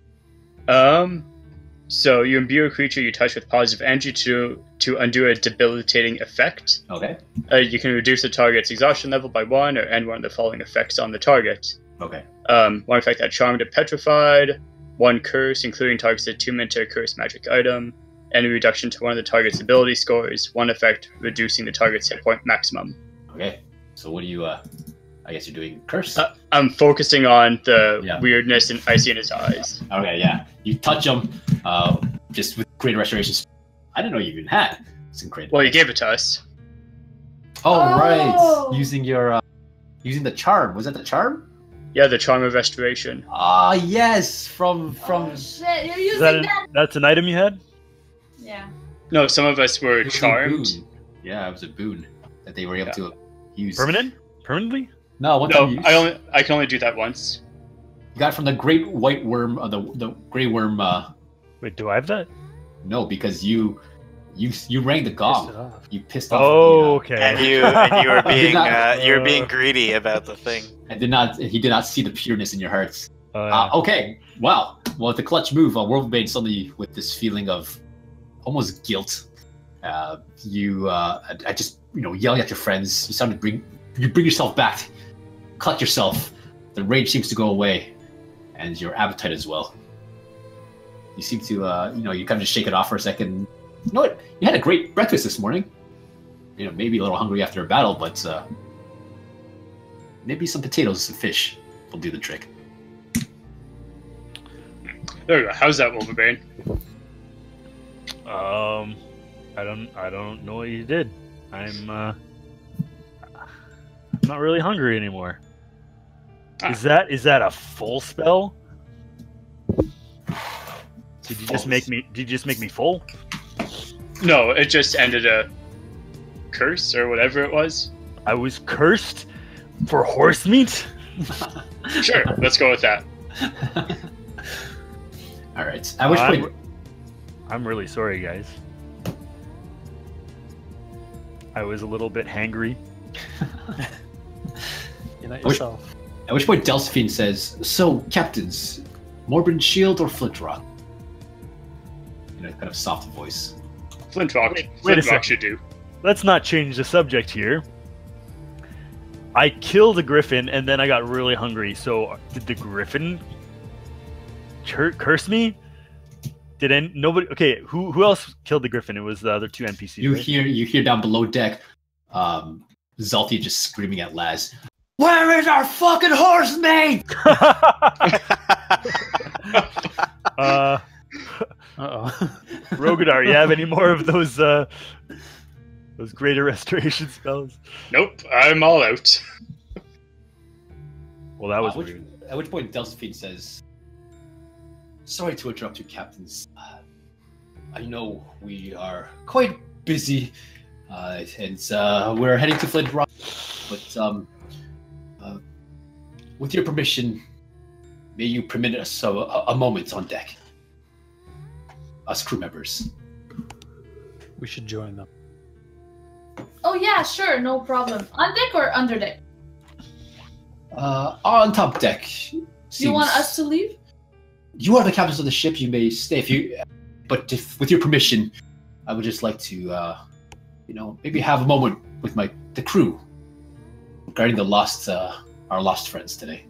Speaker 3: So you imbue a creature you touch with positive energy to undo a debilitating effect.
Speaker 1: Okay.
Speaker 3: You can reduce the target's exhaustion level by 1 or end one of the following effects on the target.
Speaker 1: Okay.
Speaker 3: One effect that charmed or petrified, 1 curse, including targets a 2-minute curse magic item, any reduction to one of the target's ability scores, 1 effect reducing the target's hit point maximum.
Speaker 1: Okay. So what do you, I guess you're doing curse?
Speaker 3: I'm focusing on the weirdness and icy in his eyes.
Speaker 1: Okay, yeah. You touch him, just with Greater Restoration. I didn't know you even had some Greater.
Speaker 3: Well, you gave it to us.
Speaker 1: Oh, right. Using your, using the charm. Was that the charm?
Speaker 3: Yeah, the Charm of Restoration.
Speaker 1: Ah, yes, from.
Speaker 4: Oh, shit, you're using that.
Speaker 6: That's an item you had?
Speaker 4: Yeah.
Speaker 3: No, some of us were
Speaker 1: It was a
Speaker 3: charmed.
Speaker 1: boon. Yeah, it was a boon that they were able to use.
Speaker 6: Permanently?
Speaker 1: No,
Speaker 3: No, I can only do that once.
Speaker 1: You got it from the Great White Worm, the Grey Worm.
Speaker 6: Wait, do I have that?
Speaker 1: No, because you rang the gong. You pissed off.
Speaker 6: Oh, okay.
Speaker 2: And you were being you were being greedy about the thing.
Speaker 1: He did not see the pureness in your hearts. Okay, wow. Well, with the clutch move, Wolverbane suddenly with this feeling of almost guilt. I just yelling at your friends. You bring yourself back, collect yourself. The rage seems to go away, and your appetite as well. You seem to you kind of just shake it off for a second. You know what? You had a great breakfast this morning. Maybe a little hungry after a battle, but maybe some potatoes and some fish will do the trick.
Speaker 3: There we go. How's that, Wolverbane?
Speaker 6: I don't know what you did. I'm not really hungry anymore. Is that a full spell? Did you just make me full?
Speaker 3: No, it just ended a curse or whatever it was.
Speaker 6: I was cursed for horse meat?
Speaker 3: Sure, let's go with that.
Speaker 1: All right. At which point,
Speaker 6: I'm really sorry, guys. I was a little bit hangry.
Speaker 5: You're not yourself.
Speaker 1: At which point Delphine says, "So, captains, Morbin Shield or Flintrock?" Kind of soft voice.
Speaker 3: Flintrock should do.
Speaker 6: Let's not change the subject here. I killed a griffin and then I got really hungry. So did the griffin curse me? Nobody? Okay, who else killed the griffin? It was the other 2 NPCs.
Speaker 1: You hear down below deck, Zaltia just screaming at Laz. Where is our fucking horse mate?
Speaker 6: Rogadar, you have any more of those greater restoration spells?
Speaker 3: Nope, I'm all out.
Speaker 6: Well, that was weird.
Speaker 1: At which point Delphine says, "Sorry to interrupt you, captains. I know we are quite busy, and we're heading to Flint Rock, but with your permission, may you permit us a moment on deck? Us crew members."
Speaker 5: We should join them.
Speaker 4: Oh yeah, sure, no problem. On deck or under deck?
Speaker 1: On top deck.
Speaker 4: You want us to leave?
Speaker 1: You are the captains of the ship. You may stay but with your permission, I would just like to, maybe have a moment with the crew regarding our lost friends today.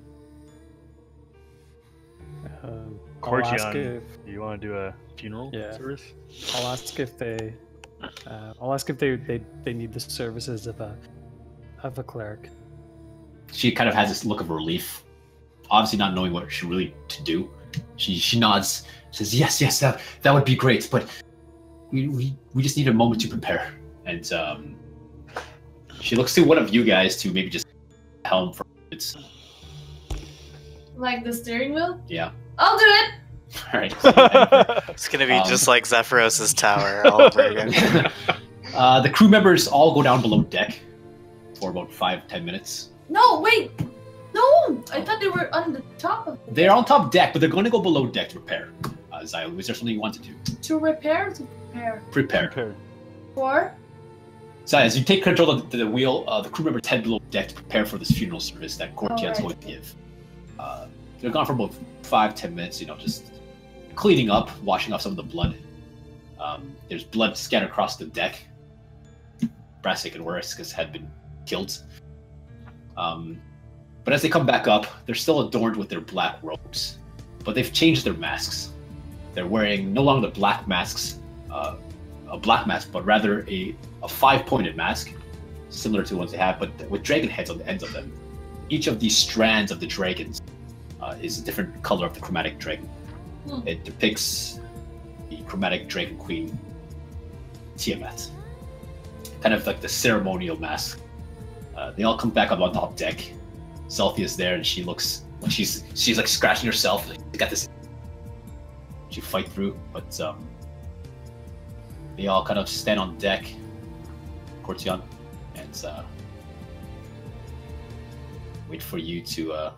Speaker 5: I'll ask if
Speaker 6: you want to do a funeral service?
Speaker 5: I'll ask if they need the services of a cleric.
Speaker 1: She kind of has this look of relief, obviously not knowing what she really to do. She nods, says yes, that would be great, but we just need a moment to prepare. And she looks to one of you guys to maybe just helm for it.
Speaker 4: Like the steering wheel?
Speaker 1: Yeah.
Speaker 4: I'll do it!
Speaker 1: Alright.
Speaker 2: It's gonna be just like Zephyros' tower all over again.
Speaker 1: The crew members all go down below deck for about 5-10 minutes.
Speaker 4: No, wait! No! I thought they were on the top of the
Speaker 1: They're on top deck, but they're going to go below deck to repair. Xylo, is there something you want to do?
Speaker 4: To repair? To prepare?
Speaker 1: Prepare.
Speaker 4: For?
Speaker 1: So as you take control of the wheel, the crew members head below deck to prepare for this funeral service that Cortian's going to give. They're gone for about 5-10 minutes, just cleaning up, washing off some of the blood. There's blood scattered across the deck. Brassic and Warisk had been killed. But as they come back up, they're still adorned with their black robes. But they've changed their masks. They're wearing no longer the black masks, a black mask, but rather a 5-pointed mask, similar to the ones they have, but with dragon heads on the ends of them. Each of these strands of the dragons is a different color of the chromatic dragon. It depicts the chromatic dragon queen, Tiamat. Kind of like the ceremonial mask. They all come back up on top deck. Zelthia's there, and she looks like she's like scratching herself. Like, got this. She fight through, but they all kind of stand on deck, Cortian, and wait for you to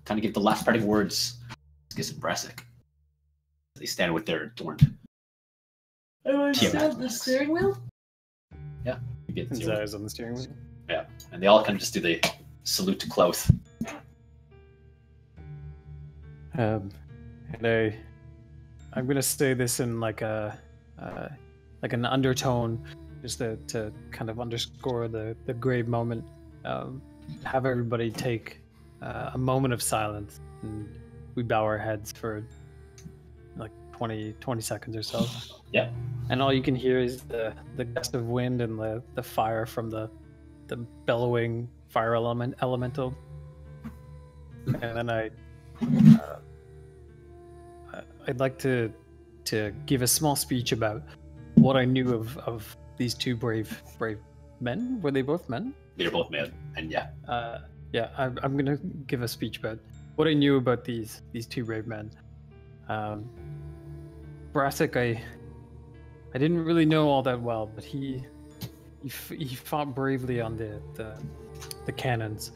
Speaker 1: kind of give the last parting words. Gis and Brassic. They stand with their adorned.
Speaker 4: Oh, I still the steering wheel?
Speaker 1: Yeah, you get
Speaker 5: His eyes on the steering wheel.
Speaker 1: Yeah, and they all kind of just do the salute to Cloth.
Speaker 5: And I'm gonna say this in like an undertone, just to kind of underscore the grave moment. Have everybody take a moment of silence, and we bow our heads for like 20 seconds or so.
Speaker 1: Yeah.
Speaker 5: And all you can hear is the gust of wind and the fire from the bellowing fire elemental. And then I'd like to give a small speech about what I knew of these two brave men. Were they both men?
Speaker 1: They're both men, and yeah.
Speaker 5: I'm gonna give a speech about what I knew about these two brave men. Brassic, I didn't really know all that well, but he fought bravely on the cannons.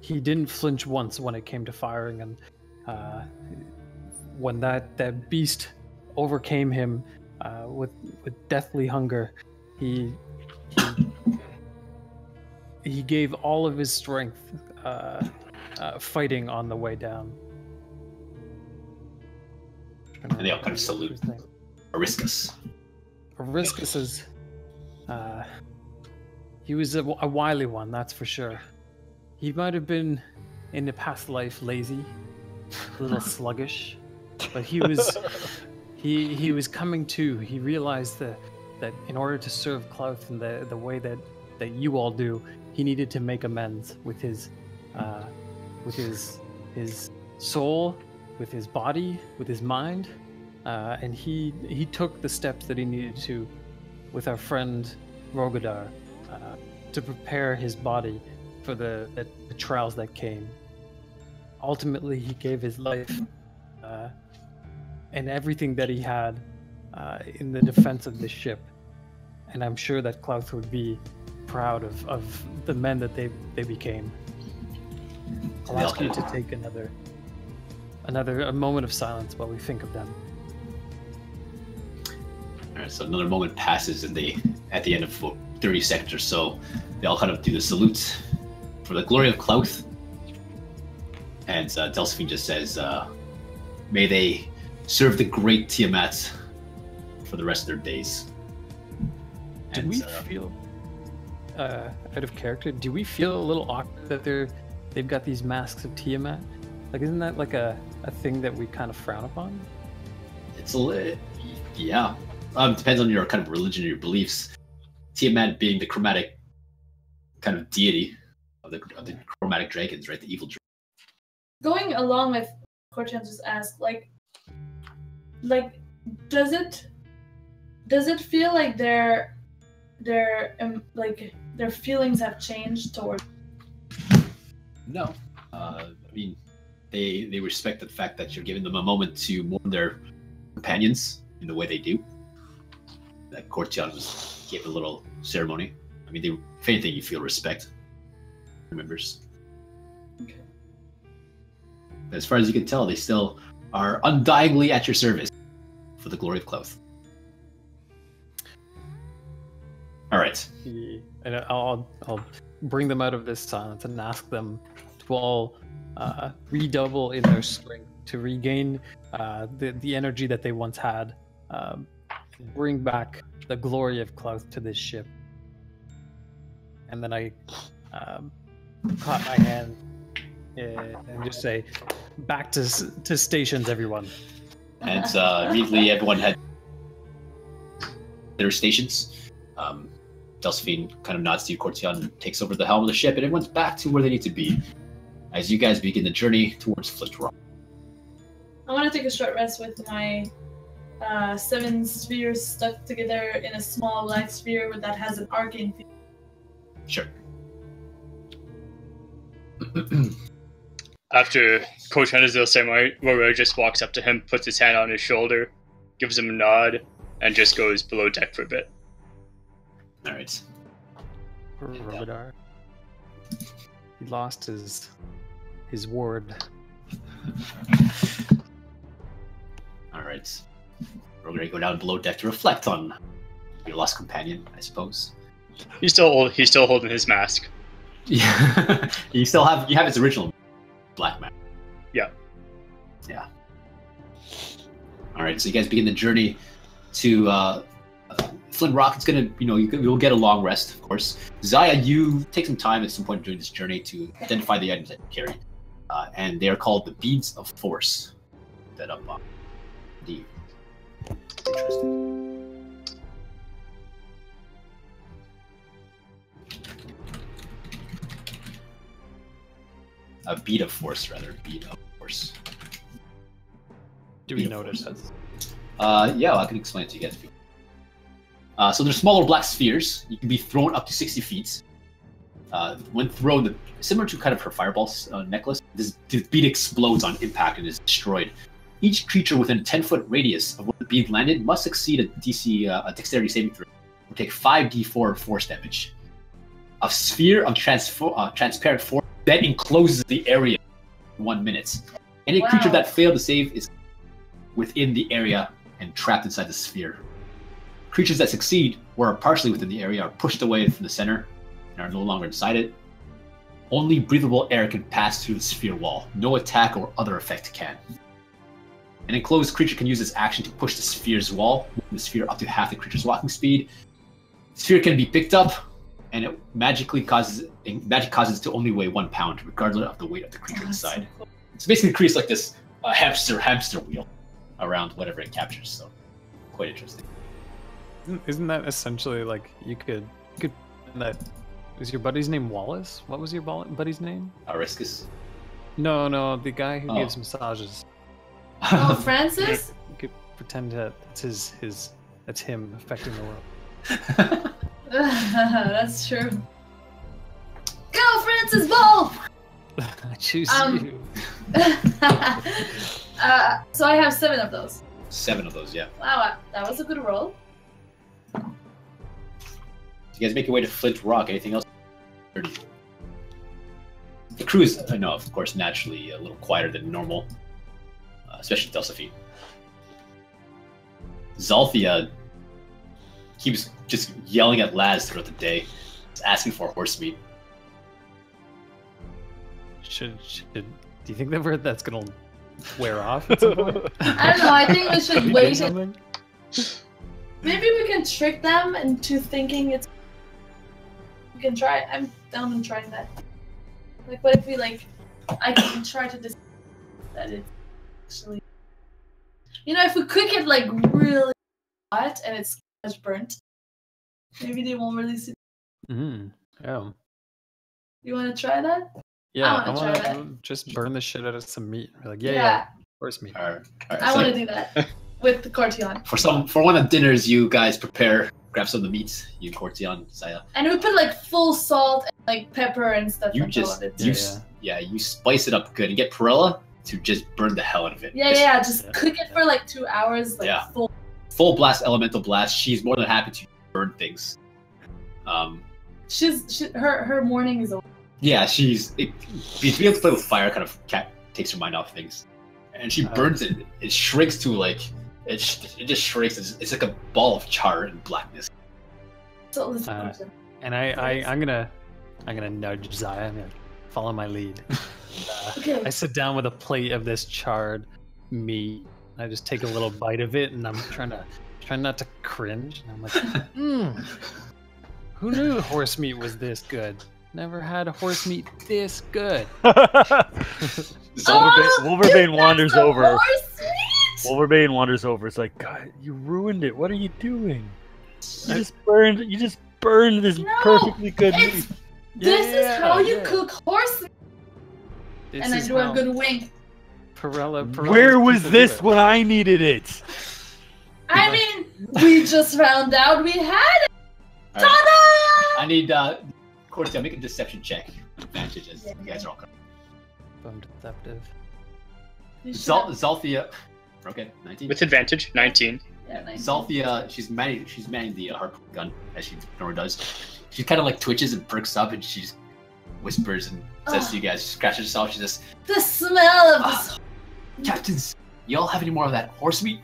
Speaker 5: He didn't flinch once when it came to firing, and when that beast overcame him with deathly hunger, he gave all of his strength fighting on the way down.
Speaker 1: And they all kind of salute. Ariscus.
Speaker 5: Ariscus is he was a wily one, that's for sure. He might have been in the past life lazy, a little sluggish, but he was coming to. He realized that in order to serve Clouth in the way that you all do, he needed to make amends with his soul, with his body, with his mind, and he took the steps that he needed to with our friend Rogadar to prepare his body for the trials that came. Ultimately, he gave his life and everything that he had in the defense of this ship, and I'm sure that Clouth would be proud of the men that they became. I'll ask you to take a moment of silence while we think of them.
Speaker 1: Alright, so another moment passes, and at the end of 30 seconds or so, they all kind of do the salute for the glory of Clouth. And Delphine just says, may they serve the great Tiamat for the rest of their days.
Speaker 5: Do we feel, out of character, do we feel a little awkward that they've got these masks of Tiamat? Like, isn't that like a thing that we kind of frown upon?
Speaker 1: It's yeah. Depends on your kind of religion or your beliefs. Tiamat being the chromatic kind of deity of the chromatic dragons, right? The evil dragons.
Speaker 4: Going along with Cortian just asked, like, does it feel like their feelings have changed toward?
Speaker 1: No. I mean, they respect the fact that you're giving them a moment to mourn their companions in the way they do. That Courtian gave a little ceremony. I mean, if anything, you feel respect from members.
Speaker 4: Okay.
Speaker 1: But as far as you can tell, they still are undyingly at your service for the glory of Cloth. All right.
Speaker 5: And I'll bring them out of this silence and ask them to all redouble in their strength to regain the energy that they once had, and bring back the glory of Cloth to this ship. And then I clap my hand and just say, "Back to stations, everyone."
Speaker 1: And immediately everyone had their stations. Delphine kind of nods to you, Courtian, and takes over the helm of the ship, and everyone's back to where they need to be as you guys begin the journey towards Flint Rock.
Speaker 4: I want to take a short rest with my 7 spheres stuck together in a small black sphere that has an arcane field.
Speaker 1: Sure.
Speaker 3: After Coach Hendersdale ceremony, Roro just walks up to him, puts his hand on his shoulder, gives him a nod, and just goes below deck for a bit.
Speaker 1: All right.
Speaker 5: Robidar. He lost his ward.
Speaker 1: All right. We're going to go down below deck to reflect on your lost companion, I suppose.
Speaker 3: He's still holding his mask.
Speaker 1: Yeah. you have his original black mask.
Speaker 3: Yeah.
Speaker 1: Yeah. All right. So you guys begin the journey to Flint Rock. It's gonna, you'll get a long rest, of course. Zaya, you take some time at some point during this journey to identify the items that you carry, and they are called the Beads of Force. That up on the interesting. A bead of force, rather. Bead of force.
Speaker 5: Do we notice that?
Speaker 1: Yeah, well, I can explain it to you guys. So they're smaller black spheres. You can be thrown up to 60 feet. When thrown, similar to kind of her fireball necklace, this bead explodes on impact and is destroyed. Each creature within a 10-foot radius of where the bead landed must succeed a dexterity saving throw or take 5d4 force damage. A sphere of transparent force then encloses the area in 1 minute. Any creature that failed to save is within the area and trapped inside the sphere. Creatures that succeed or are partially within the area are pushed away from the center and are no longer inside it. Only breathable air can pass through the sphere wall. No attack or other effect can. An enclosed creature can use this action to push the sphere's wall, moving the sphere up to half the creature's walking speed. The sphere can be picked up, and it magic causes it to only weigh 1 pound, regardless of the weight of the creature inside. So basically, it creates like this hamster wheel around whatever it captures. So quite interesting.
Speaker 5: Isn't that essentially like you could that? Is your buddy's name Wallace? What was your buddy's name?
Speaker 1: Ariscus.
Speaker 5: No, the guy who gives massages.
Speaker 4: Oh, Francis?
Speaker 5: You could pretend that that's him affecting the world.
Speaker 4: That's true. Go, Francis Ball!
Speaker 5: I choose you.
Speaker 4: So I have 7 of those.
Speaker 1: 7 of those, yeah.
Speaker 4: Wow, that was a good roll.
Speaker 1: You guys make your way to Flint Rock. Anything else? The crew is, of course, naturally a little quieter than normal, especially Delphine. Zalthia keeps just yelling at Laz throughout the day, just asking for horse meat.
Speaker 5: Do you think that's gonna wear off at some point?
Speaker 4: I don't know. I think we should wait. Maybe we can trick them into thinking it's. We can try. I'm down on trying that. Like, what if we I can try to decide that it's actually. If we cook it really hot and it's much burnt, maybe they won't really see.
Speaker 5: Yeah.
Speaker 4: You want to try that?
Speaker 5: Yeah,
Speaker 4: I want to try that.
Speaker 5: Just burn the shit out of some meat. We're like, yeah, horse meat.
Speaker 1: All right,
Speaker 4: I want to do that with the Courtian.
Speaker 1: For one of the dinners, you guys grab some of the meats. You Courtian, Zaya.
Speaker 4: And we put full salt and pepper and stuff.
Speaker 1: You Yeah, you spice it up good and get Perella to just burn the hell out of it.
Speaker 4: Yeah, just cook it for like 2 hours, like
Speaker 1: full blast, elemental blast. She's more than happy to burn things.
Speaker 4: Her morning is over.
Speaker 1: Yeah, being able to play with fire kind of takes her mind off things, and she burns it. It shrinks to like it just shrinks. It's like a ball of char and blackness.
Speaker 4: So listen,
Speaker 5: and I'm gonna nudge Zaya. I'm gonna follow my lead.
Speaker 4: Okay.
Speaker 5: I sit down with a plate of this charred meat. I just take a little bite of it, and I'm trying not to cringe. And I'm like, who knew horse meat was this good? Never had horse meat this good.
Speaker 6: Wolverbane wanders over.
Speaker 4: Horse meat?
Speaker 6: Wolverbane wanders over. It's like, God, you ruined it. What are you doing? You just burned this perfectly good meat.
Speaker 4: This is how you cook horse meat. And I do a good wink.
Speaker 5: Perella,
Speaker 6: where was this when I needed it?
Speaker 4: I mean, we just found out we had it.
Speaker 1: Right.
Speaker 4: Ta-da!
Speaker 1: I need Corty, make a deception check. Advantage as you guys are all coming.
Speaker 5: I'm deceptive.
Speaker 1: Zalthia. Okay, 19.
Speaker 3: With advantage, 19.
Speaker 4: Yeah, 19.
Speaker 1: Zalthia, she's manning the harpoon gun as she normally does. She kind of like twitches and perks up, and she just whispers and says to you guys, scratches herself. She says,
Speaker 4: "The smell of this."
Speaker 1: Captains, y'all have any more of that horse meat?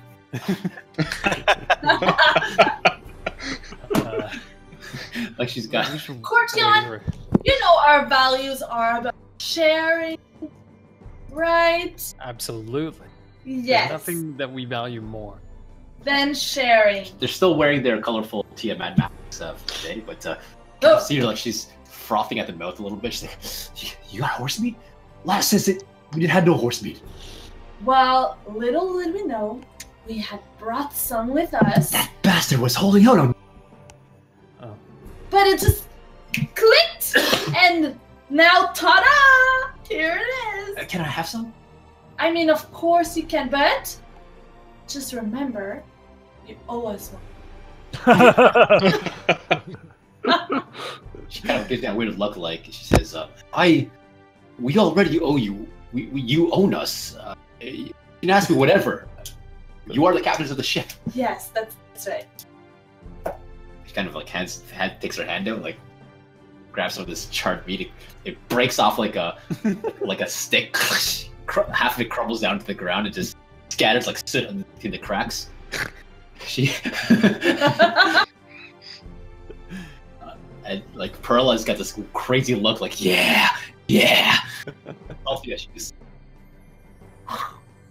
Speaker 1: Like she's got.
Speaker 4: Courtion, you know our values are about sharing, right?
Speaker 5: Absolutely.
Speaker 4: Yes.
Speaker 5: There's nothing that we value more
Speaker 4: than sharing.
Speaker 1: They're still wearing their colorful Tiamat masks for today, but you see her like she's frothing at the mouth a little bit. She's like, "You got horse meat? Last says it. We didn't have no horse meat."
Speaker 4: Well, little did we know, we had brought some with us.
Speaker 1: That bastard was holding out on me.
Speaker 5: Oh.
Speaker 4: But it just clicked, and now, ta-da! Here it is.
Speaker 1: Can I have some?
Speaker 4: I mean, of course you can, but just remember, you owe us one.
Speaker 1: She kind of gives that weird look like she says, we already owe you. You own us. You can ask me whatever. You are the captains of the ship."
Speaker 4: Yes, that's right.
Speaker 1: She kind of like takes her hand out, like grabs some of this charred meat. It breaks off like a stick. Half of it crumbles down to the ground and just scatters like soot in the cracks. She and like Perla's got this crazy look, like yeah. Althea, she just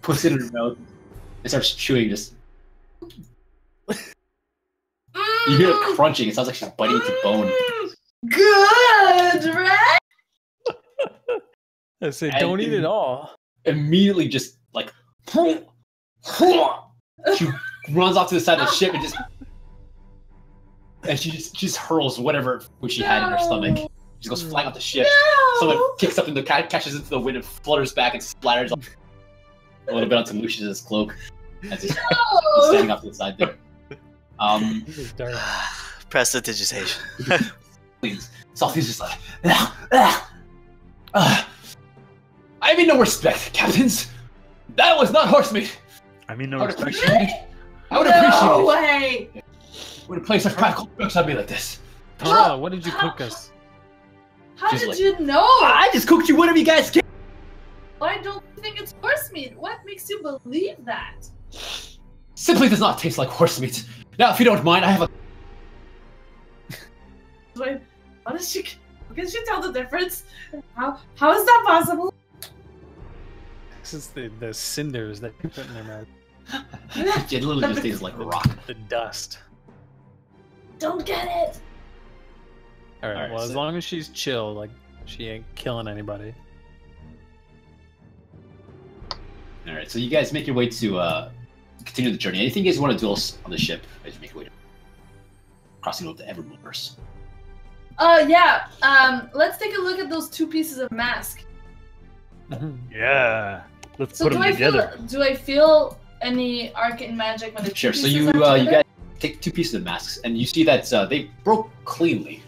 Speaker 1: puts it in her mouth and starts chewing. Just you hear it crunching. It sounds like she's biting into bone.
Speaker 4: Good, right?
Speaker 5: I say, don't eat it all.
Speaker 1: Immediately, just like she runs off to the side of the ship and she just hurls whatever food she had in her stomach. She goes flying off the ship.
Speaker 4: No!
Speaker 1: Someone kicks up in the catches into the wind and flutters back and splatters a little bit onto Lucius's cloak as he's standing off to the side there.
Speaker 5: This is dark.
Speaker 2: Prestidigitation.
Speaker 1: Please, Sophie's just like, I mean no respect, captains. That was not horse meat.
Speaker 6: I mean no
Speaker 1: I would
Speaker 6: respect.
Speaker 1: appreciate it. I would
Speaker 4: No
Speaker 1: appreciate it.
Speaker 4: way!
Speaker 1: When a place such practical jokes on me like this.
Speaker 5: Perella, what did you cook us?
Speaker 4: How
Speaker 1: Just
Speaker 4: did
Speaker 1: like-
Speaker 4: you know?
Speaker 1: I just cooked you whatever you guys can.
Speaker 4: Why don't you think it's horse meat? What makes you believe that?
Speaker 1: Simply does not taste like horse meat. Now, if you don't mind, I have a.
Speaker 4: Wait, how does she? Can she tell the difference? How is that possible?
Speaker 5: This is the cinders that you put in their mouth.
Speaker 1: It literally just tastes like rock.
Speaker 5: The dust.
Speaker 4: Don't get it.
Speaker 5: All right.
Speaker 1: Alright,
Speaker 5: Well, as
Speaker 1: so-
Speaker 5: long as she's chill, like she ain't killing anybody.
Speaker 1: All right, so you guys make your way to continue the journey. Anything you guys want to do else on the ship as you make your way crossing over the Evermoverse?
Speaker 4: Yeah. Let's take a look at those 2 pieces of mask.
Speaker 6: Yeah. Let's
Speaker 4: So
Speaker 6: put them together.
Speaker 4: do I feel any arcane magic when the 2
Speaker 1: Sure. So
Speaker 4: pieces
Speaker 1: you
Speaker 4: are together?
Speaker 1: you guys take 2 pieces of masks, and you see that they broke cleanly.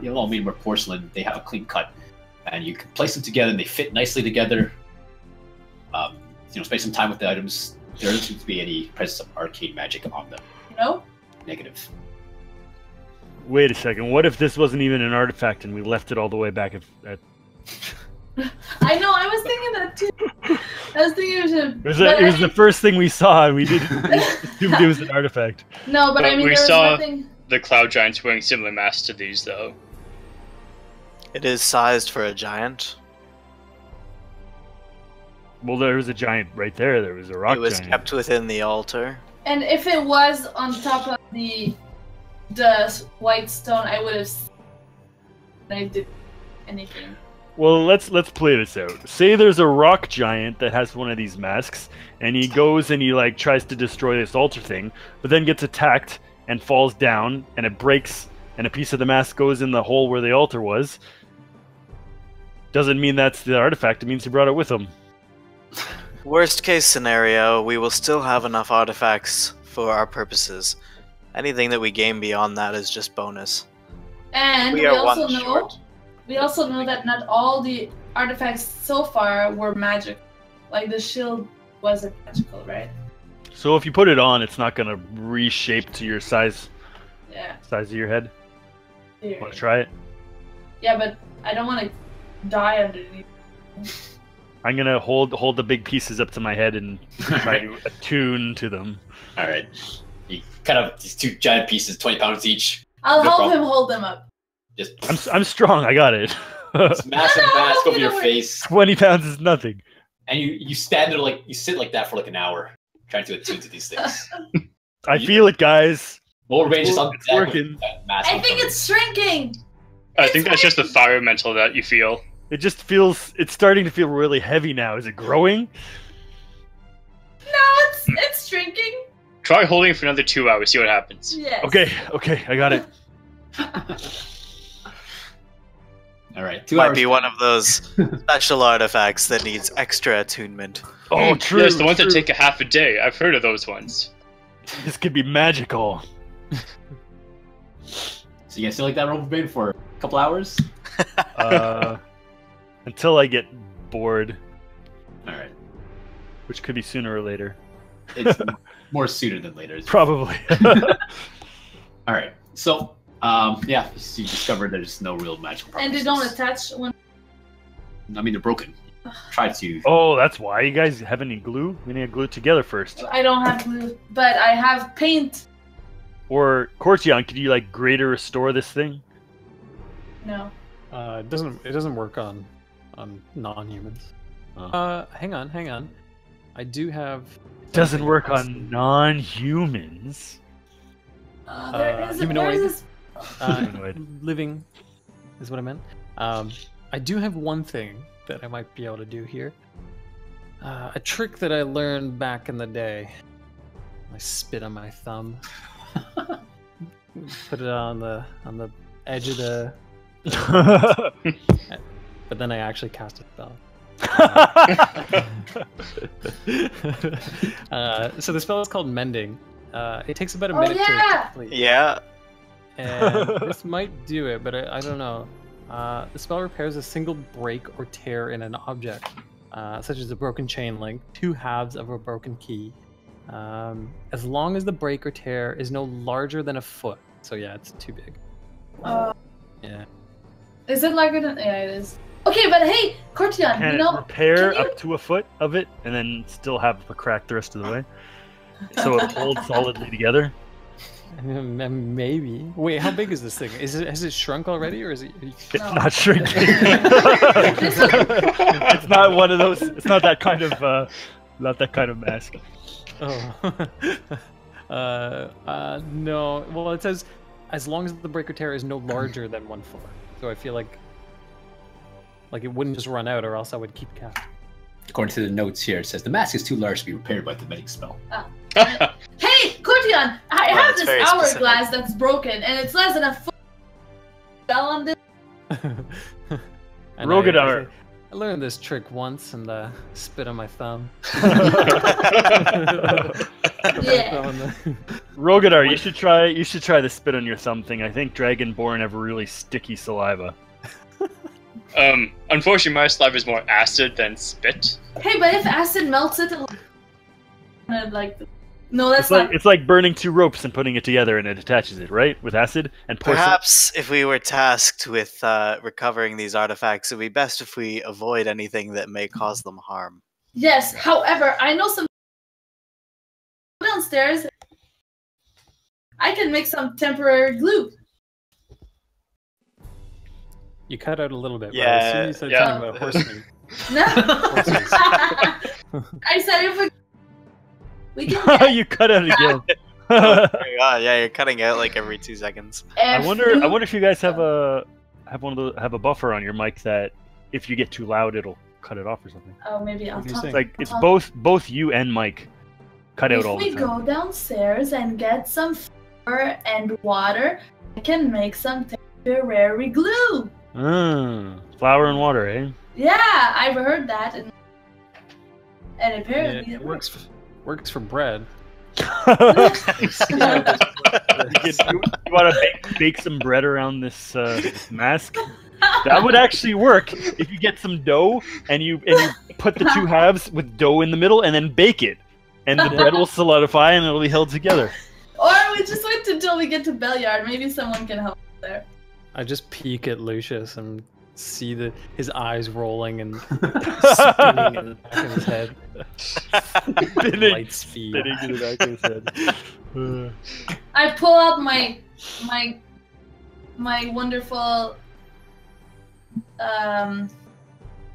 Speaker 1: You know, I mean, we're porcelain. They have a clean cut. and you can place them together, and they fit nicely together. Spend some time with the items. There doesn't seem to be any presence of arcane magic on them.
Speaker 4: No?
Speaker 1: Negative.
Speaker 6: Wait a second. What if this wasn't even an artifact and we left it all the way back at...
Speaker 4: I know, I was thinking that too. I was thinking
Speaker 6: it was the first thing we saw, and we assumed it was an artifact.
Speaker 4: No, but I mean,
Speaker 3: we
Speaker 4: there was
Speaker 3: saw
Speaker 4: nothing...
Speaker 3: the cloud giants wearing similar masks to these, though.
Speaker 2: It is sized for a giant.
Speaker 6: Well, there was a giant right there. There was a rock giant.
Speaker 2: It was kept within the altar.
Speaker 4: And if it was on top of the white stone, I would have... I did anything.
Speaker 6: Well, let's play this out. Say there's a rock giant that has one of these masks, and he goes and he like tries to destroy this altar thing, but then gets attacked and falls down, and it breaks, and a piece of the mask goes in the hole where the altar was. Doesn't mean that's the artifact. It means he brought it with him.
Speaker 2: Worst case scenario, we will still have enough artifacts for our purposes. Anything that we gain beyond that is just bonus.
Speaker 4: And we also know that not all the artifacts so far were magic. Like the shield wasn't magical, right?
Speaker 6: So if you put it on, it's not gonna reshape to your size.
Speaker 4: Yeah.
Speaker 6: Size of your head.
Speaker 4: Here.
Speaker 6: Want to try it?
Speaker 4: Yeah, but I don't want to die underneath.
Speaker 6: I'm gonna hold the big pieces up to my head and try to attune to them.
Speaker 1: All right. You cut up these two giant pieces, 20 pounds each.
Speaker 4: I'll help him hold them up.
Speaker 6: I'm strong. I got it.
Speaker 1: This massive mask over your face.
Speaker 6: 20 pounds is nothing.
Speaker 1: And you stand there you sit like that for like an hour, trying to attune to these things.
Speaker 6: I feel it, guys.
Speaker 1: Wolverbane just on
Speaker 6: It's working.
Speaker 4: I think it's shrinking.
Speaker 3: I think that's just the fire mental that you feel.
Speaker 6: It just feels. It's starting to feel really heavy now. Is it growing?
Speaker 4: No, it's shrinking.
Speaker 3: Try holding it for another 2 hours. See what happens.
Speaker 4: Yes.
Speaker 6: Okay, I got it.
Speaker 1: All right, 2
Speaker 2: Might
Speaker 1: hours.
Speaker 2: be one of those special artifacts that needs extra attunement.
Speaker 6: Oh, true.
Speaker 3: Yes, the ones
Speaker 6: true.
Speaker 3: that take a half a day. I've heard of those ones.
Speaker 6: This could be magical.
Speaker 1: So you guys feel like that Wolverbane for a couple hours?
Speaker 6: Until I get bored,
Speaker 1: All right.
Speaker 6: which could be sooner or later.
Speaker 1: It's more sooner than later.
Speaker 6: Probably.
Speaker 1: All right. So, yeah, you discovered there's no real magical properties.
Speaker 4: And they don't attach when...
Speaker 1: I mean, they're broken. Try to...
Speaker 6: Oh, that's why. You guys have any glue? We need to glue it together first.
Speaker 4: I don't have glue, but I have paint.
Speaker 6: Or, Cortion, could you, like, greater restore this thing?
Speaker 4: No.
Speaker 5: It doesn't work on non-humans. Hang on. I do have...
Speaker 6: Doesn't work on non-humans.
Speaker 4: There is
Speaker 5: humanoid.
Speaker 6: Humanoid.
Speaker 5: Living is what I meant. I do have one thing that I might be able to do here. A trick that I learned back in the day. I spit on my thumb. Put it on the edge of the... but then I actually cast a spell. So the spell is called Mending. It takes about a minute to complete.
Speaker 2: Yeah.
Speaker 5: And this might do it, but I don't know. The spell repairs a single break or tear in an object, such as a broken chain link, 2 halves of a broken key, as long as the break or tear is no larger than a foot. So yeah, it's too big. Yeah.
Speaker 4: Is it larger than... Yeah, it is. Okay, but hey, Cortion,
Speaker 6: Can it repair up to a foot of it and then still have a crack the rest of the way? So it holds solidly together?
Speaker 5: Maybe. Wait, how big is this thing? Has it shrunk already, or is it?
Speaker 6: It's not shrinking. It's not one of those. It's not that kind of mask.
Speaker 5: Oh. No. Well, it says as long as the breaker tear is no larger than 1 foot. So I feel like it wouldn't just run out, or else I would keep count.
Speaker 1: According to the notes here, it says the mask is too large to be repaired by the medic spell.
Speaker 4: Hey, Cortion, I have this
Speaker 2: very
Speaker 4: hourglass that's broken, and it's less than a foot. Spell on this.
Speaker 6: Rogadar.
Speaker 5: I learned this trick once and spit on my thumb.
Speaker 4: Yeah.
Speaker 6: Rogadar, you should try the spit on your thumb thing. I think Dragonborn have really sticky saliva.
Speaker 3: Unfortunately, my saliva is more acid than spit.
Speaker 4: Hey, but if acid melts it, like, no, that's not.
Speaker 6: It's like burning two ropes and putting it together, and it attaches it, right? With acid and porcelain.
Speaker 2: Perhaps if we were tasked with recovering these artifacts, it would be best if we avoid anything that may cause them harm.
Speaker 4: Yes. However, I know some downstairs. I can make some temporary glue.
Speaker 5: You cut out a little bit.
Speaker 2: Yeah,
Speaker 5: But as soon as you said something about horsemen.
Speaker 4: No. I said if we can.
Speaker 6: You cut out again.
Speaker 2: Oh my god, yeah, you're cutting out like every 2 seconds.
Speaker 6: I wonder if you guys have a buffer on your mic that if you get too loud, it'll cut it off or something.
Speaker 4: Oh, maybe I'll talk.
Speaker 6: It's like it's both you and Mike cut out all the time.
Speaker 4: If we go downstairs and get some flour and water, I can make some temporary glue.
Speaker 6: Flour and water, eh?
Speaker 4: Yeah, I've heard that, and apparently
Speaker 5: Yeah,
Speaker 4: it
Speaker 5: it
Speaker 4: works.
Speaker 5: works for bread.
Speaker 6: You want to bake some bread around this mask? That would actually work if you get some dough and you put the two halves with dough in the middle and then bake it, and the bread will solidify and it'll be held together.
Speaker 4: Or we just wait until we get to Belliard. Maybe someone can help us there.
Speaker 5: I just peek at Lucius and see his eyes rolling and spinning in the back of his head. Light speed.
Speaker 6: Spinning in the back of his head.
Speaker 4: I pull out my wonderful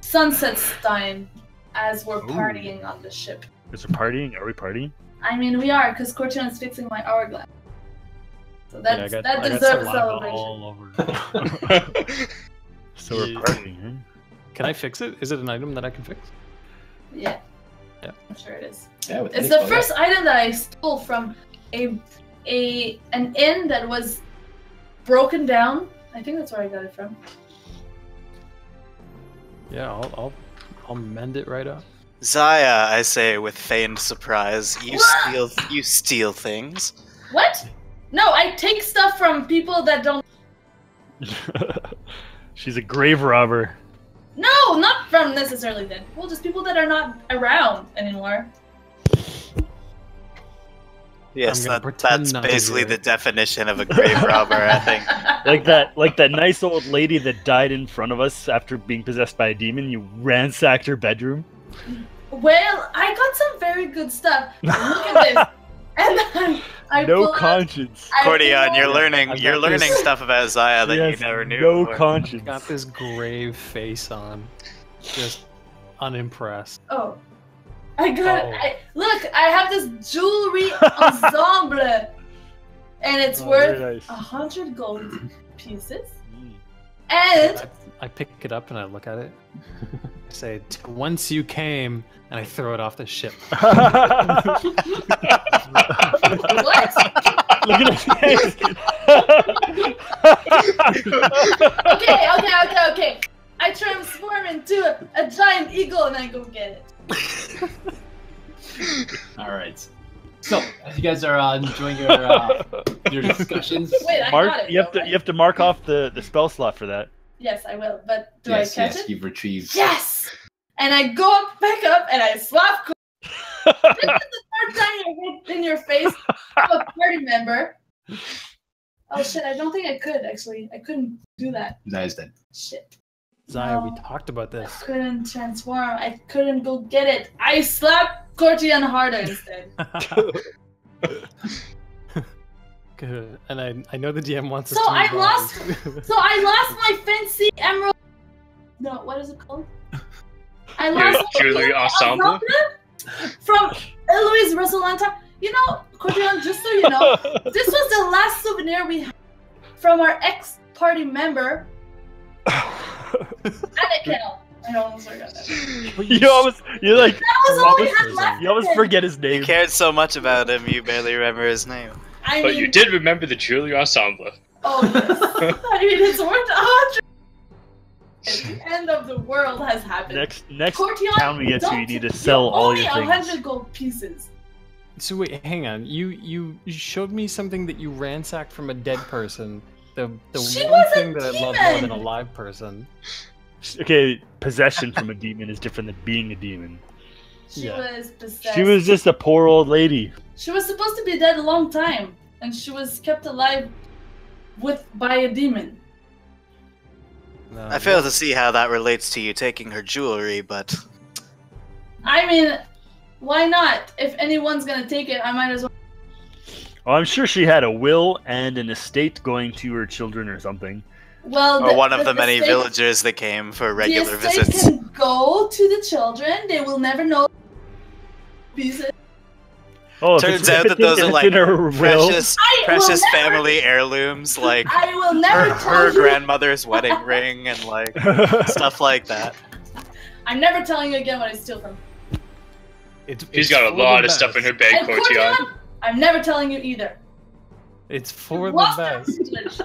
Speaker 4: sunset stein as we're partying on the ship.
Speaker 6: Is it partying? Are we partying?
Speaker 4: I mean, we are, because Cortion is fixing my hourglass. So that deserves a celebration.
Speaker 5: All over.
Speaker 6: So we're partying, huh?
Speaker 5: Can I fix it? Is it an item that I can fix?
Speaker 4: Yeah.
Speaker 5: Yeah.
Speaker 4: I'm sure it is.
Speaker 1: Yeah, with
Speaker 4: It's
Speaker 1: this
Speaker 4: the
Speaker 1: one,
Speaker 4: first item that I stole from an inn that was broken down. I think that's where I got it from.
Speaker 5: Yeah, I'll mend it right up.
Speaker 2: Zaya, I say with feigned surprise, you steal things.
Speaker 4: What? No, I take stuff from people that don't.
Speaker 6: She's a grave robber.
Speaker 4: No, not from necessarily dead people, just people that are not around anymore.
Speaker 2: Yes,
Speaker 5: I'm gonna pretend
Speaker 2: that's
Speaker 5: not to
Speaker 2: basically
Speaker 5: do
Speaker 2: the
Speaker 5: it.
Speaker 2: definition of a grave robber, I think.
Speaker 6: Like that nice old lady that died in front of us after being possessed by a demon. You ransacked her bedroom.
Speaker 4: Well, I got some very good stuff. Look at this. And then I
Speaker 6: No
Speaker 4: pull out-
Speaker 6: conscience.
Speaker 4: I pull
Speaker 2: Cordion, you're
Speaker 4: out-
Speaker 2: learning
Speaker 5: I've
Speaker 2: you're
Speaker 5: got
Speaker 2: learning
Speaker 5: this-
Speaker 2: stuff about Zaya that
Speaker 6: She
Speaker 2: you
Speaker 6: has
Speaker 2: never knew.
Speaker 6: no
Speaker 2: before.
Speaker 6: conscience.
Speaker 5: Got this grave face on. Just unimpressed.
Speaker 4: Oh. I got
Speaker 5: Oh.
Speaker 4: look, I have this jewelry ensemble. And it's worth
Speaker 6: Very nice.
Speaker 4: 100 gold pieces.
Speaker 6: Mm.
Speaker 4: And
Speaker 5: I pick it up and I look at it. I say, "Once you came," and I throw it off the ship.
Speaker 4: what?
Speaker 6: Look at his face.
Speaker 4: Okay. I transform into a giant eagle and I go get it.
Speaker 1: All right. So, as you guys are enjoying your discussions,
Speaker 4: Wait, I
Speaker 6: Mark,
Speaker 4: got it.
Speaker 6: you have to mark off the spell slot for that.
Speaker 4: Yes, I will. But do
Speaker 1: yes,
Speaker 4: I catch it?
Speaker 1: you've retrieved.
Speaker 4: Yes! And I go back up and I slap. This is the third time I hit in your face of a party member. Oh shit! I don't think I could actually. I couldn't do that.
Speaker 1: Zaya's dead.
Speaker 4: Shit.
Speaker 5: Zaya, we
Speaker 4: No.
Speaker 5: talked about
Speaker 4: I
Speaker 5: this.
Speaker 4: couldn't transform. I couldn't go get it. I slapped Cortian harder instead.
Speaker 5: Good. And I know the DM wants us
Speaker 4: So
Speaker 5: to
Speaker 4: I
Speaker 5: move
Speaker 4: lost-
Speaker 5: on.
Speaker 4: So I lost my fancy emerald. No, what is it called? I lost my
Speaker 3: jewelry ensemble?
Speaker 4: from Eloise Rosalanta. You know, Cordion, just so you know, this was the last souvenir we had from our ex-party member, Anakin. I almost forgot that.
Speaker 6: You almost
Speaker 4: That was all we had left.
Speaker 6: you almost forget his name.
Speaker 2: You cared so much about him, you barely remember his name.
Speaker 4: I
Speaker 3: But
Speaker 4: mean,
Speaker 3: you did remember the jewelry ensemble.
Speaker 4: Oh yes. I mean, it's worth 100. The end of the world has happened.
Speaker 6: Next
Speaker 4: Cortion,
Speaker 6: town we get to, you
Speaker 4: don't-
Speaker 6: need to sell all
Speaker 4: only
Speaker 6: your things.
Speaker 4: 100 gold pieces.
Speaker 5: So wait, hang on. You showed me something that you ransacked from a dead person. The
Speaker 4: She
Speaker 5: one
Speaker 4: was a
Speaker 5: thing that I love more than a
Speaker 4: demon!
Speaker 5: live person.
Speaker 6: Okay, possession from a demon is different than being a demon.
Speaker 4: She was possessed.
Speaker 6: She was just a poor old lady.
Speaker 4: She was supposed to be dead a long time, and she was kept alive by a demon.
Speaker 2: I fail to see how that relates to you taking her jewelry, but...
Speaker 4: I mean, why not? If anyone's gonna take it, I might as well.
Speaker 6: Well, I'm sure she had a will and an estate going to her children or something.
Speaker 4: Well,
Speaker 2: or one of the many villagers that came for regular
Speaker 4: the estate
Speaker 2: visits.
Speaker 4: Can go to the children. They will never know. Pieces.
Speaker 6: Oh,
Speaker 2: turns out that those are like precious family heirlooms, like
Speaker 4: I will never
Speaker 2: her grandmother's wedding ring and like stuff like that.
Speaker 4: I'm never telling you again what I steal from.
Speaker 3: She's got a lot of stuff in her bag, Cortion.
Speaker 4: I'm never telling you either.
Speaker 5: It's for the best.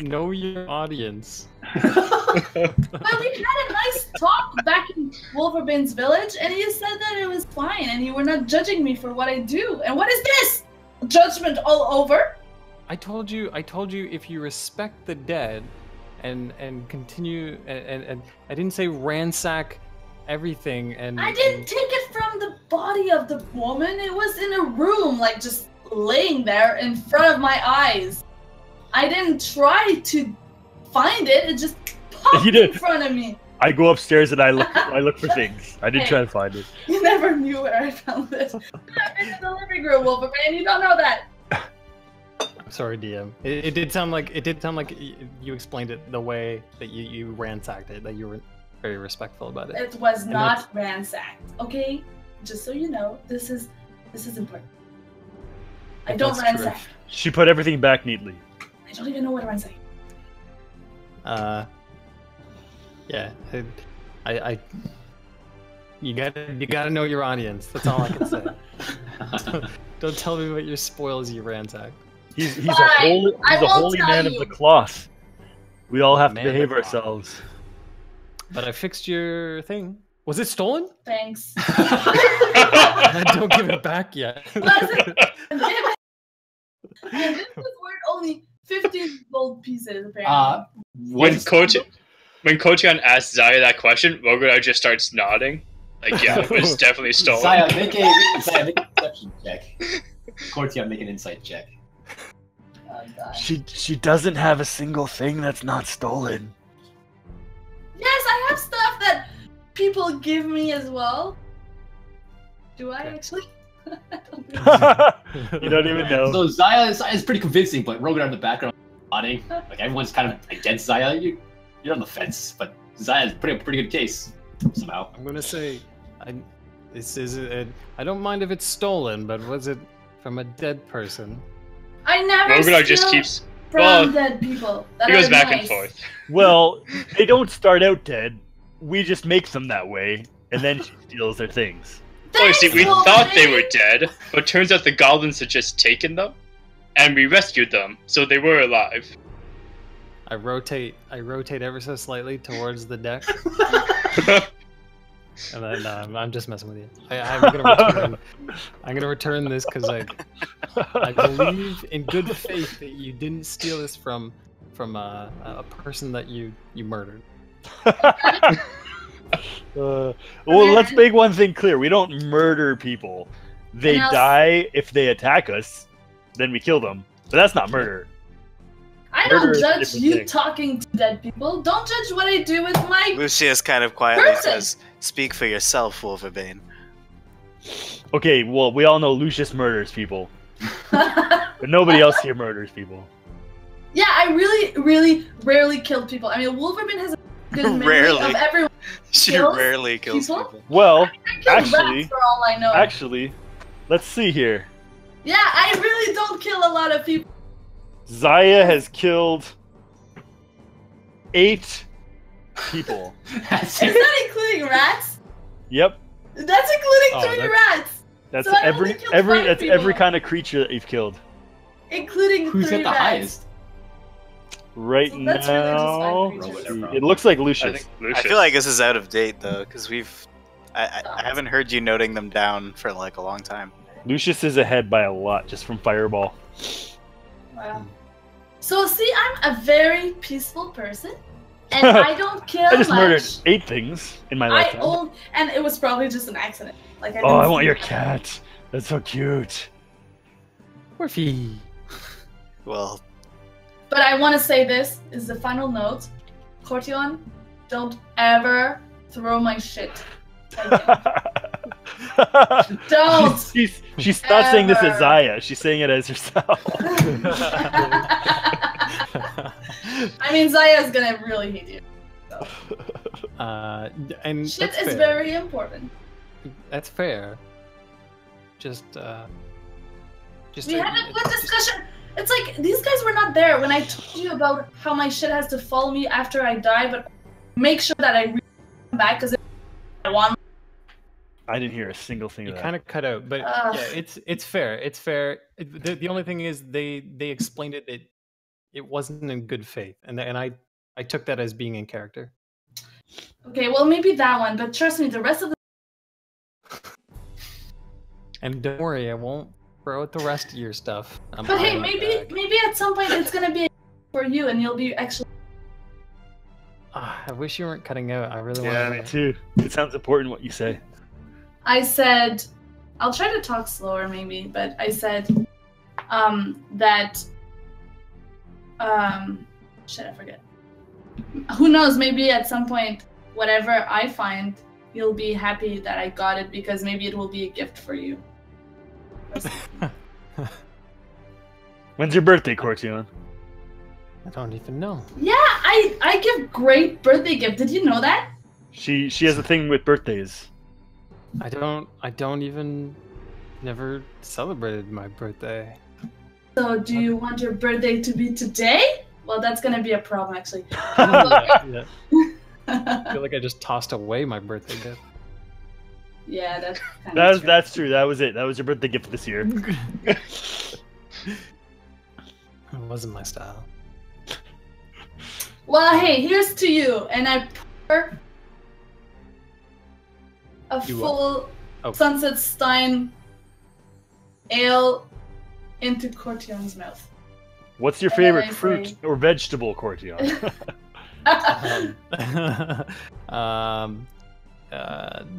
Speaker 5: Know your audience.
Speaker 4: Well, we had a nice talk back in Wolverbane's village, and you said that it was fine, and you were not judging me for what I do. And what is this? Judgment all over?
Speaker 5: I told you if you respect the dead, and continue, and I didn't say ransack everything. And
Speaker 4: I didn't take it from the body of the woman. It was in a room, like just laying there in front of my eyes. I didn't try to find it. It just popped in front of me.
Speaker 6: I go upstairs and I look for things. I didn't try to find it.
Speaker 4: You never knew where I found it. I've been in the living room, Wolverbane. You don't know that.
Speaker 5: I'm sorry, DM. It did sound like you explained it the way that you ransacked it. That you were very respectful about it.
Speaker 4: It was not ransacked. Okay, just so you know, this is important. I don't ransack.
Speaker 6: She put everything back neatly.
Speaker 4: I don't even know what to ransack.
Speaker 5: Yeah, you gotta know your audience. That's all I can say. Don't tell me what your spoils you ransack.
Speaker 6: He's a holy man of the cloth. We all have to behave ourselves.
Speaker 5: But I fixed your thing. Was it stolen?
Speaker 4: Thanks.
Speaker 5: Don't give it back yet.
Speaker 4: And this was worth only 15 gold pieces, apparently.
Speaker 3: When Kotian asked Zaya that question, Rogodar just starts nodding. Like, yeah, it was definitely stolen.
Speaker 1: Zaya, make an perception check. Kotian, make an insight check.
Speaker 4: Oh, God.
Speaker 6: She doesn't have a single thing that's not stolen.
Speaker 4: Yes, I have stuff that people give me as well. Do I actually?
Speaker 6: You don't even know.
Speaker 1: So Zaya is pretty convincing, but Rogodar in the background nodding. Like everyone's kind of against Zaya. You're on the fence, but Zaya's pretty good case somehow.
Speaker 5: I'm gonna say, I don't mind if it's stolen, but was it from a dead person?
Speaker 4: I never
Speaker 3: Rogodar just keeps
Speaker 4: from dead people.
Speaker 3: He goes back and forth.
Speaker 6: Well, they don't start out dead. We just make them that way, and then she steals their things.
Speaker 3: Oh, you see, we thought they were dead, but turns out the goblins had just taken them, and we rescued them, so they were alive.
Speaker 5: I rotate ever so slightly towards the deck. And then, no, I'm just messing with you. I'm gonna return this because I believe in good faith that you didn't steal this from a person that you murdered.
Speaker 6: Well, let's make one thing clear. We don't murder people. They die if they attack us, then we kill them. But that's not murder.
Speaker 4: I don't judge you talking to dead people. Don't judge what I do with my
Speaker 2: Lucius kind of quietly says, "Speak for yourself, Wolverbane."
Speaker 6: Okay, well, we all know Lucius murders people. But nobody else here murders people.
Speaker 4: Yeah, I really, really rarely kill people. I mean, Wolverbane has a good memory of everyone.
Speaker 2: She rarely kills people.
Speaker 6: Well,
Speaker 4: rats for all I know.
Speaker 6: Actually, let's see here.
Speaker 4: Yeah, I really don't kill a lot of people.
Speaker 6: Zaya has killed 8 people.
Speaker 4: Is that including rats?
Speaker 6: Yep.
Speaker 4: That's including 3 rats.
Speaker 6: That's
Speaker 4: so
Speaker 6: every kind of creature that you've killed.
Speaker 4: Including
Speaker 1: Who's
Speaker 4: 3
Speaker 1: at the
Speaker 4: rats.
Speaker 1: highest?
Speaker 6: Right
Speaker 4: So
Speaker 6: now,
Speaker 4: really
Speaker 6: it looks like Lucius.
Speaker 2: I feel like this is out of date though, because I haven't heard you noting them down for like a long time.
Speaker 6: Lucius is ahead by a lot just from Fireball.
Speaker 4: Wow. So see, I'm a very peaceful person. And I don't kill
Speaker 6: I just
Speaker 4: much.
Speaker 6: murdered 8 things in my lifetime.
Speaker 4: And it was probably just an accident. Like
Speaker 6: I want your cat. That's so cute.
Speaker 5: Morphe.
Speaker 2: Well,
Speaker 4: but I want to say this is the final note. Cortion, don't ever throw my shit. Don't.
Speaker 6: She's not saying this as Zaya. She's saying it as herself.
Speaker 4: I mean, Zaya's gonna really hate you. So.
Speaker 5: And
Speaker 4: shit
Speaker 5: that's
Speaker 4: is
Speaker 5: fair.
Speaker 4: very important.
Speaker 5: That's fair. Just
Speaker 4: we had a good discussion. It's like these guys were not there when I told you about how my shit has to follow me after I die, but make sure that I come back because I want.
Speaker 6: I didn't hear a single thing
Speaker 5: You
Speaker 6: of that.
Speaker 5: kind of cut out, but yeah, it's fair. It's fair. The only thing is they explained it. It wasn't in good faith, and I took that as being in character.
Speaker 4: Okay, well maybe that one, but trust me, the rest of the.
Speaker 5: And don't worry, I won't throw out the rest of your stuff.
Speaker 4: But hey, maybe at some point it's gonna be for you, and you'll be actually.
Speaker 5: I wish you weren't cutting out. I really want.
Speaker 6: Yeah, me too. It sounds important what you say.
Speaker 4: I said, I'll try to talk slower maybe, but I said that shit, I forget. Who knows, maybe at some point, whatever I find, you'll be happy that I got it because maybe it will be a gift for you.
Speaker 6: When's your birthday, Cortion?
Speaker 5: I don't even know.
Speaker 4: Yeah, I give great birthday gift. Did you know that?
Speaker 6: She has a thing with birthdays.
Speaker 5: I don't even never celebrated my birthday.
Speaker 4: So do you want your birthday to be today? Well, that's gonna be a problem actually.
Speaker 5: Yeah. I feel like I just tossed away my birthday gift.
Speaker 4: Yeah, that's kind of true.
Speaker 6: That's true. That was it. That was your birthday gift this year.
Speaker 5: It wasn't my style.
Speaker 4: Well, hey, here's to you, and I pour a full Sunset Stein ale into Cortion's mouth.
Speaker 6: What's your favorite fruit or vegetable, Cortion?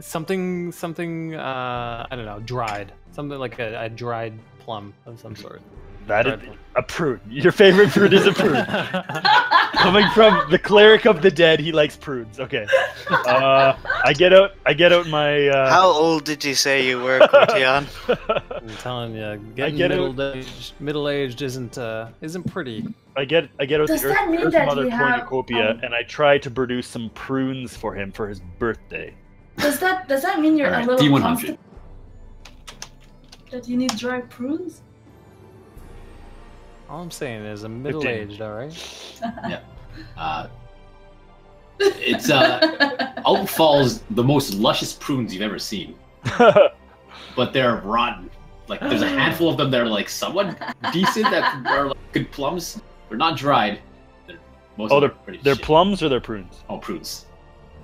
Speaker 5: Something I don't know, dried. Something like a dried plum of some sort.
Speaker 6: That is a prune. Your favorite fruit is a prune. Coming from the cleric of the dead, he likes prunes. Okay. I get out my.
Speaker 2: How old did you say you were, Cortion?
Speaker 5: I'm telling you, getting middle-aged isn't pretty.
Speaker 6: I get out
Speaker 4: Does
Speaker 6: the
Speaker 4: that mean
Speaker 6: Earth
Speaker 4: that
Speaker 6: Mother
Speaker 4: we have,
Speaker 6: cornucopia, and I try to produce some prunes for him for his birthday.
Speaker 4: Does that mean you're
Speaker 1: Alright,
Speaker 4: a little
Speaker 1: D100.
Speaker 4: confident that you need dry prunes?
Speaker 5: All I'm saying is I'm middle-aged, all right?
Speaker 1: Yeah. It's out falls the most luscious prunes you've ever seen, but they're rotten. Like there's a handful of them that are like somewhat decent that are like good plums. They're not dried.
Speaker 6: They're plums or they're prunes?
Speaker 1: Oh, prunes.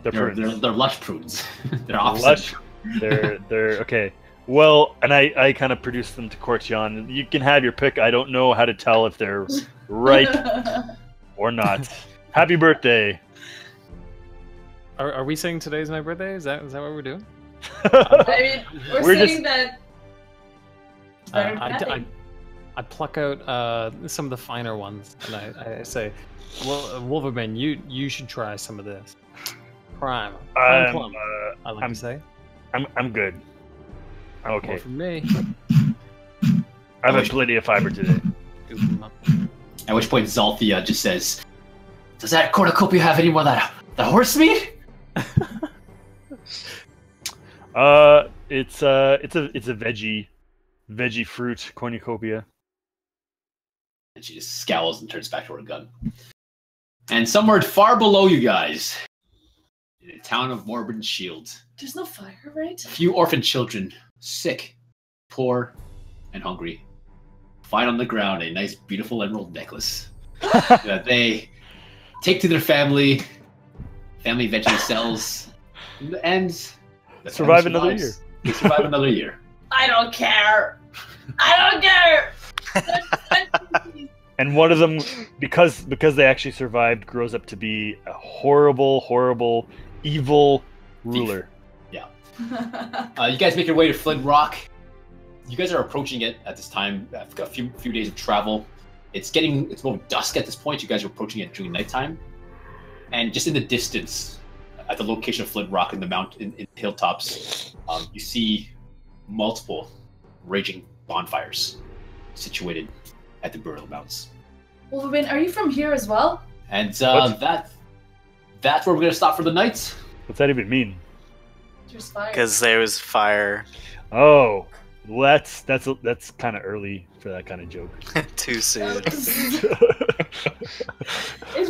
Speaker 6: They're prunes.
Speaker 1: They're lush prunes. They're opposite.
Speaker 6: Lush. They're okay. Well, and I kind of produced them to Cortion. You can have your pick. I don't know how to tell if they're ripe or not. Happy birthday.
Speaker 5: Are we saying today's my birthday? Is that what we're doing?
Speaker 4: I mean, we're saying that.
Speaker 5: I pluck out some of the finer ones, and I say, "Well, Wolverbane, you should try some of this. Prime plum. I like to say.
Speaker 6: I'm good. I'm okay.
Speaker 5: More from me.
Speaker 6: I've had plenty of fiber today.
Speaker 1: At which point Zalthia just says, "Does that cornucopia have any more that horse meat?"
Speaker 6: It's a veggie fruit cornucopia.
Speaker 1: And she just scowls and turns back to her gun. And somewhere far below you guys, in the town of Morbid Shield,
Speaker 4: There's no fire, right?
Speaker 1: a few orphan children, sick, poor, and hungry, find on the ground a nice, beautiful emerald necklace that they take to their family eventually sells, and the
Speaker 6: Survive
Speaker 1: family
Speaker 6: another
Speaker 1: survives. They survive another year.
Speaker 4: I don't care. I don't care.
Speaker 6: And one of them, because they actually survived, grows up to be a horrible, evil ruler.
Speaker 1: Yeah. You guys make your way to Flint Rock. You guys are approaching it at this time. After a few days of travel. It's more dusk at this point. You guys are approaching it during nighttime. And just in the distance, at the location of Flint Rock in the mountain, in the hilltops, you see multiple raging bonfires situated at the Burial Mounts.
Speaker 4: Wolverbane, are you from here as well?
Speaker 1: And that's where we're gonna stop for the night.
Speaker 6: What's that even mean?
Speaker 4: There's fire.
Speaker 2: Because there was fire.
Speaker 6: Oh, well, that's kind of early for that kind of joke.
Speaker 2: Too soon.
Speaker 4: It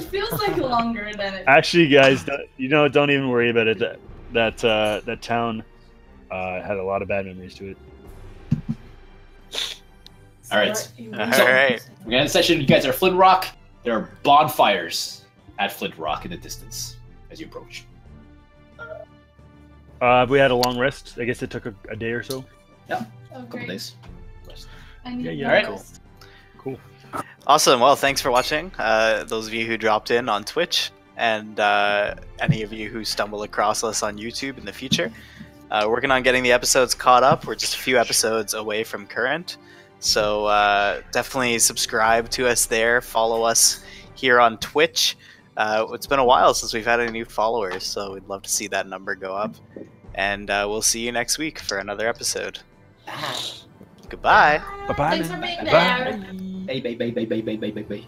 Speaker 4: feels like longer than it.
Speaker 6: Actually, guys, don't even worry about it. That town had a lot of bad memories to it.
Speaker 1: All right.
Speaker 2: All right.
Speaker 1: We're gonna end the session. You guys are Flint Rock. There are bonfires at Flint Rock in the distance as you approach.
Speaker 6: We had a long rest. I guess it took a day or so.
Speaker 1: Yeah,
Speaker 4: Oh,
Speaker 1: a couple
Speaker 4: great.
Speaker 1: days. Rest.
Speaker 4: I need
Speaker 6: Yeah,
Speaker 1: all right.
Speaker 4: rest.
Speaker 6: Cool.
Speaker 2: Awesome. Well, thanks for watching. Those of you who dropped in on Twitch and any of you who stumble across us on YouTube in the future. Working on getting the episodes caught up. We're just a few episodes away from current. So definitely subscribe to us there. Follow us here on Twitch. It's been a while since we've had any new followers, so we'd love to see that number go up. And we'll see you next week for another episode. Goodbye.
Speaker 6: Bye-bye.
Speaker 4: Thanks for being
Speaker 6: Bye.
Speaker 4: there.
Speaker 1: Bye.